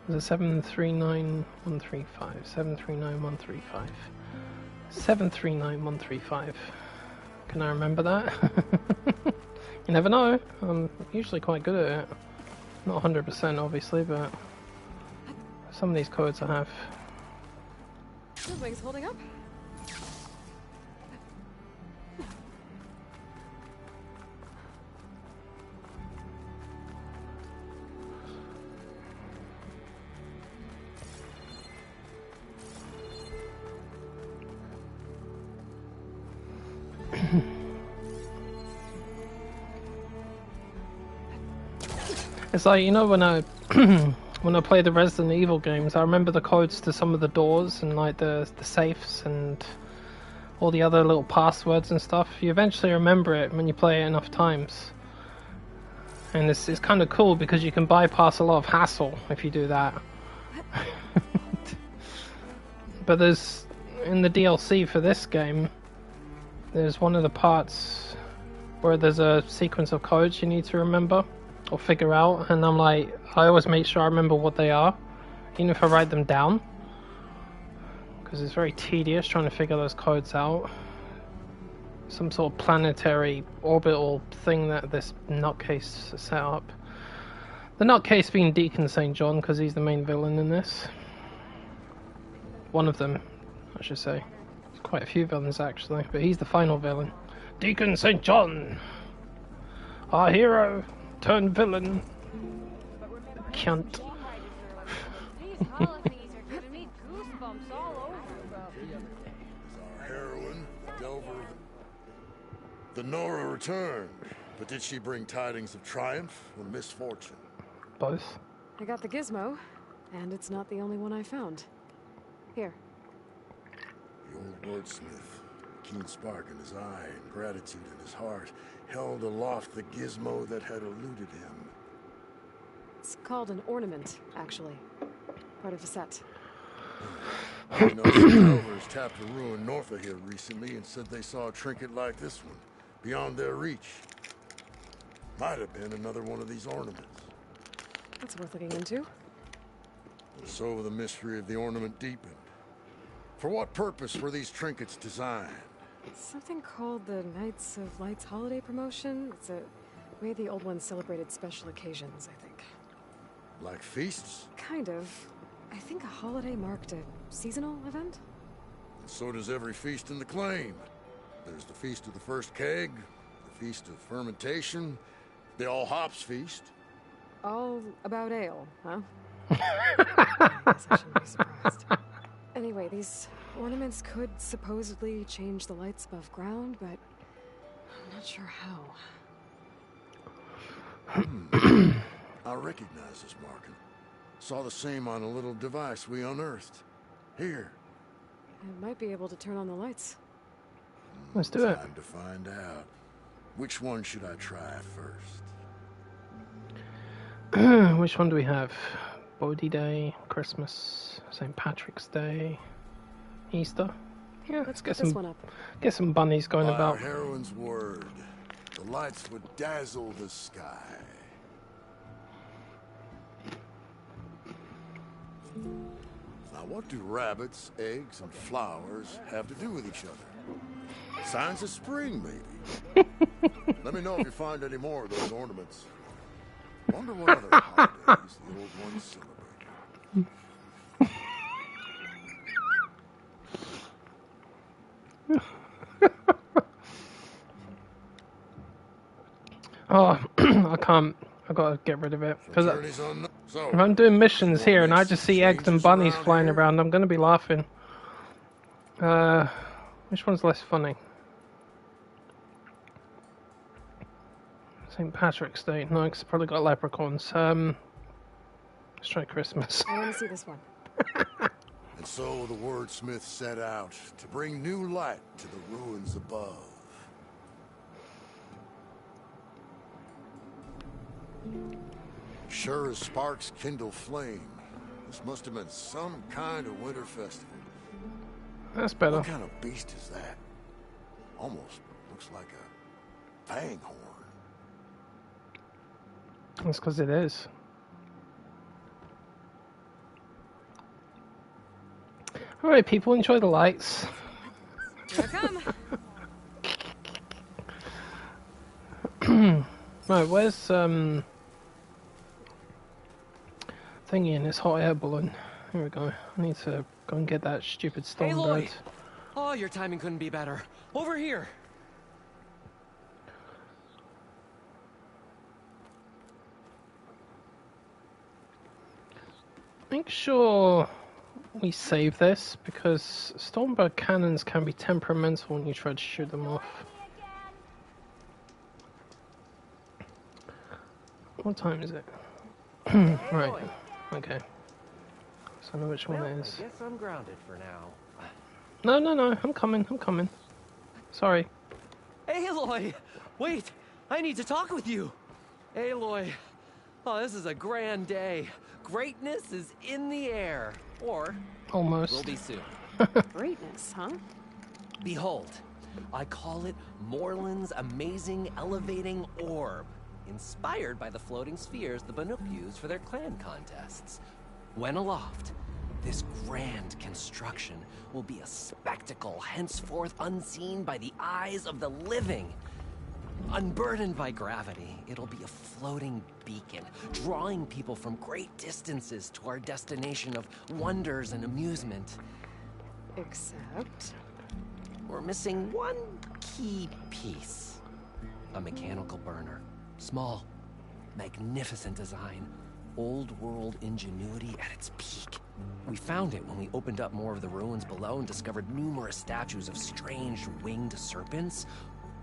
Is it 739135? 739135. 739135. Can I remember that? You never know. I'm usually quite good at it. Not 100% obviously, but some of these codes I have. Something's holding up. It's like, you know, when I when I play the Resident Evil games, I remember the codes to some of the doors and like the safes and all the other little passwords and stuff. You eventually remember it when you play it enough times. And it's kind of cool because you can bypass a lot of hassle if you do that. But there's, in the DLC for this game, there's one of the parts where there's a sequence of codes you need to remember or figure out, and I'm like, I always make sure I remember what they are, even if I write them down, because it's very tedious trying to figure those codes out. Some sort of planetary orbital thing that this nutcase set up. The nutcase being Deacon St. John, because he's the main villain in this. One of them, I should say. There's quite a few villains actually, but he's the final villain. Deacon St. John! Our hero turned villain. Cunt. Our heroine, Delver. The Nora returned, but did she bring tidings of triumph or misfortune? Both. I got the gizmo, and it's not the only one I found. Here. The old wordsmith, a keen spark in his eye and gratitude in his heart, held aloft the gizmo that had eluded him. It's called an ornament, actually. Part of a set. I know some rovers tapped a ruin north of here recently and said they saw a trinket like this one, beyond their reach. Might have been another one of these ornaments. That's worth looking into. And so the mystery of the ornament deepened. For what purpose were these trinkets designed? Something called the Knights of Lights holiday promotion. It's a way the old ones celebrated special occasions, I think. Like feasts? Kind of. I think a holiday marked a seasonal event. And so does every feast in the claim. There's the Feast of the First Keg, the Feast of Fermentation, the All Hops Feast. All about ale, huh? I guess I shouldn't be surprised. Anyway, these ornaments could supposedly change the lights above ground, but I'm not sure how. I recognize this marking. Saw the same on a little device we unearthed. Here. It might be able to turn on the lights. Let's do it. Time to find out. Which one should I try first? Which one do we have? Bodhi Day, Christmas, St. Patrick's Day, Easter. Yeah, let's get some bunnies going about. Our heroine's word. The lights would dazzle the sky. Now, what do rabbits, eggs, and flowers have to do with each other? Signs of spring, maybe. Let me know if you find any more of those ornaments. Wonder what other holidays the old ones celebrate. Oh, I can't. I gotta get rid of it because if I'm doing missions here and I just see eggs and bunnies flying around, I'm gonna be laughing. Which one's less funny? St. Patrick's Day. No, it's probably got leprechauns. Let's try Christmas. I want to see this one. And so the wordsmith set out to bring new light to the ruins above. Sure as sparks kindle flame, this must have been some kind of winter festival. That's better. What kind of beast is that? Almost looks like a fang horn. That's because it is. Alright, people, enjoy the lights. Here I come. Right, where's thingy in this hot air balloon? Here we go. I need to go and get that stupid Hey, stormbird. Lloyd! Oh, your timing couldn't be better. Over here. Make sure we save this, because stormbird cannons can be temperamental when you try to shoot them off. What time is it? Right, okay. So I know which one it is. I guess I'm grounded for now. No, I'm coming. Sorry. Aloy! Wait! I need to talk with you! Aloy! Oh, this is a grand day. Greatness is in the air. Or... Almost. Will be soon. Greatness, huh? Behold, I call it Morland's amazing elevating orb, inspired by the floating spheres the Banuk use for their clan contests. When aloft, this grand construction will be a spectacle henceforth unseen by the eyes of the living. Unburdened by gravity, it'll be a floating beacon, drawing people from great distances to our destination of wonders and amusement. Except... we're missing one key piece. A mechanical burner. Small, magnificent design. Old world ingenuity at its peak. We found it when we opened up more of the ruins below and discovered numerous statues of strange winged serpents.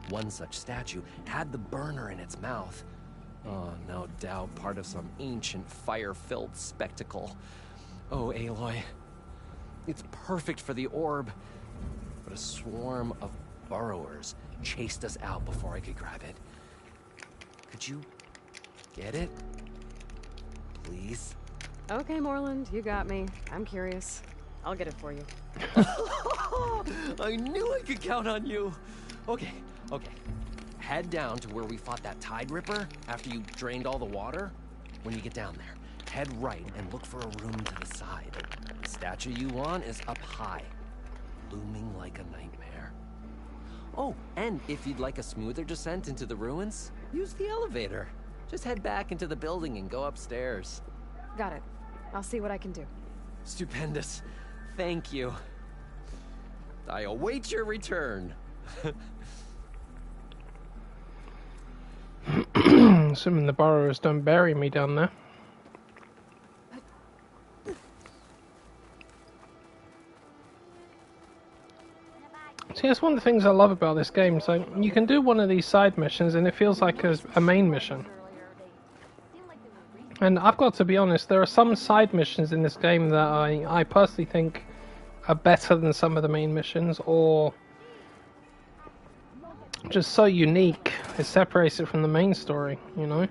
One such statue had the burner in its mouth. Oh, no doubt part of some ancient fire-filled spectacle. Oh, Aloy. It's perfect for the orb. But a swarm of burrowers chased us out before I could grab it. Could you get it? Please? Okay, Morland, you got me. I'm curious. I'll get it for you. I knew I could count on you. Okay. Head down to where we fought that Tide Ripper after you drained all the water. When you get down there, head right and look for a room to the side. The statue you want is up high, looming like a nightmare. Oh, and if you'd like a smoother descent into the ruins, use the elevator. Just head back into the building and go upstairs. Got it. I'll see what I can do. Stupendous. Thank you. I await your return. Assuming the burrowers don't bury me down there. See, that's one of the things I love about this game. So you can do one of these side missions and it feels like a main mission. And I've got to be honest, there are some side missions in this game that I personally think are better than some of the main missions, or just so unique, it separates it from the main story, you know?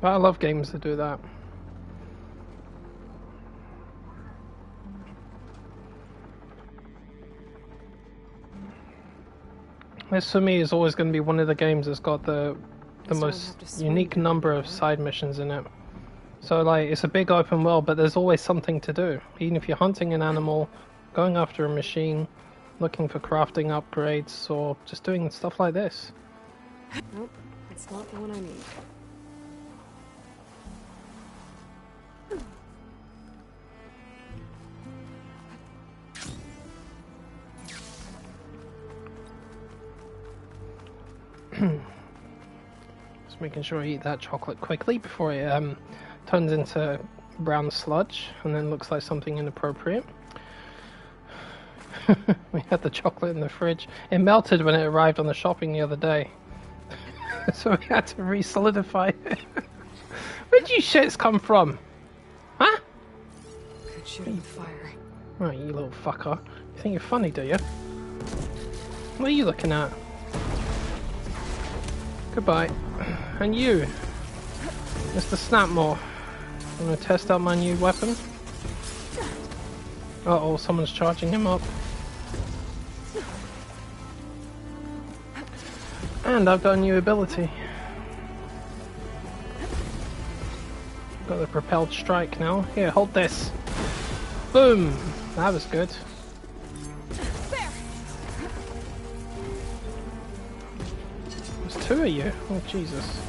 But I love games that do that. This for me is always going to be one of the games that's got the most unique number of side missions in it. So like, it's a big open world, but there's always something to do. Even if you're hunting an animal, going after a machine, looking for crafting upgrades, or just doing stuff like this. Nope, it's not the one I need. Just making sure I eat that chocolate quickly before it turns into brown sludge and then looks like something inappropriate. We had the chocolate in the fridge. It melted when it arrived on the shopping the other day. So we had to re-solidify it. Where'd you shits come from? Huh? Could shoot it with fire. Right, you little fucker. You think you're funny, do you? What are you looking at? Goodbye. And you, Mr. Snapmore. I'm gonna test out my new weapon. Uh-oh, someone's charging him up. And I've got a new ability. Got the propelled strike now. Here, hold this. Boom! That was good. There's two of you. Oh, Jesus.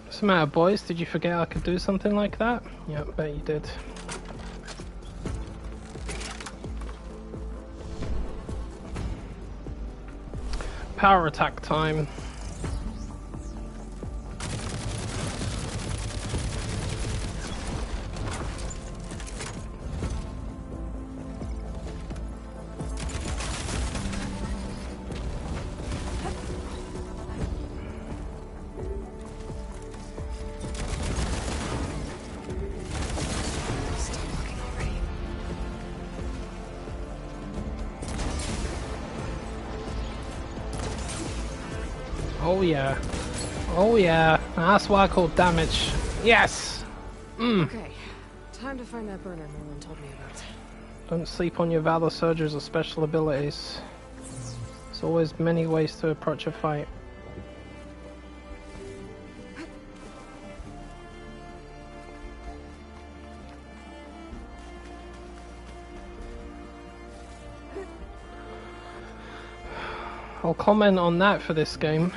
What's the matter, boys? Did you forget I could do something like that? Yep, bet you did. Power attack time. Oh yeah. Oh yeah. That's what I call damage. Yes! Okay. Time to find that burner Merlin told me about. Don't sleep on your Valor Surges or special abilities. There's always many ways to approach a fight. I'll comment on that for this game.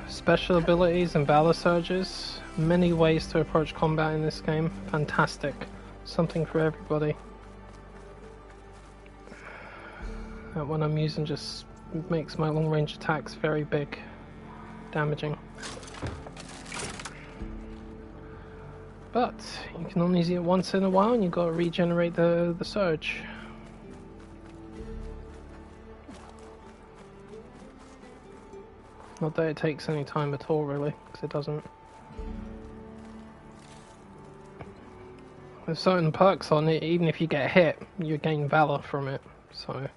Special abilities and Valor Surges. Many ways to approach combat in this game. Fantastic. Something for everybody. That one I'm using just makes my long range attacks very big. Damaging. But you can only use it once in a while and you've got to regenerate the surge. Not that it takes any time at all, really, because it doesn't. There's certain perks on it, even if you get hit, you gain Valor from it, so...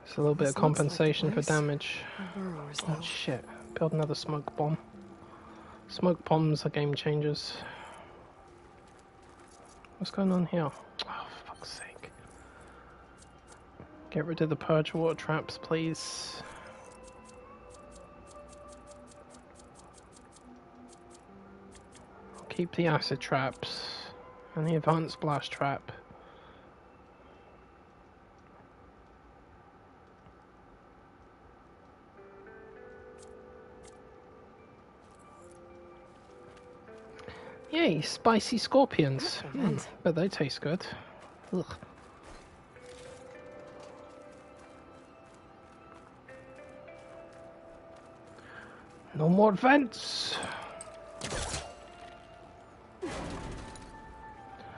It's a little bit of compensation for damage. Oh shit, build another smoke bomb. Smoke bombs are game changers. What's going on here? Oh, for fuck's sake. Get rid of the purge water traps, please. Keep the acid traps and the advanced blast trap. Yay, spicy scorpions. But they taste good. Ugh. No more vents.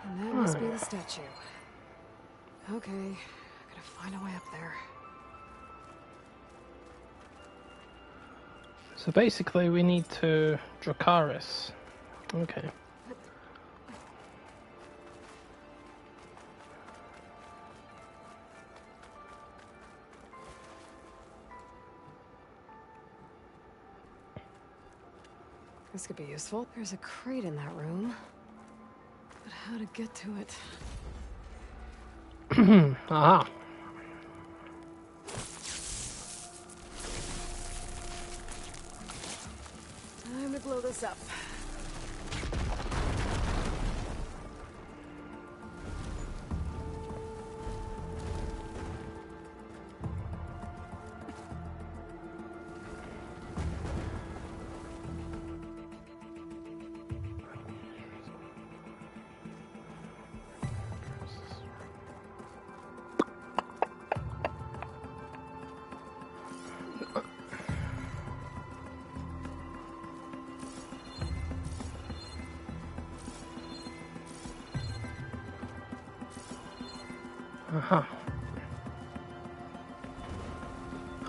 And that must be the statue. Okay, gotta find a way up there. So basically we need to Dracaris. Okay. This could be useful. There's a crate in that room. But how to get to it? Aha. Time to blow this up.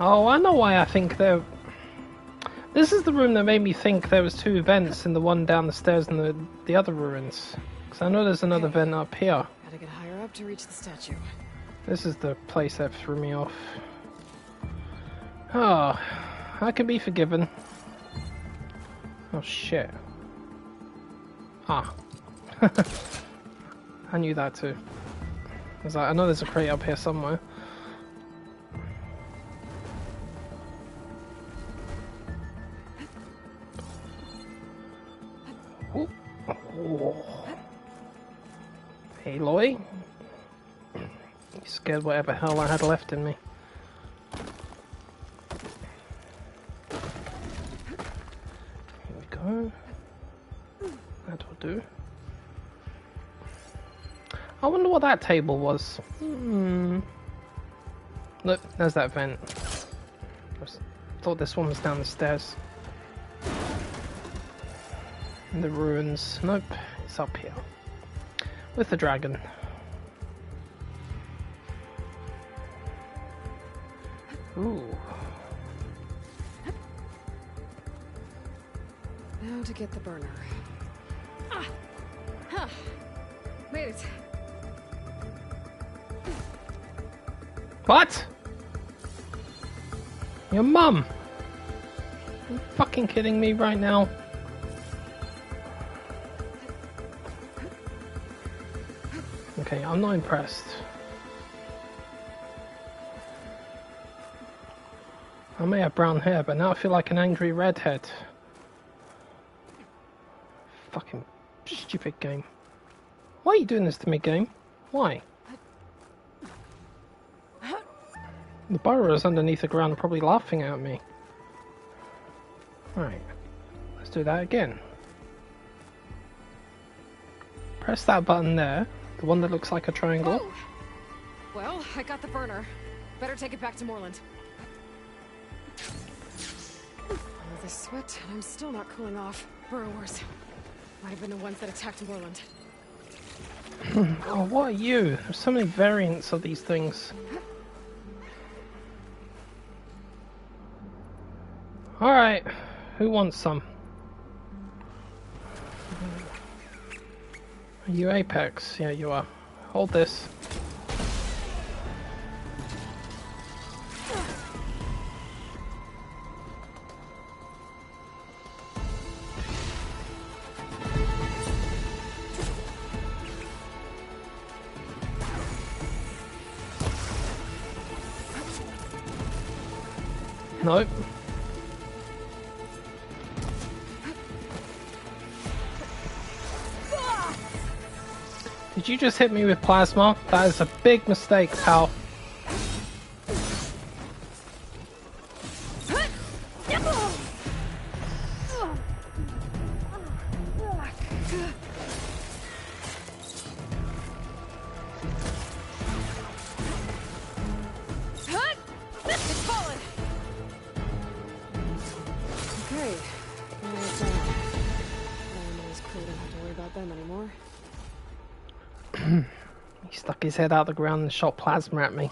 Oh, I know why I think there... This is the room that made me think there was two vents, and the one down the stairs and the other ruins. Because I know there's another vent up here. Gotta get higher up to reach the statue. This is the place that threw me off. Oh, I can be forgiven. Oh shit. Ah. I knew that too. I was like, I know there's a crate up here somewhere. Ooh. Oh. Aloy? You scared whatever hell I had left in me. Here we go. That'll do. I wonder what that table was. Look, there's that vent. I thought this one was down the stairs. In the ruins. Nope, it's up here. With the dragon. Ooh. Now to get the burner. Made it. What? Your mum? Are you fucking kidding me right now? Okay, I'm not impressed. I may have brown hair, but now I feel like an angry redhead. Fucking stupid game. Why are you doing this to me, game? Why? The burrowers underneath the ground are probably laughing at me. Right. Let's do that again. Press that button there. The one that looks like a triangle. Whoa. Well, I got the burner. Better take it back to Moreland. All this sweat, and I'm still not cooling off. Burrowers. Might have been the ones that attacked Moreland. Oh, what are you? There's so many variants of these things. Alright, who wants some? Are you Apex? Yeah, you are. Hold this. Nope. Did you just hit me with plasma? That is a big mistake, pal. He stuck his head out the ground and shot plasma at me.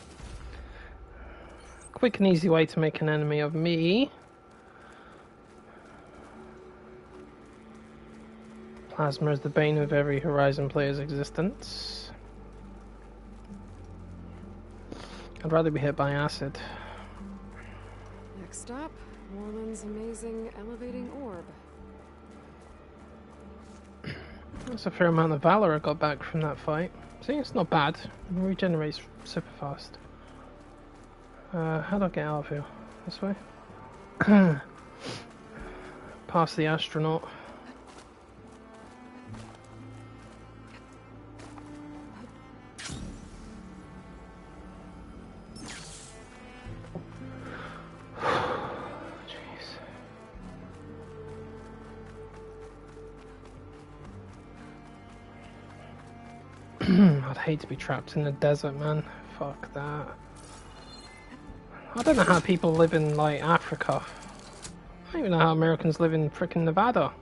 Quick and easy way to make an enemy of me. Plasma is the bane of every Horizon player's existence. I'd rather be hit by acid. Next stop, Moreland's amazing elevating orb. That's a fair amount of valor I got back from that fight. See, it's not bad. It regenerates super fast. How do I get out of here? This way? Past the astronaut. I'd hate to be trapped in the desert, man. Fuck that. I don't know how people live in, like, Africa. I don't even know how Americans live in frickin' Nevada.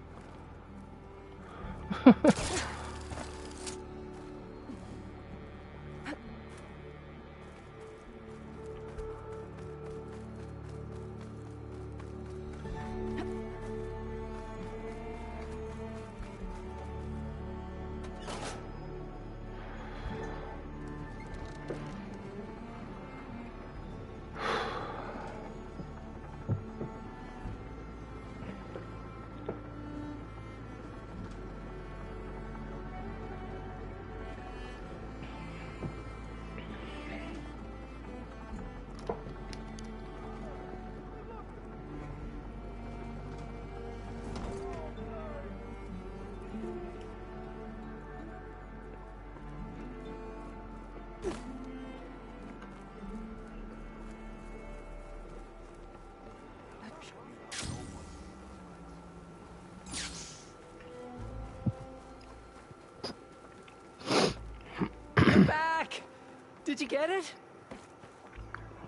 Did you get it?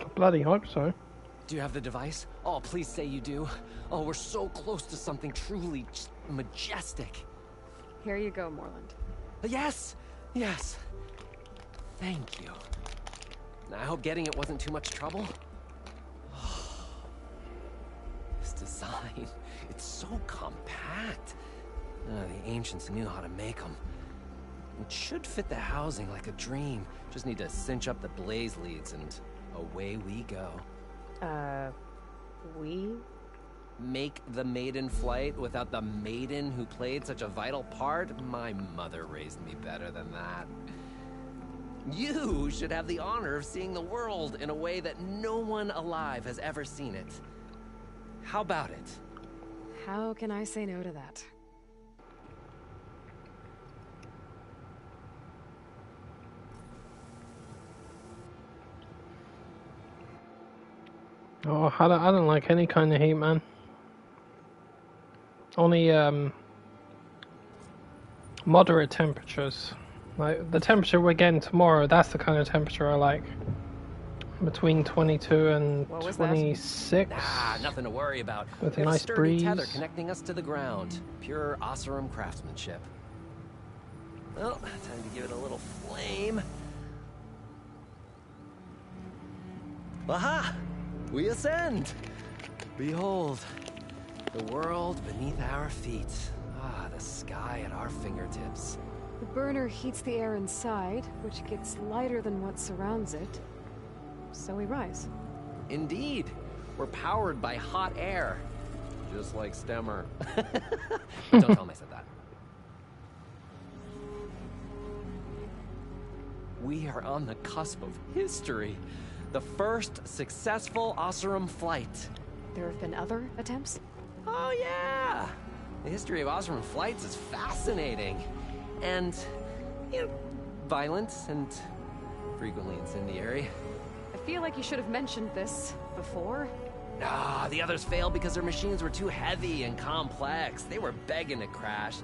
I bloody hope so. Do you have the device? Oh, please say you do. Oh, we're so close to something truly just majestic. Here you go, Moreland. Yes! Yes! Thank you. I hope getting it wasn't too much trouble. This design, it's so compact. The ancients knew how to make them. It should fit the housing like a dream. Just need to cinch up the blaze leads and away we go. We? Make the maiden flight without the maiden who played such a vital part? My mother raised me better than that. You should have the honor of seeing the world in a way that no one alive has ever seen it. How about it? How can I say no to that? Oh, I don't like any kind of heat, man. Only moderate temperatures. Like the temperature we're getting tomorrow, that's the kind of temperature I like. Between 22 and 26. Ah, nothing to worry about. With We a have nice sturdy breeze. tether connecting us to the ground. Pure Oseram craftsmanship. Well, time to give it a little flame. Aha! We ascend! Behold, the world beneath our feet. Ah, the sky at our fingertips. The burner heats the air inside, which gets lighter than what surrounds it. So we rise. Indeed. We're powered by hot air. Just like Stemmer. Don't tell him I said that. We are on the cusp of history. The first successful Oseram flight. There have been other attempts? Oh yeah! The history of Oseram flights is fascinating. And, you know, violent and frequently incendiary. I feel like you should have mentioned this before. Ah, the others failed because their machines were too heavy and complex. They were begging to crash.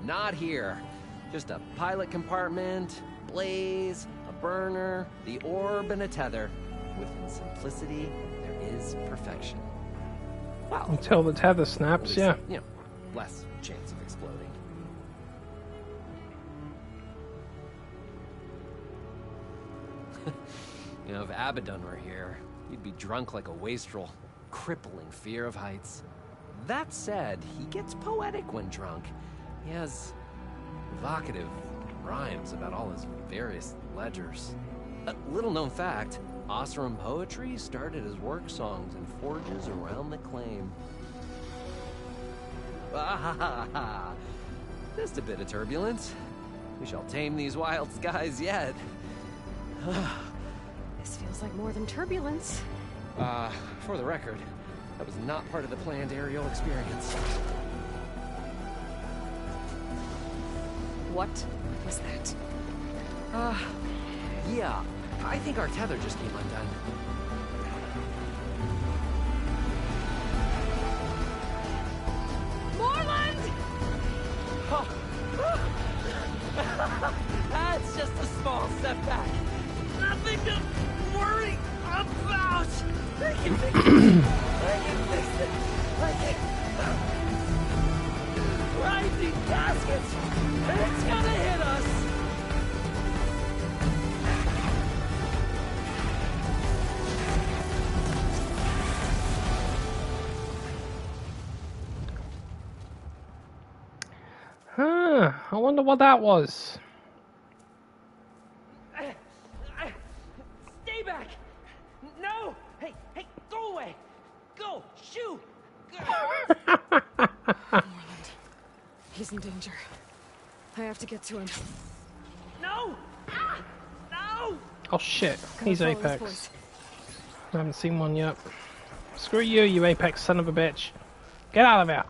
Not here. Just a pilot compartment, blaze, a burner, the orb, and a tether. Within simplicity, there is perfection. Wow. Until the tether snaps, Least, yeah. You know, less chance of exploding. You know, if Abaddon were here, he'd be drunk like a wastrel, crippling fear of heights. That said, he gets poetic when drunk. He has evocative rhymes about all his various ledgers. A little-known fact, Oseram poetry started as work songs in forges around the claim. Ah, just a bit of turbulence. We shall tame these wild skies yet. This feels like more than turbulence. For the record, that was not part of the planned aerial experience. What was that? Yeah, I think our tether just came undone. Moreland! That's just a small setback. Nothing to worry about. I can fix it. I can fix it. I can. Rising caskets. It's gonna hit us. Huh, I wonder what that was. Stay back. No. Hey, go away. Go. Shoo. Moreland. He's in danger. I have to get to him. No. No. Oh shit, he's Gotta follow his Apex. voice. I haven't seen one yet. Screw you, you Apex son of a bitch. Get out of here.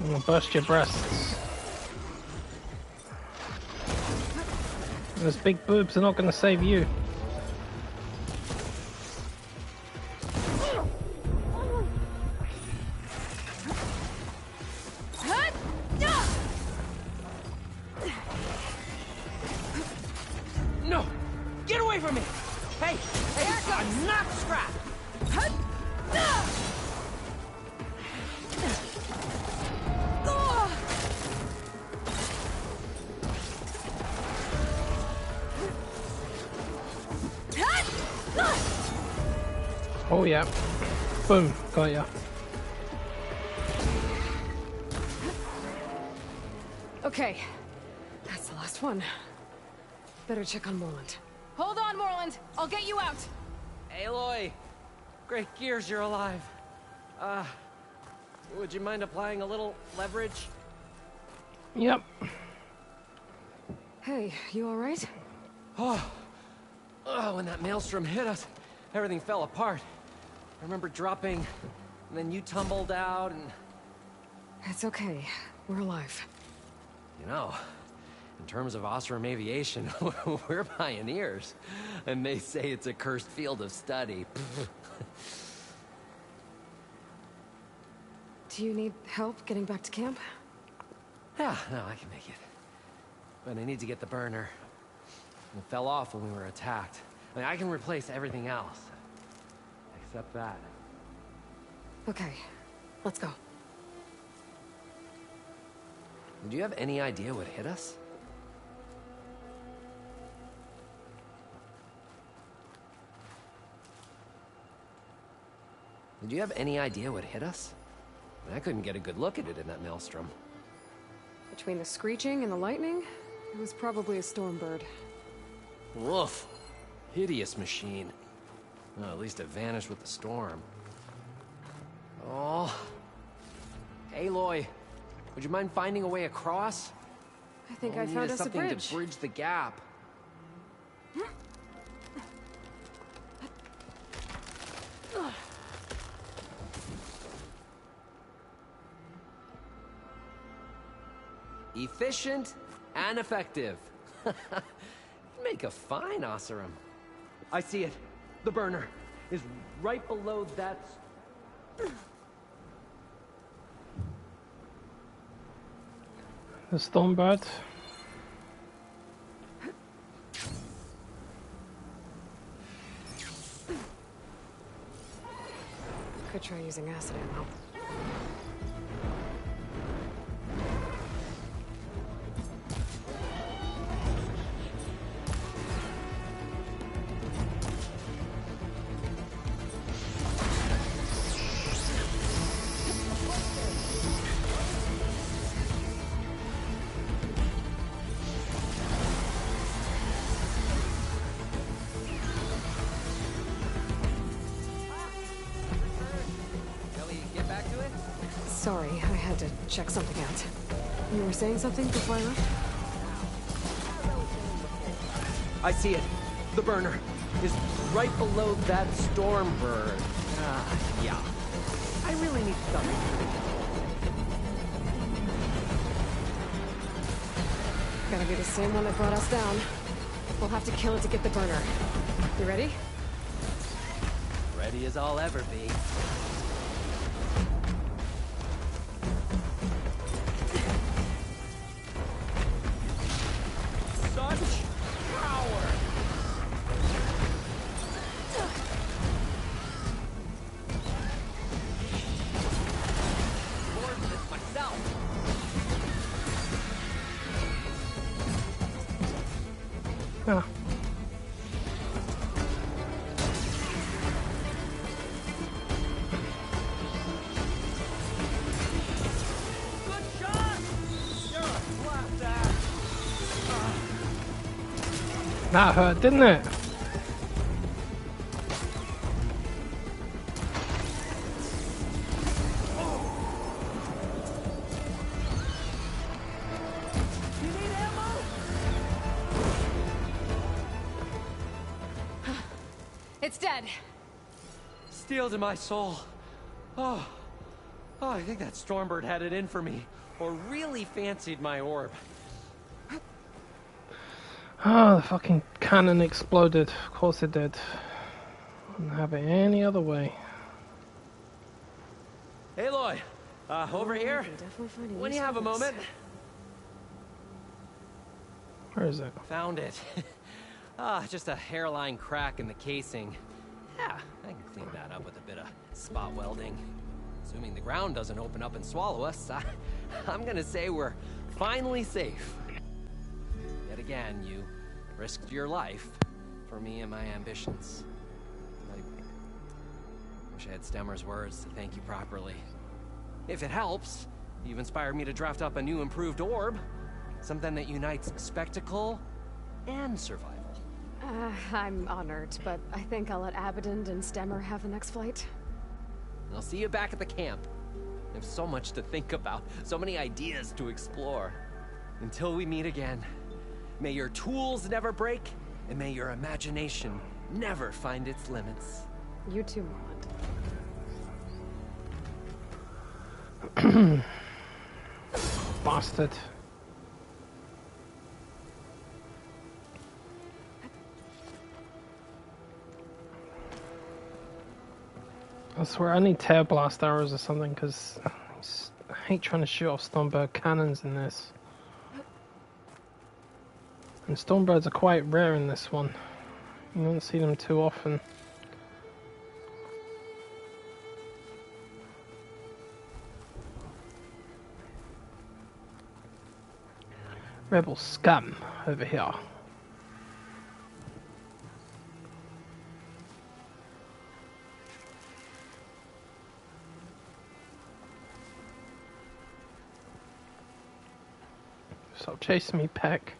I'm gonna burst your breasts. Those big boobs are not gonna save you. No! Get away from me! Hey! Hey! I'm not scrapped! Oh yeah. Boom. Got ya. Okay. That's the last one. Better check on Morland. Hold on, Morland. I'll get you out. Aloy! Great gears you're alive. Would you mind applying a little leverage? Yep. Hey, you alright? Oh, when that maelstrom hit us, everything fell apart. I remember dropping, and then you tumbled out, and... It's okay. We're alive. You know, in terms of Osram aviation, we're pioneers. And they say it's a cursed field of study. Do you need help getting back to camp? Yeah, no, I can make it. But I need to get the burner. It fell off when we were attacked. I mean, I can replace everything else. Except that. Okay, let's go. Do you have any idea what hit us? Did you have any idea what hit us? I mean, I couldn't get a good look at it in that maelstrom. Between the screeching and the lightning, it was probably a storm bird. Woof. Hideous machine. Well, at least it vanished with the storm. Oh. Aloy, would you mind finding a way across? I think All I we need found is us a bridge. something to bridge the gap. Efficient and effective. Make a fine Osram. I see it. The burner is right below that... The Stormbird. Could try using acid ammo. Sorry, I had to check something out. You were saying something before I left? I see it. The burner is right below that storm bird. Yeah. I really need something. Gotta be the same one that brought us down. We'll have to kill it to get the burner. You ready? Ready as I'll ever be. Ah. That hurt, didn't it? It's dead. Steel to my soul. Oh, I think that Stormbird had it in for me, or really fancied my orb. Oh, the fucking cannon exploded. Of course it did. Wouldn't have it any other way. Aloy, over here. When you have a moment. Where is it? Found it. Just a hairline crack in the casing. Yeah, I can clean that up with a bit of spot welding. Assuming the ground doesn't open up and swallow us, I'm gonna say we're finally safe. Yet again, you risked your life for me and my ambitions. I wish I had Stemmer's words to thank you properly. If it helps, you've inspired me to draft up a new improved orb. Something that unites spectacle and survival. I'm honored, but I think I'll let Abaddon and Stemmer have the next flight. I'll see you back at the camp. I have so much to think about, so many ideas to explore. Until we meet again, may your tools never break, and may your imagination never find its limits. You too, Morland. Bastard. I swear I need tear blast arrows or something, because I hate trying to shoot off Stormbird cannons in this. And Stormbirds are quite rare in this one. You don't see them too often. Rebel scum over here. Stop chasing me, Peck.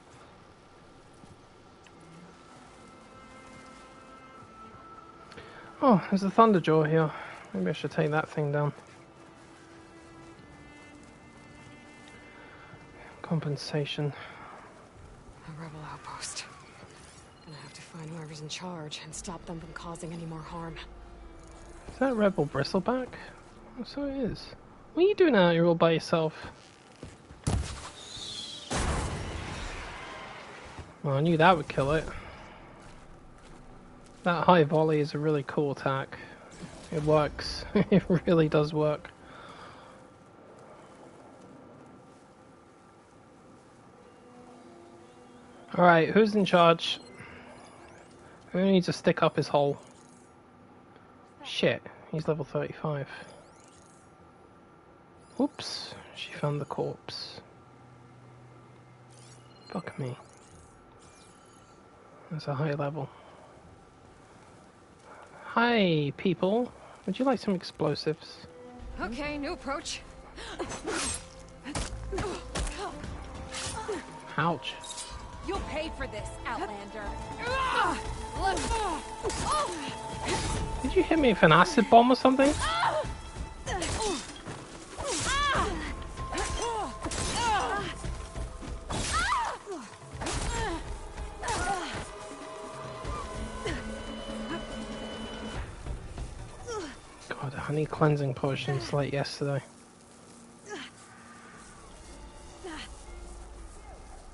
Oh, there's a Thunderjaw here. Maybe I should take that thing down. Compensation. A rebel outpost. Gonna have to find whoever's in charge and stop them from causing any more harm. Is that Rebel Bristleback? Oh, so it is. What are you doing out here all by yourself? Well, I knew that would kill it. That high volley is a really cool attack. It works. It really does work. Alright, who's in charge? Who needs to stick up his hole? Shit, he's level 35. Oops, she found the corpse. Fuck me. That's a high level. Hi, people. Would you like some explosives? Okay, new approach. Ouch. You'll pay for this, Outlander. Did you hit me with an acid bomb or something? God, I need cleansing potions like yesterday.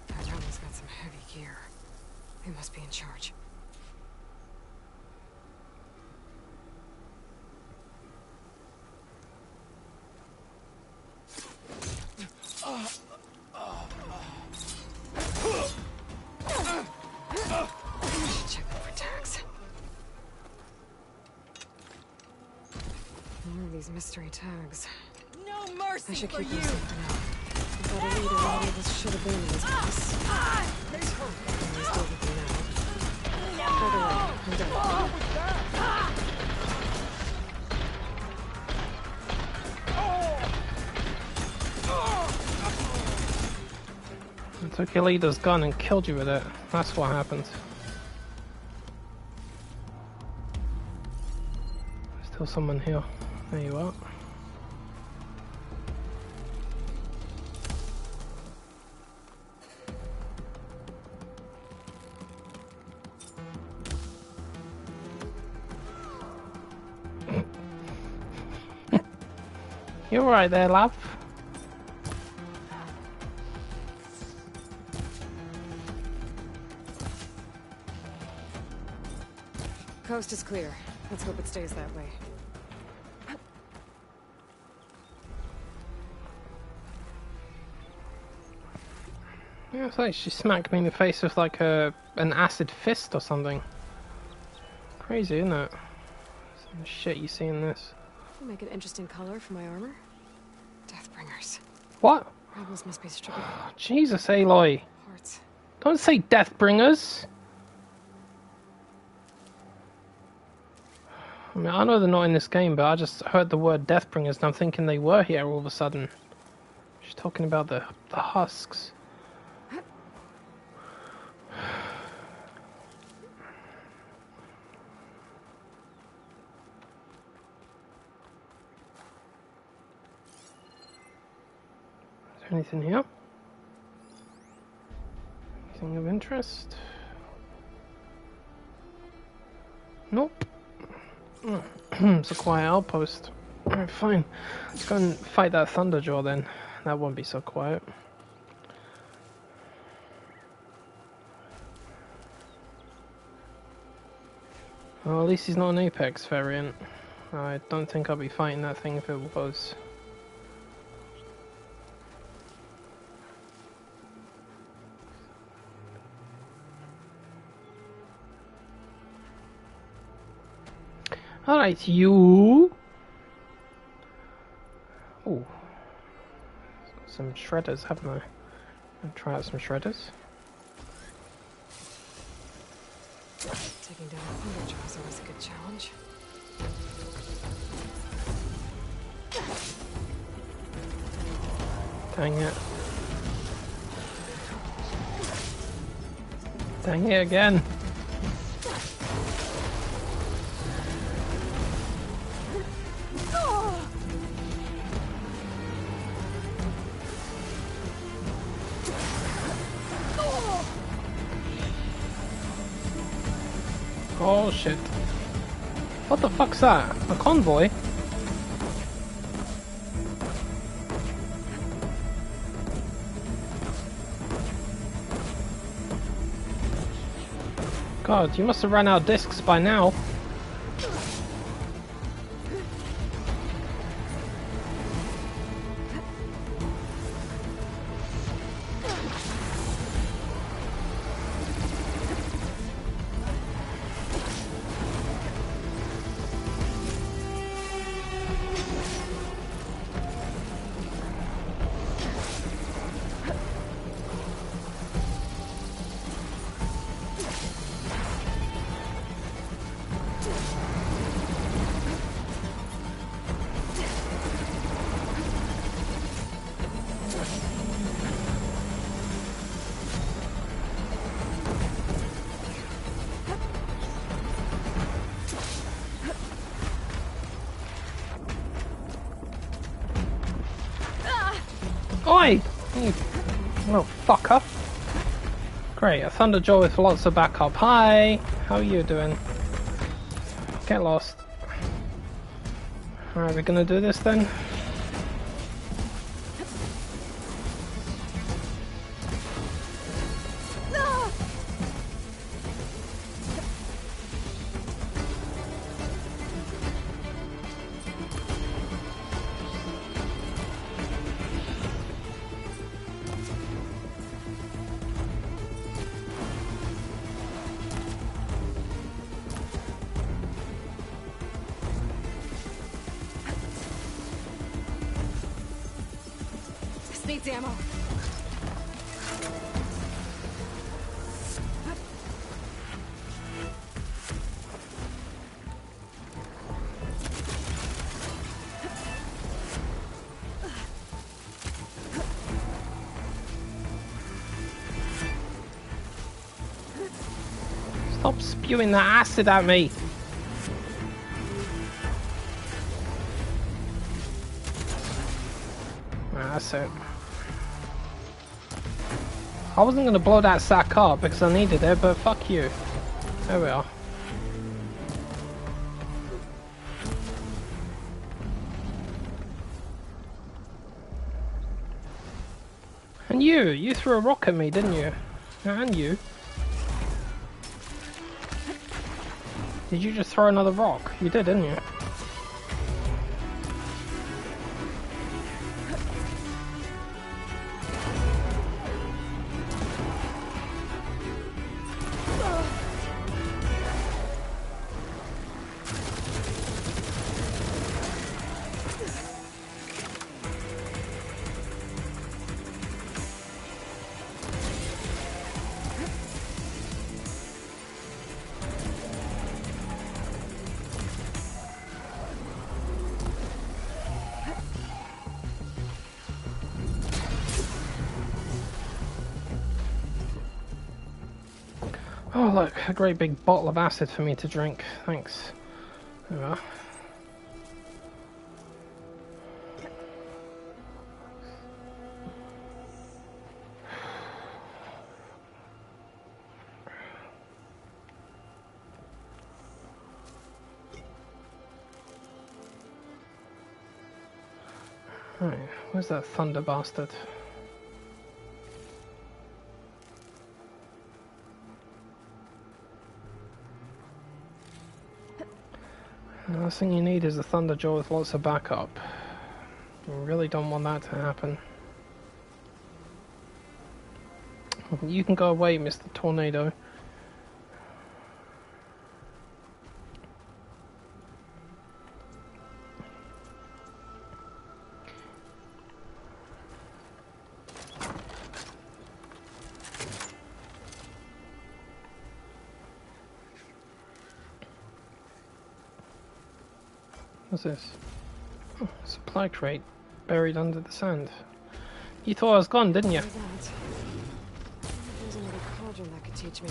Adrena's got some heavy gear. They must be in charge. Check them for tags. More of these mystery tags. No mercy I should for keep you. those for now. I've got a leader all of us should have been in this place. Let's deal with them now. By the way, I'm done. I took your leader's gun and killed you with it. That's what happened. Still someone here. There you are. You alright there, love? Coast is clear. Let's hope it stays that way. Yeah, it's like she smacked me in the face with like an acid fist or something. Crazy, isn't it? Some shit you see in this. I'll make an interesting color for my armor. Deathbringers. What? Rebels must be stripping Jesus, Aloy. parts. Don't say Deathbringers. I mean, I know they're not in this game, but I just heard the word Deathbringers and I'm thinking they were here all of a sudden. She's talking about the husks. Is there anything here? Anything of interest? Nope. It's a quiet outpost. Alright, fine. Let's go and fight that Thunderjaw then. That won't be so quiet. Well, at least he's not an Apex variant. I don't think I'll be fighting that thing if it was. Alright, you. Ooh. Some shredders, haven't I? I'll try out some shredders. Taking down a Thunderjaw is always a good challenge. Dang it. Dang it again. Oh shit. What the fuck's that? A convoy? God, you must have run out of discs by now. Oi! You little fucker. Great, a Thunderjaw with lots of backup. Hi! How are you doing? Get lost. Alright, we're gonna do this then? This needs ammo. Stop spewing that acid at me! That's it. I wasn't going to blow that sack up because I needed it, but fuck you. There we are. And you threw a rock at me, didn't you? And you. Did you just throw another rock? You did, didn't you? Oh look, a great big bottle of acid for me to drink. Thanks. There we are. Right, where's that thunder bastard? The last thing you need is a thunder jaw with lots of backup. You really don't want that to happen. You can go away, Mr. Tornado. What's this? Oh, supply crate buried under the sand. You thought I was gone, didn't you? There's another cauldron that could teach me.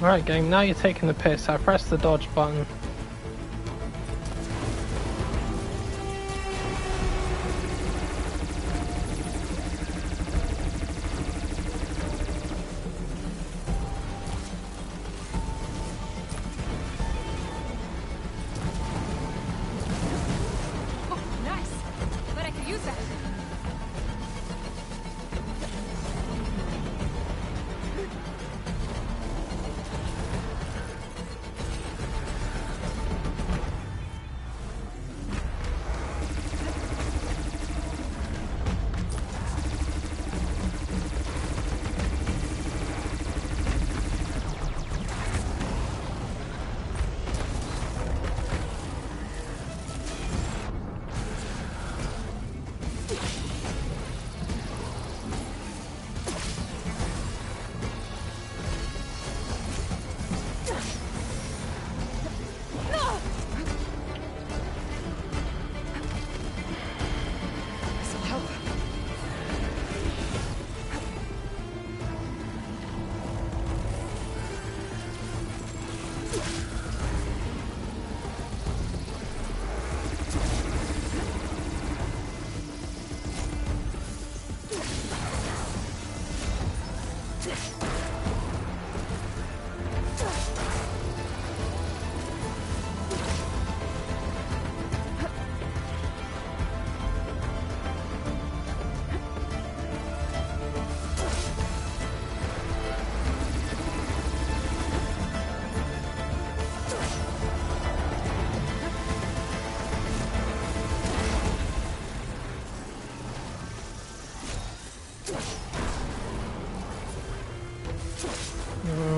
Alright game, now you're taking the piss. I pressed the dodge button. Oh, nice! But I could use that.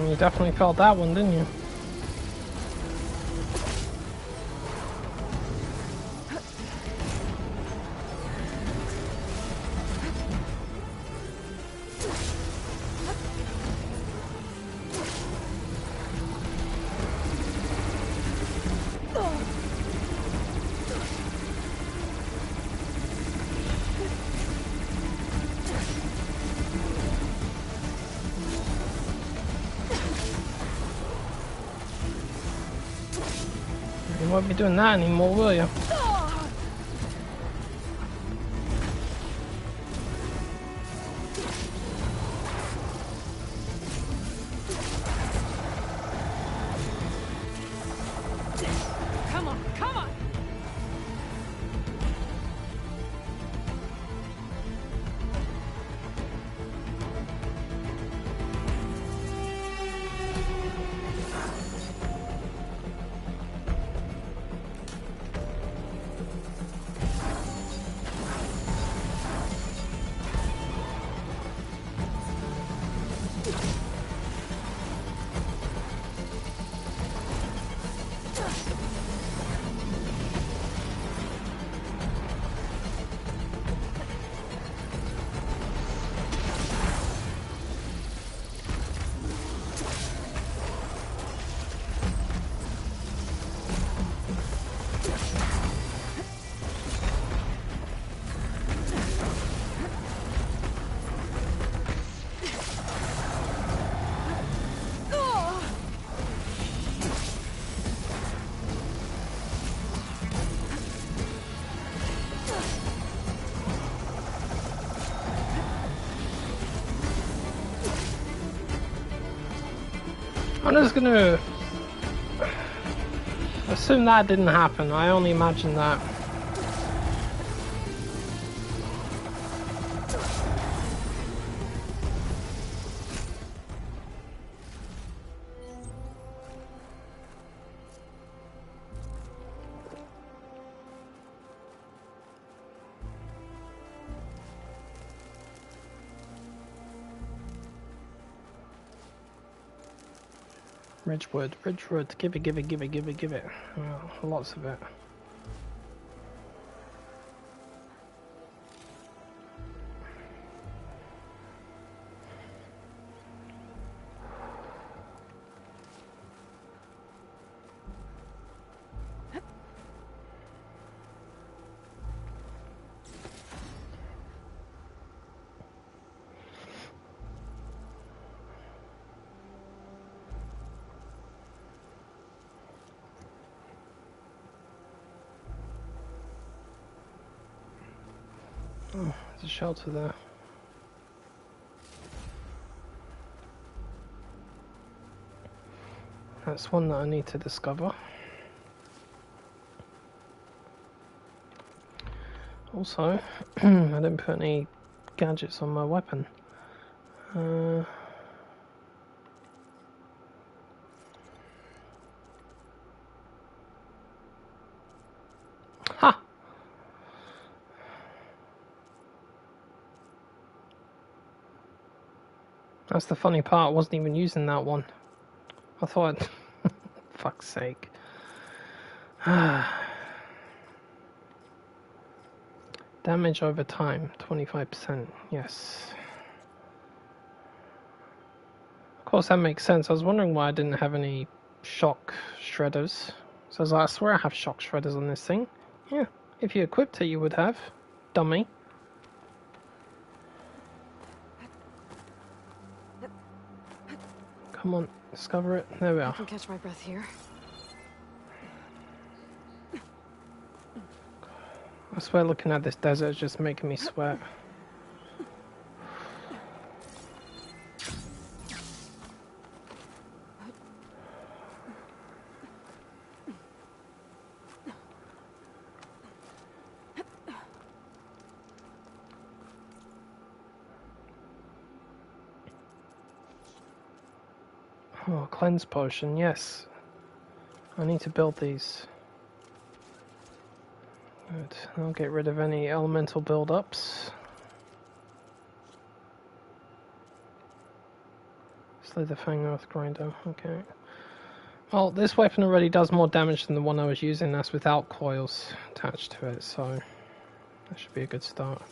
You definitely felt that one, didn't you? You won't be doing that anymore, will you? Come on, come on! I'm just gonna assume that didn't happen. I only imagine that. Ridgewood, give it. Well, lots of it. Oh, there's a shelter there. That's one that I need to discover. Also, I didn't put any gadgets on my weapon. Ha! That's the funny part, I wasn't even using that one. I thought, fuck's sake. Damage over time, 25%, yes. Of course that makes sense. I was wondering why I didn't have any shock shredders. So I was like, I swear I have shock shredders on this thing. Yeah, if you equipped it you would have. Dummy. Come on, discover it. There we are. I can catch my breath here. I swear looking at this desert is just making me sweat. Oh, cleanse potion, yes. I need to build these. Good. I'll get rid of any elemental build-ups. Slither Fang Earth Grinder, okay. Well, this weapon already does more damage than the one I was using. That's without coils attached to it, so that should be a good start.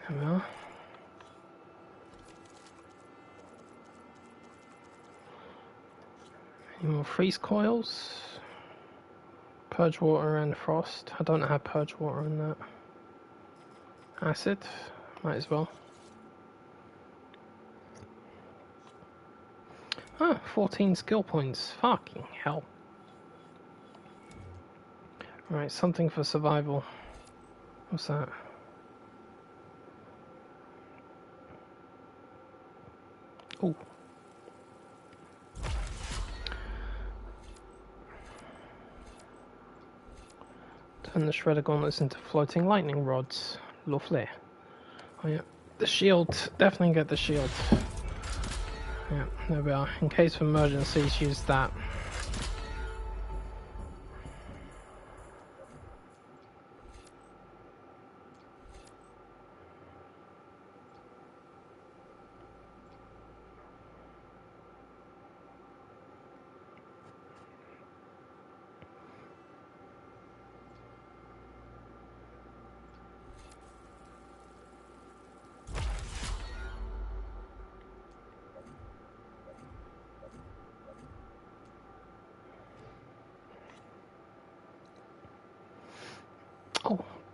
There we are. Any more freeze coils? Purge water and frost. I don't have purge water on that. Acid. Might as well. Ah, 14 skill points. Fucking hell. Right, something for survival. What's that? Ooh. Turn the shredder gauntlets into floating lightning rods. Lovely. Oh yeah, the shield. Definitely get the shield. Yeah, there we are. In case of emergencies, use that.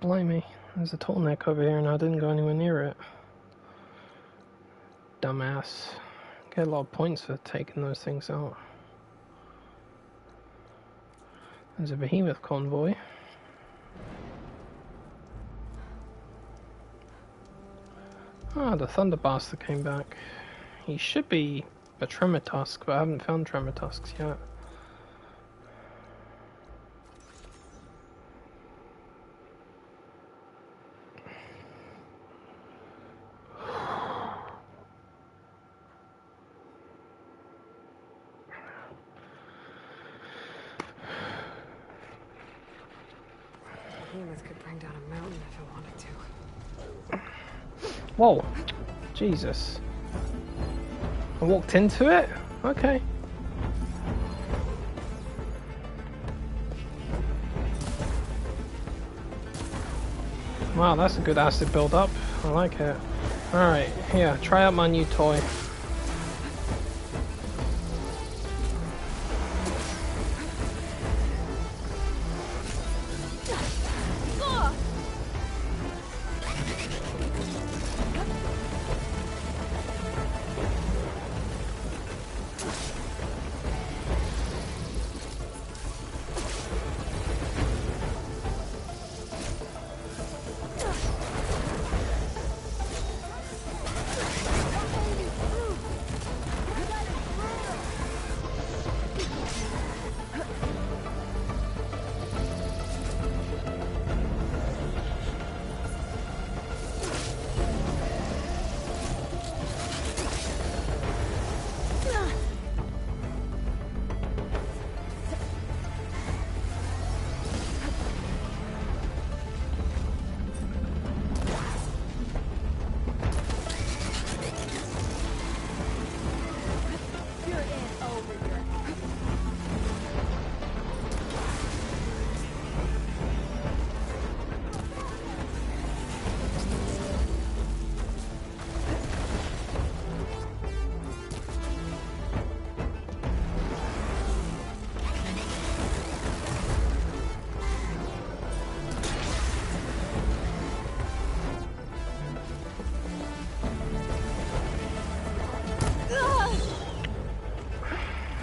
Blimey, there's a turtleneck over here and I didn't go anywhere near it. Dumbass. Get a lot of points for taking those things out. There's a behemoth convoy. Ah, the Thunder Bastard came back. He should be a Tremortusk, but I haven't found Tremortusks yet. Behemoth could bring down a mountain if it wanted to. Whoa! Jesus. I walked into it? Okay. Wow, that's a good acid build-up. I like it. Alright, here, try out my new toy.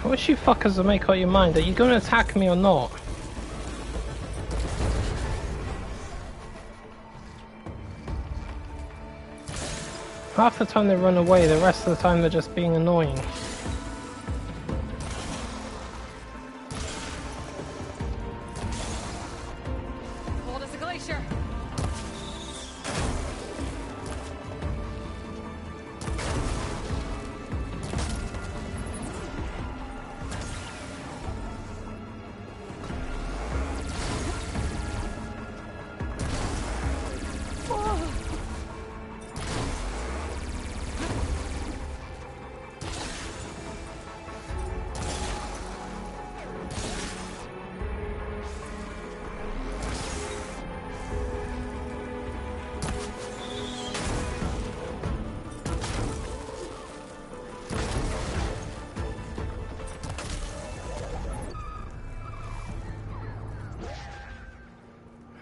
I wish you fuckers would make up your mind. Are you going to attack me or not? Half the time they run away, the rest of the time they're just being annoying. Cold as a glacier.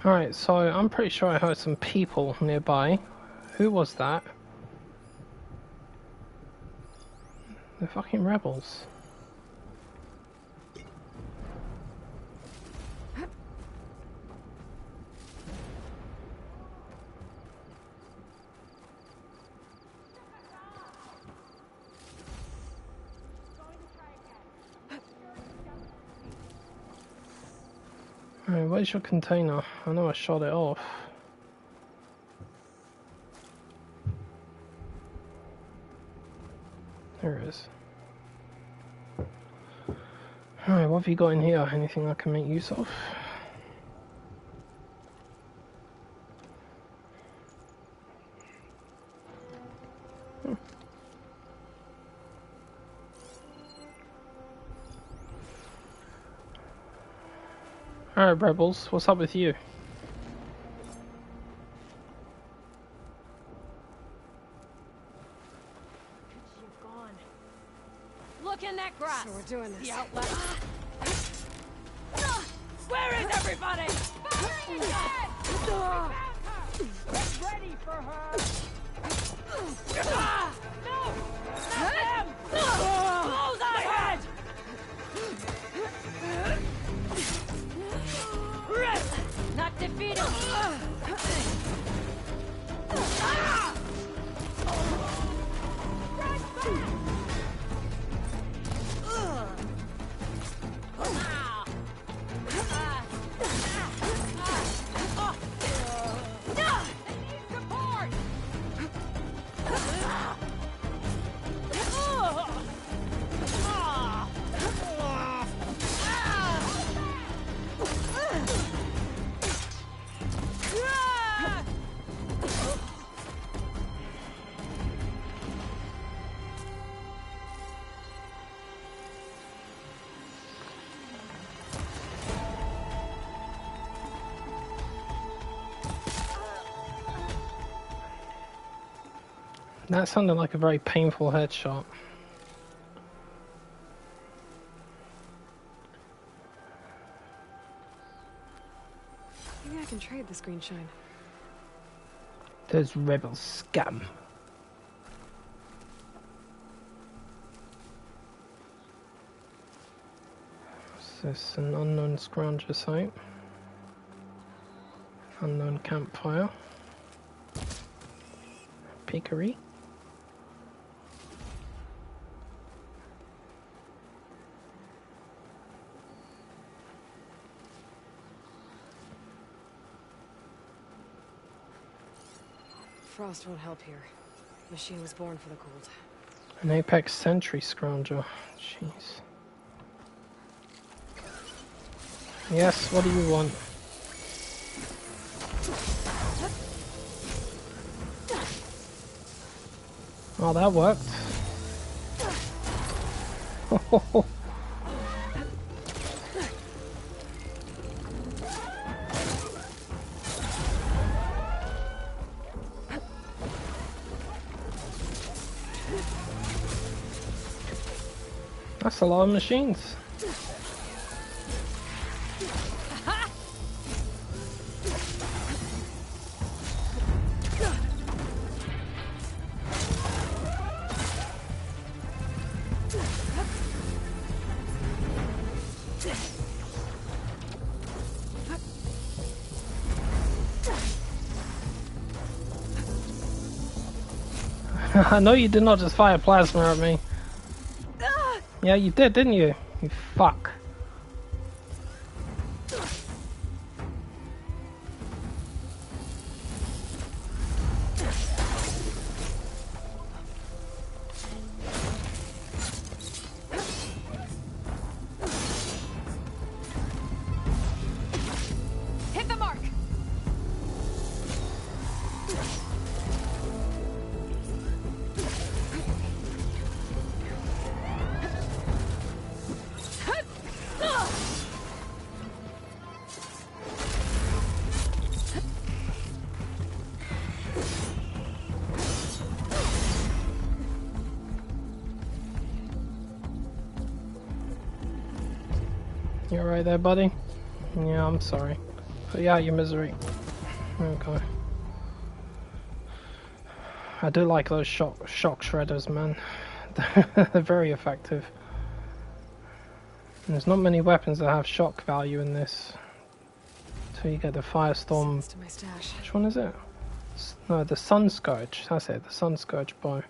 Alright, so I'm pretty sure I heard some people nearby. Who was that? The fucking rebels. Alright, where's your container? I know I shot it off. There it is. Alright, what have you got in here? Anything I can make use of? Alright, rebels, what's up with you? Look in that grass. So we're doing this. The outlet. Where is everybody? Ready for her! No! Not him! Bullseye head! Not defeated! That sounded like a very painful headshot. Maybe I can trade this green shine. Those rebel scum. Is this an unknown scrounger site? Unknown campfire. Peakery. Frost won't help here. Machine was born for the cold. An Apex Sentry Scrounger. Jeez. Yes, what do you want? Oh, that worked. That's a lot of machines. I know you did not just fire plasma at me. Yeah, you did, didn't you? You fuck. Hit the mark! You alright there, buddy? Yeah, I'm sorry. Put you out of your misery. Okay. I do like those shock shredders, man. They're very effective. And there's not many weapons that have shock value in this. So you get the Firestorm. Which one is it? No, the Sun Scourge. That's it, the Sun Scourge bow.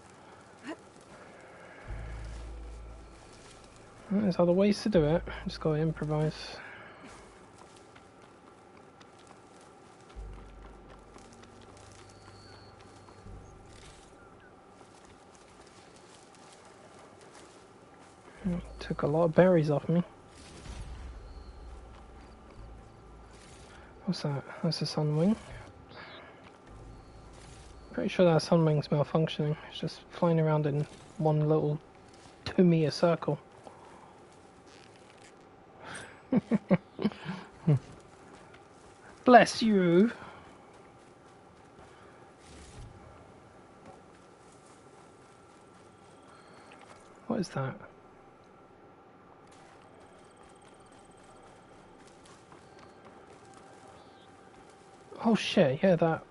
There's other ways to do it. Just gotta improvise. Took a lot of berries off me. What's that? That's a Sunwing. Pretty sure that Sunwing's malfunctioning. It's just flying around in one little 2-meter circle. Bless you. What is that? Oh shit, yeah, that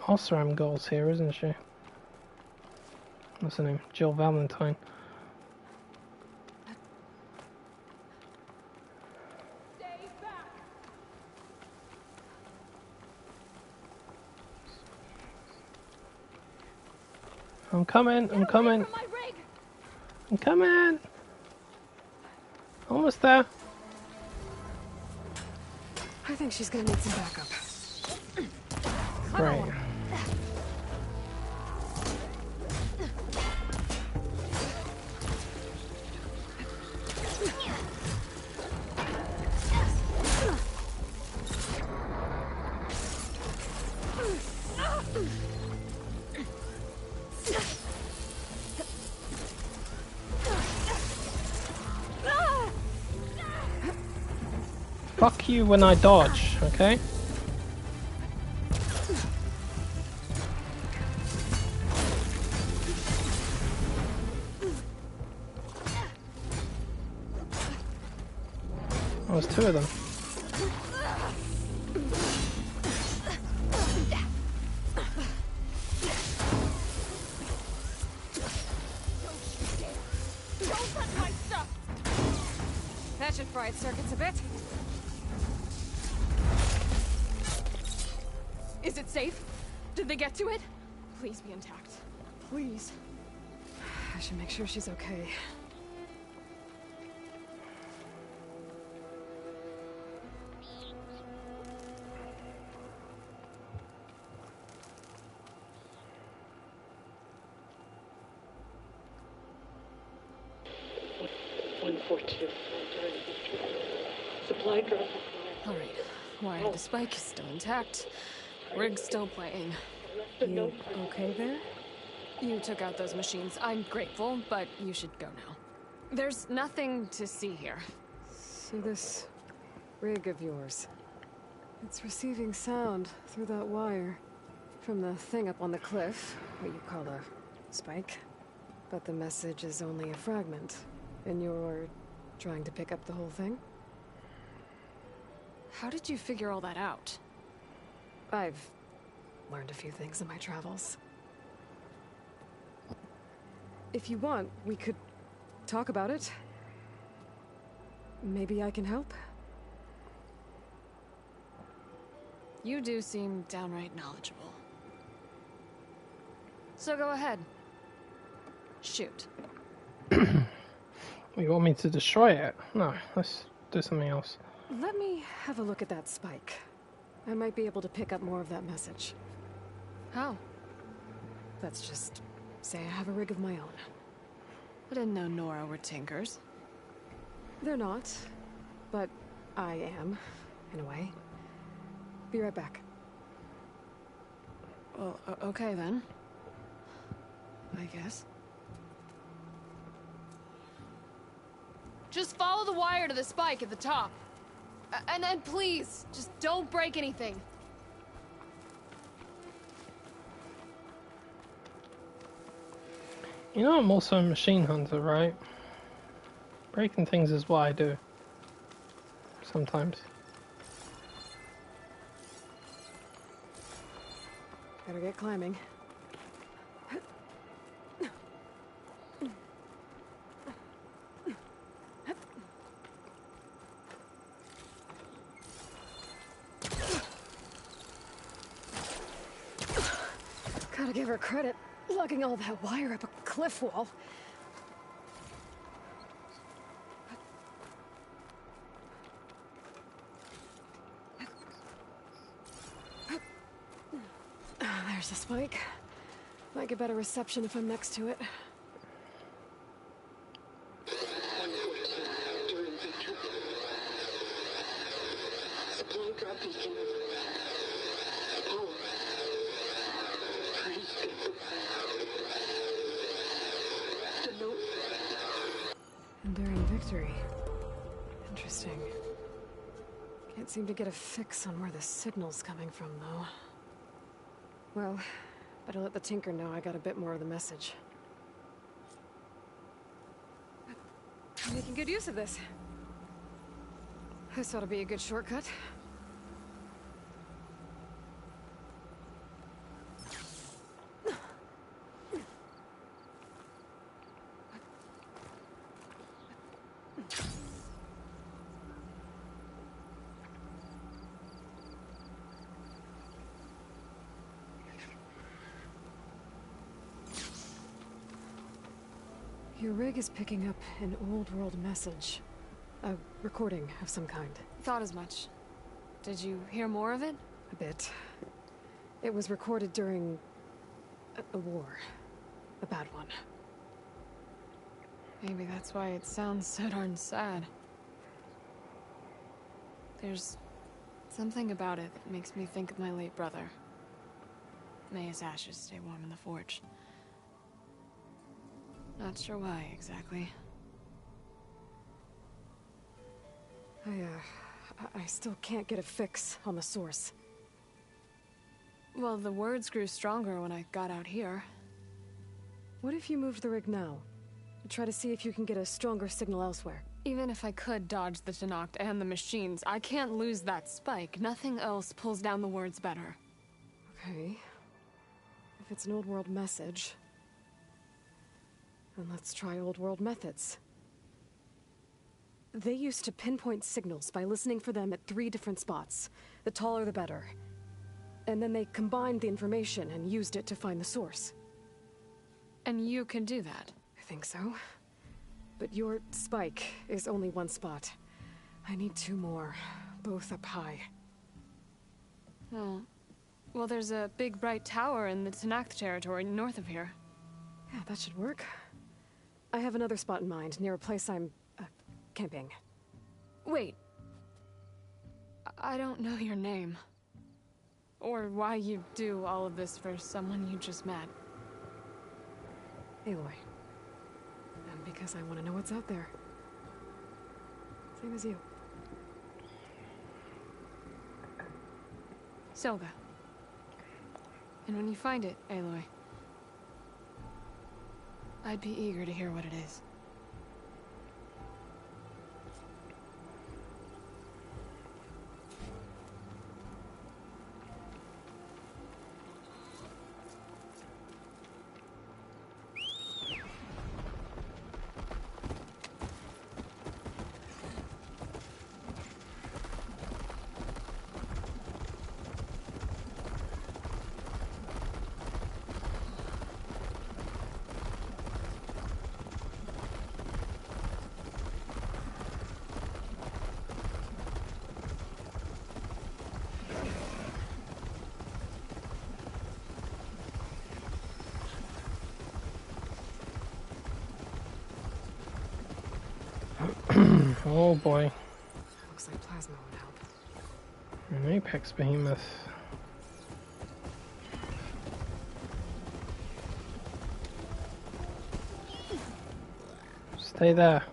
Osram girl's here, isn't she? What's her name? Jill Valentine. I'm coming, I'm coming. I'm coming. Almost there. I think she's gonna need some backup. Great. Fuck you when I dodge, okay? Oh, there's two of them. Don't touch my stuff! That should fry its circuits a bit. Is it safe? Did they get to it? Please be intact. Please. I should make sure she's okay. Supply drop. Alright. Wire the spike is still intact. Rig's still playing. You okay there? You took out those machines. I'm grateful, but you should go now. There's nothing to see here. So this rig of yours, it's receiving sound through that wire from the thing up on the cliff, what you call a spike. But the message is only a fragment, and you're trying to pick up the whole thing? How did you figure all that out? I've learned a few things in my travels. If you want, we could talk about it. Maybe I can help? You do seem downright knowledgeable. So go ahead. Shoot. You want me to destroy it? No, let's do something else. Let me have a look at that spike. I might be able to pick up more of that message. How? Let's just say I have a rig of my own. I didn't know Nora were tinkers. They're not, but I am, in a way. Be right back. Well, okay then. I guess. Just follow the wire to the spike at the top. And then please, just don't break anything. You know I'm also a machine hunter, right? Breaking things is what I do. Sometimes. Better get climbing. Gotta give her credit, lugging all that wire up a cliff wall. There's the spike. Might get better reception if I'm next to it. Supply drop beacon. Power. The note. Enduring victory. Interesting. Can't seem to get a fix on where the signal's coming from, though. Well, better let the Tinker know I got a bit more of the message. I'm making good use of this. This ought to be a good shortcut. Your rig is picking up an old world message. A recording of some kind. Thought as much. Did you hear more of it? A bit. It was recorded during a war. A bad one. Maybe that's why it sounds so darn sad. There's something about it that makes me think of my late brother. May his ashes stay warm in the forge. Not sure why, exactly. I still can't get a fix on the source. Well, the words grew stronger when I got out here. What if you moved the rig now? Try to see if you can get a stronger signal elsewhere. Even if I could dodge the Tenakth and the machines, I can't lose that spike. Nothing else pulls down the words better. Okay. If it's an old world message, then let's try old world methods. They used to pinpoint signals by listening for them at 3 different spots. The taller the better. And then they combined the information and used it to find the source. And you can do that? I think so. But your spike is only 1 spot. I need 2 more, both up high. Oh. Well, there's a big bright tower in the Tenakth territory north of here. Yeah, that should work. I have another spot in mind, near a place I'm, camping. Wait. I don't know your name. Or why you do all of this for someone you just met. Aloy. And because I want to know what's out there. Same as you. Silga. And when you find it, Aloy, I'd be eager to hear what it is. Oh boy. Looks like plasma would help. An apex behemoth. Stay there.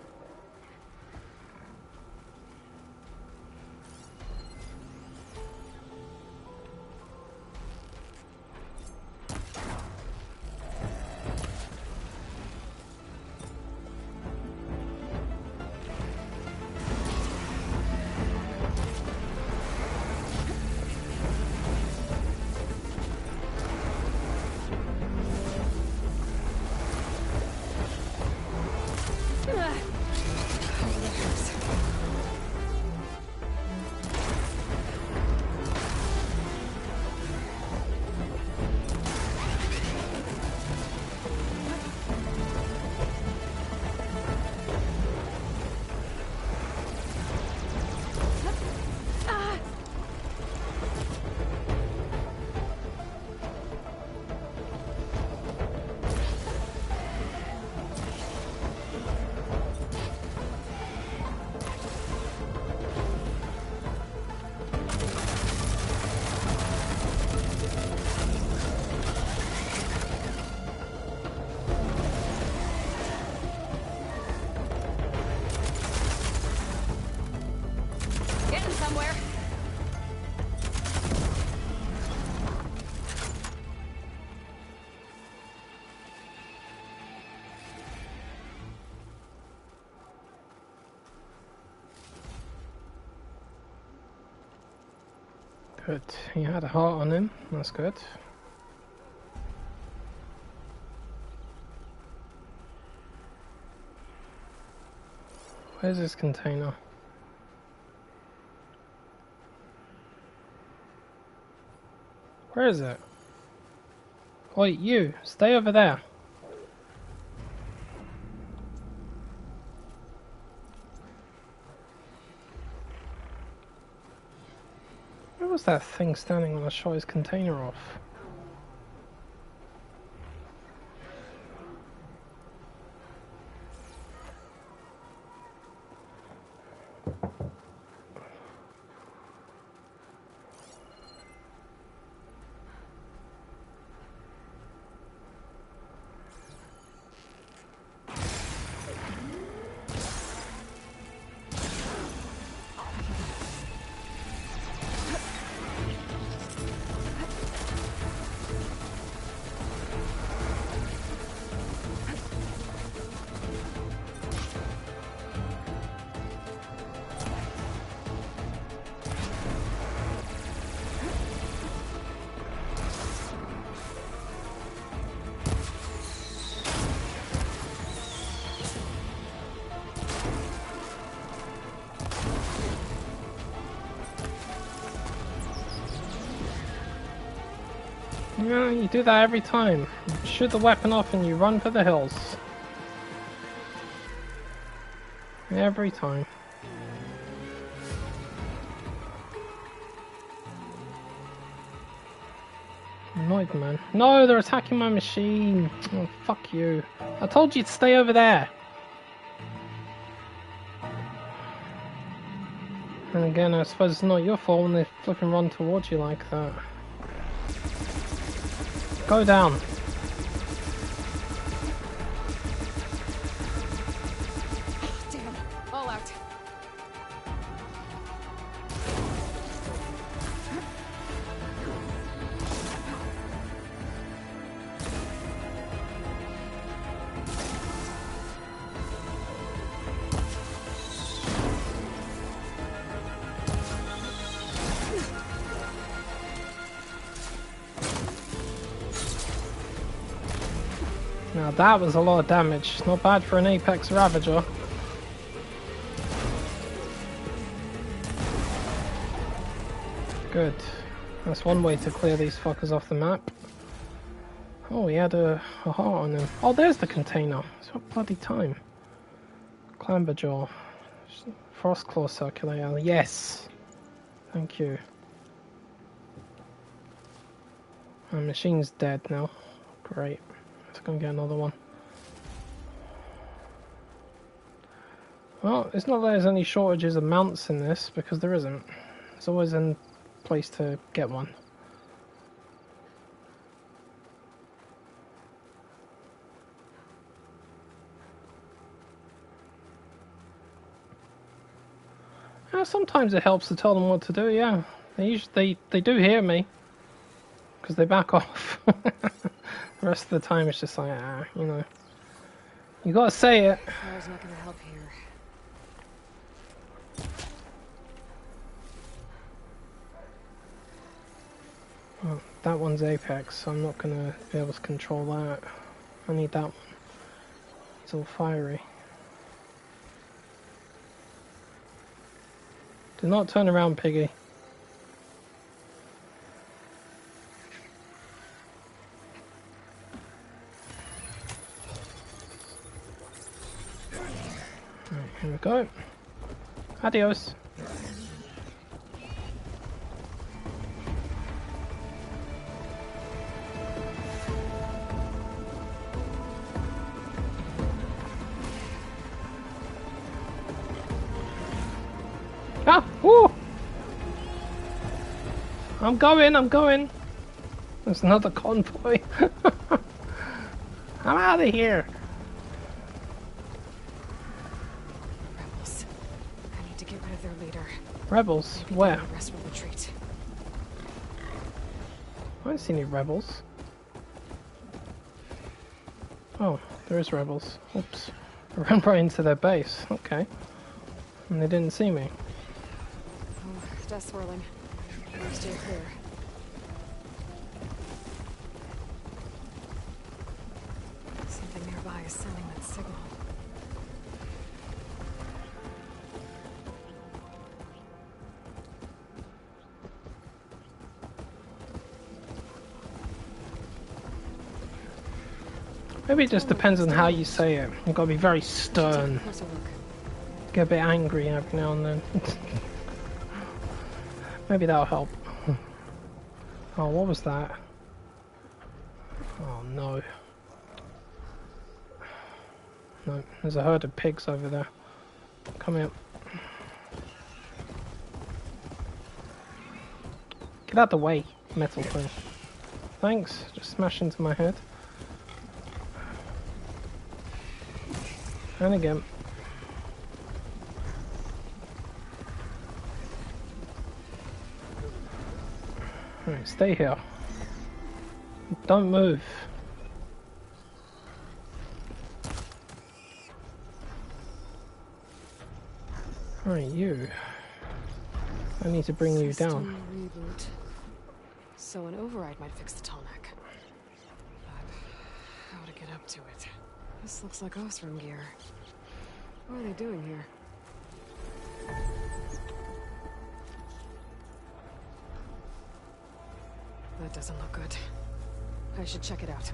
Good. He had a heart on him. That's good. Where's this container? Where is it? Wait, you! Stay over there! was that thing standing when I shot his container off? Yeah, you do that every time. You shoot the weapon off and you run for the hills. Every time. Annoyed, man. No, they're attacking my machine. Oh, fuck you. I told you to stay over there. And again, I suppose it's not your fault when they flipping run towards you like that. Go down. Damn, all out. Now that was a lot of damage. Not bad for an Apex Ravager. Good. That's one way to clear these fuckers off the map. Oh, he had a heart on him. Oh, there's the container. It's what bloody time. Clamberjaw. Frostclaw circulator. Yes! Thank you. My machine's dead now. Great. Let's go and get another one. Well, it's not that there's any shortages of mounts in this, because there isn't. There's always a place to get one. Sometimes it helps to tell them what to do, yeah. They do hear me, because they back off. The rest of the time it's just like, you know. You gotta say it. Fire's not gonna help here. Well, that one's Apex, so I'm not gonna be able to control that. I need that one. It's all fiery. Do not turn around, piggy. Right, here we go. Adios. Ah! Woo! I'm going! There's another convoy. I'm out of here! Rebels. I need to get rid of their leader. Rebels? Maybe Where? the rest will retreat. I don't see any rebels. Oh, there is rebels. Oops. I ran right into their base. Okay. And they didn't see me. Oh, death swirling. Stay clear. Something nearby is sending that signal. Maybe it just depends on how you say it. You've got to be very stern. Get a bit angry every now and then. Maybe that'll help. Oh, what was that? Oh no. No, there's a herd of pigs over there. Come here. Get out the way, metal thing. Thanks, just smash into my head. And again. Alright, stay here. Don't move. Alright, you. I need to bring you down. Reboot. So an override might fix the tallneck. But how to get up to it? This looks like Osram gear. What are they doing here? That doesn't look good. I should check it out.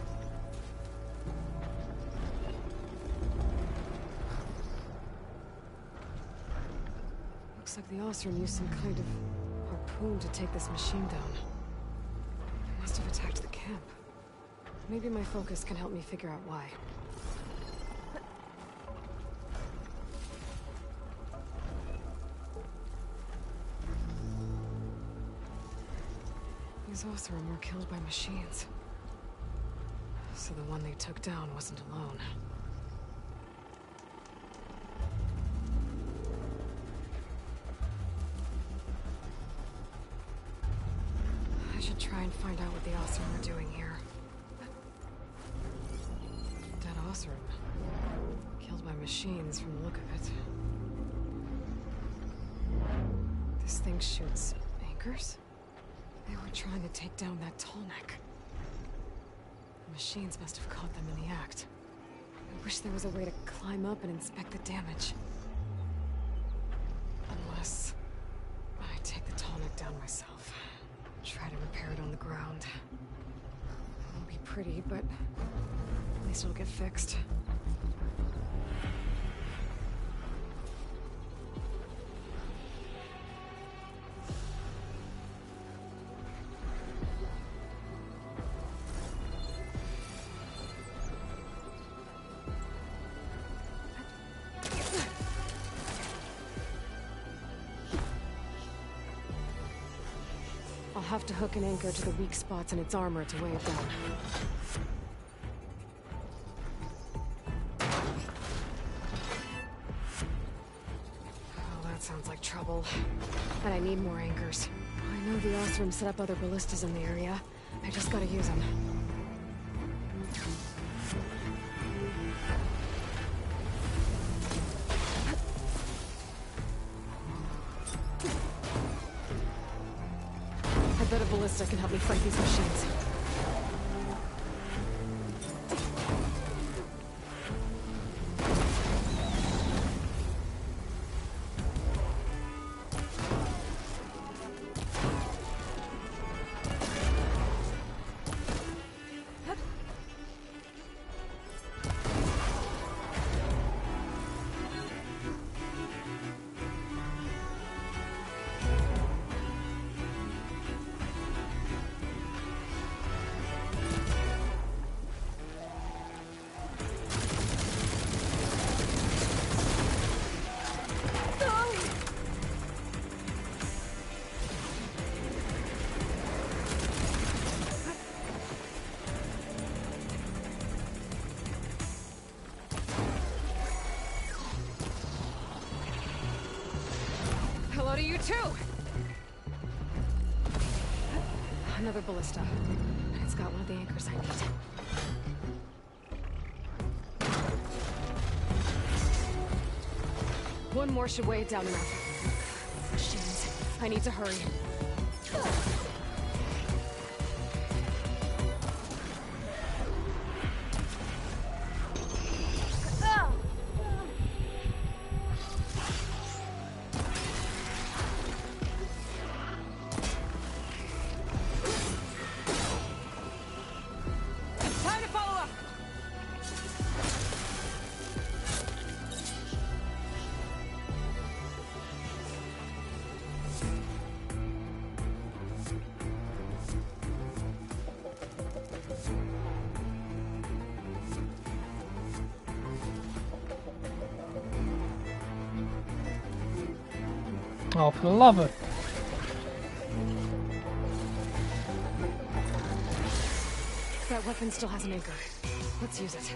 Looks like the Osram used some kind of harpoon to take this machine down. They must have attacked the camp. Maybe my focus can help me figure out why. These Osram were killed by machines. So the one they took down wasn't alone. I should try and find out what the Osram are doing here. Dead Osram. Killed by machines from the look of it. This thing shoots anchors? They were trying to take down that tallneck. The machines must have caught them in the act. I wish there was a way to climb up and inspect the damage. Unless I take the tallneck down myself. Try to repair it on the ground. It won't be pretty, but at least it'll get fixed. I'll have to hook an anchor to the weak spots in its armor to weigh it down. Oh, that sounds like trouble. And I need more anchors. I know the Osram set up other ballistas in the area. I just gotta use them. I bet a ballista can help me fight these machines. Hello to you too! Another ballista. It's got one of the anchors I need. One more should weigh it down enough. Machines. I need to hurry. Time to follow up! Oh, for the love of... That weapon still has an anchor. Let's use it.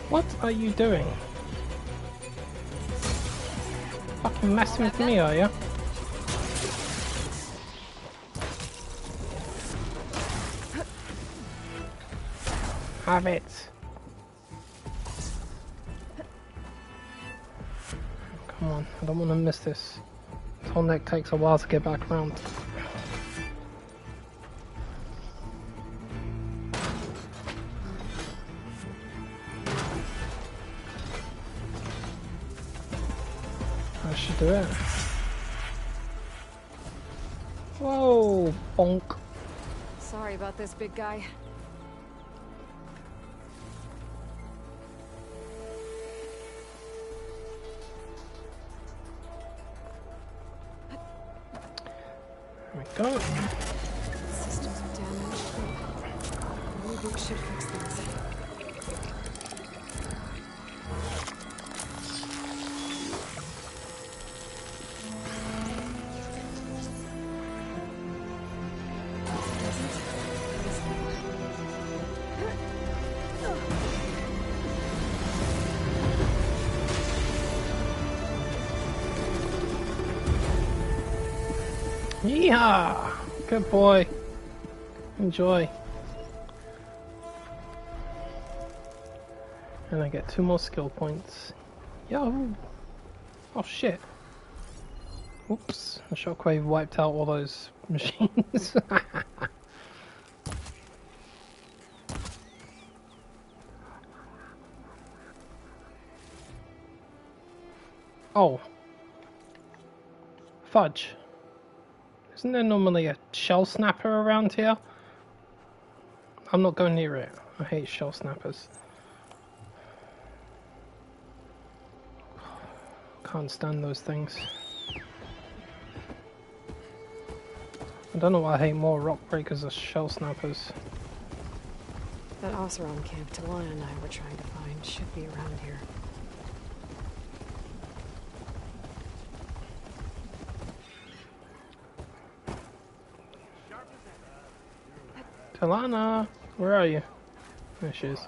What are you doing? Fucking messing with me, are you? Have it. Come on, I don't want to miss this. This whole neck takes a while to get back around. I should do it. Whoa, bonk. Sorry about this, big guy. There we go. Systems are damaged. The reboot should fix things. Yeehaw! Good boy. Enjoy. And I get 2 more skill points. Yo! Oh shit. Whoops. The shockwave wiped out all those machines. Oh. Fudge. Isn't there normally a shell snapper around here? I'm not going near it. I hate shell snappers. Can't stand those things. I don't know why I hate more rock breakers or shell snappers. That Oseram camp Talana and I were trying to find should be around here. Talana, where are you? There she is.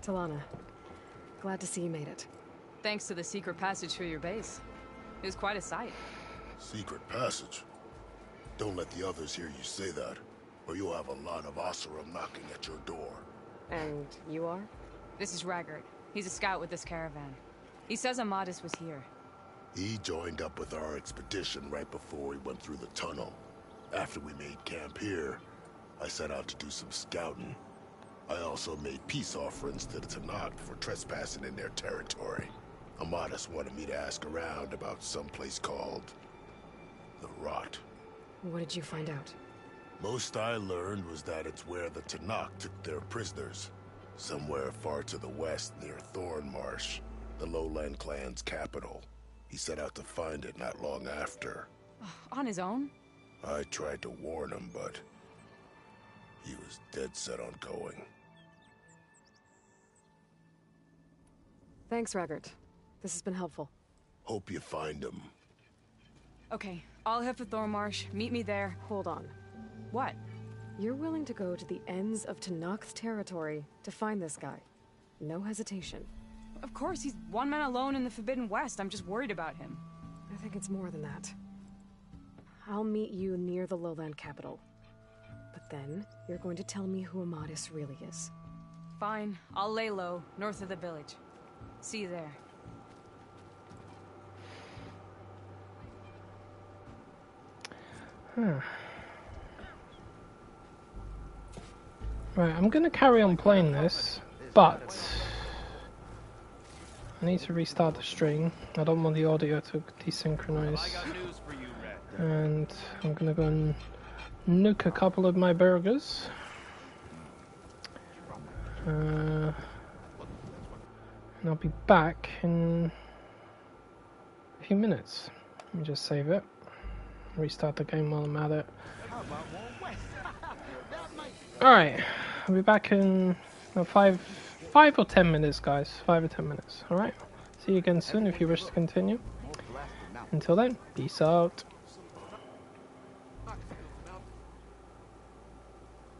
Talana, glad to see you made it. Thanks to the secret passage for your base. It was quite a sight. Secret passage? Don't let the others hear you say that, or you'll have a lot of Oseram knocking at your door. And you are? This is Raggart. He's a scout with this caravan. He says Amadis was here. He joined up with our expedition right before we went through the tunnel. After we made camp here, I set out to do some scouting. I also made peace offerings to the Tanakh for trespassing in their territory. Amadis wanted me to ask around about some place called the Rot. What did you find out? Most I learned was that it's where the Tanakh took their prisoners. Somewhere far to the west near Thornmarsh, the Lowland clan's capital. He set out to find it not long after. On his own? I tried to warn him, but he was dead set on going. Thanks, Raggart. This has been helpful. Hope you find him. Okay, I'll head for Thornmarsh. Meet me there. Hold on. What? You're willing to go to the ends of Tanakh's territory to find this guy. No hesitation. Of course, he's one man alone in the Forbidden West. I'm just worried about him. I think it's more than that. I'll meet you near the lowland capital. But then, you're going to tell me who Amadis really is. Fine. I'll lay low, north of the village. See you there. Right, I'm gonna carry on playing this, but I need to restart the stream. I don't want the audio to desynchronize. And I'm gonna go and nuke a couple of my burgers. And I'll be back in a few minutes. Let me just save it. Restart the game while I'm at it. Alright, I'll be back in 5 or 10 minutes, guys. 5 or 10 minutes. Alright, see you again soon if you wish to continue. Until then, peace out.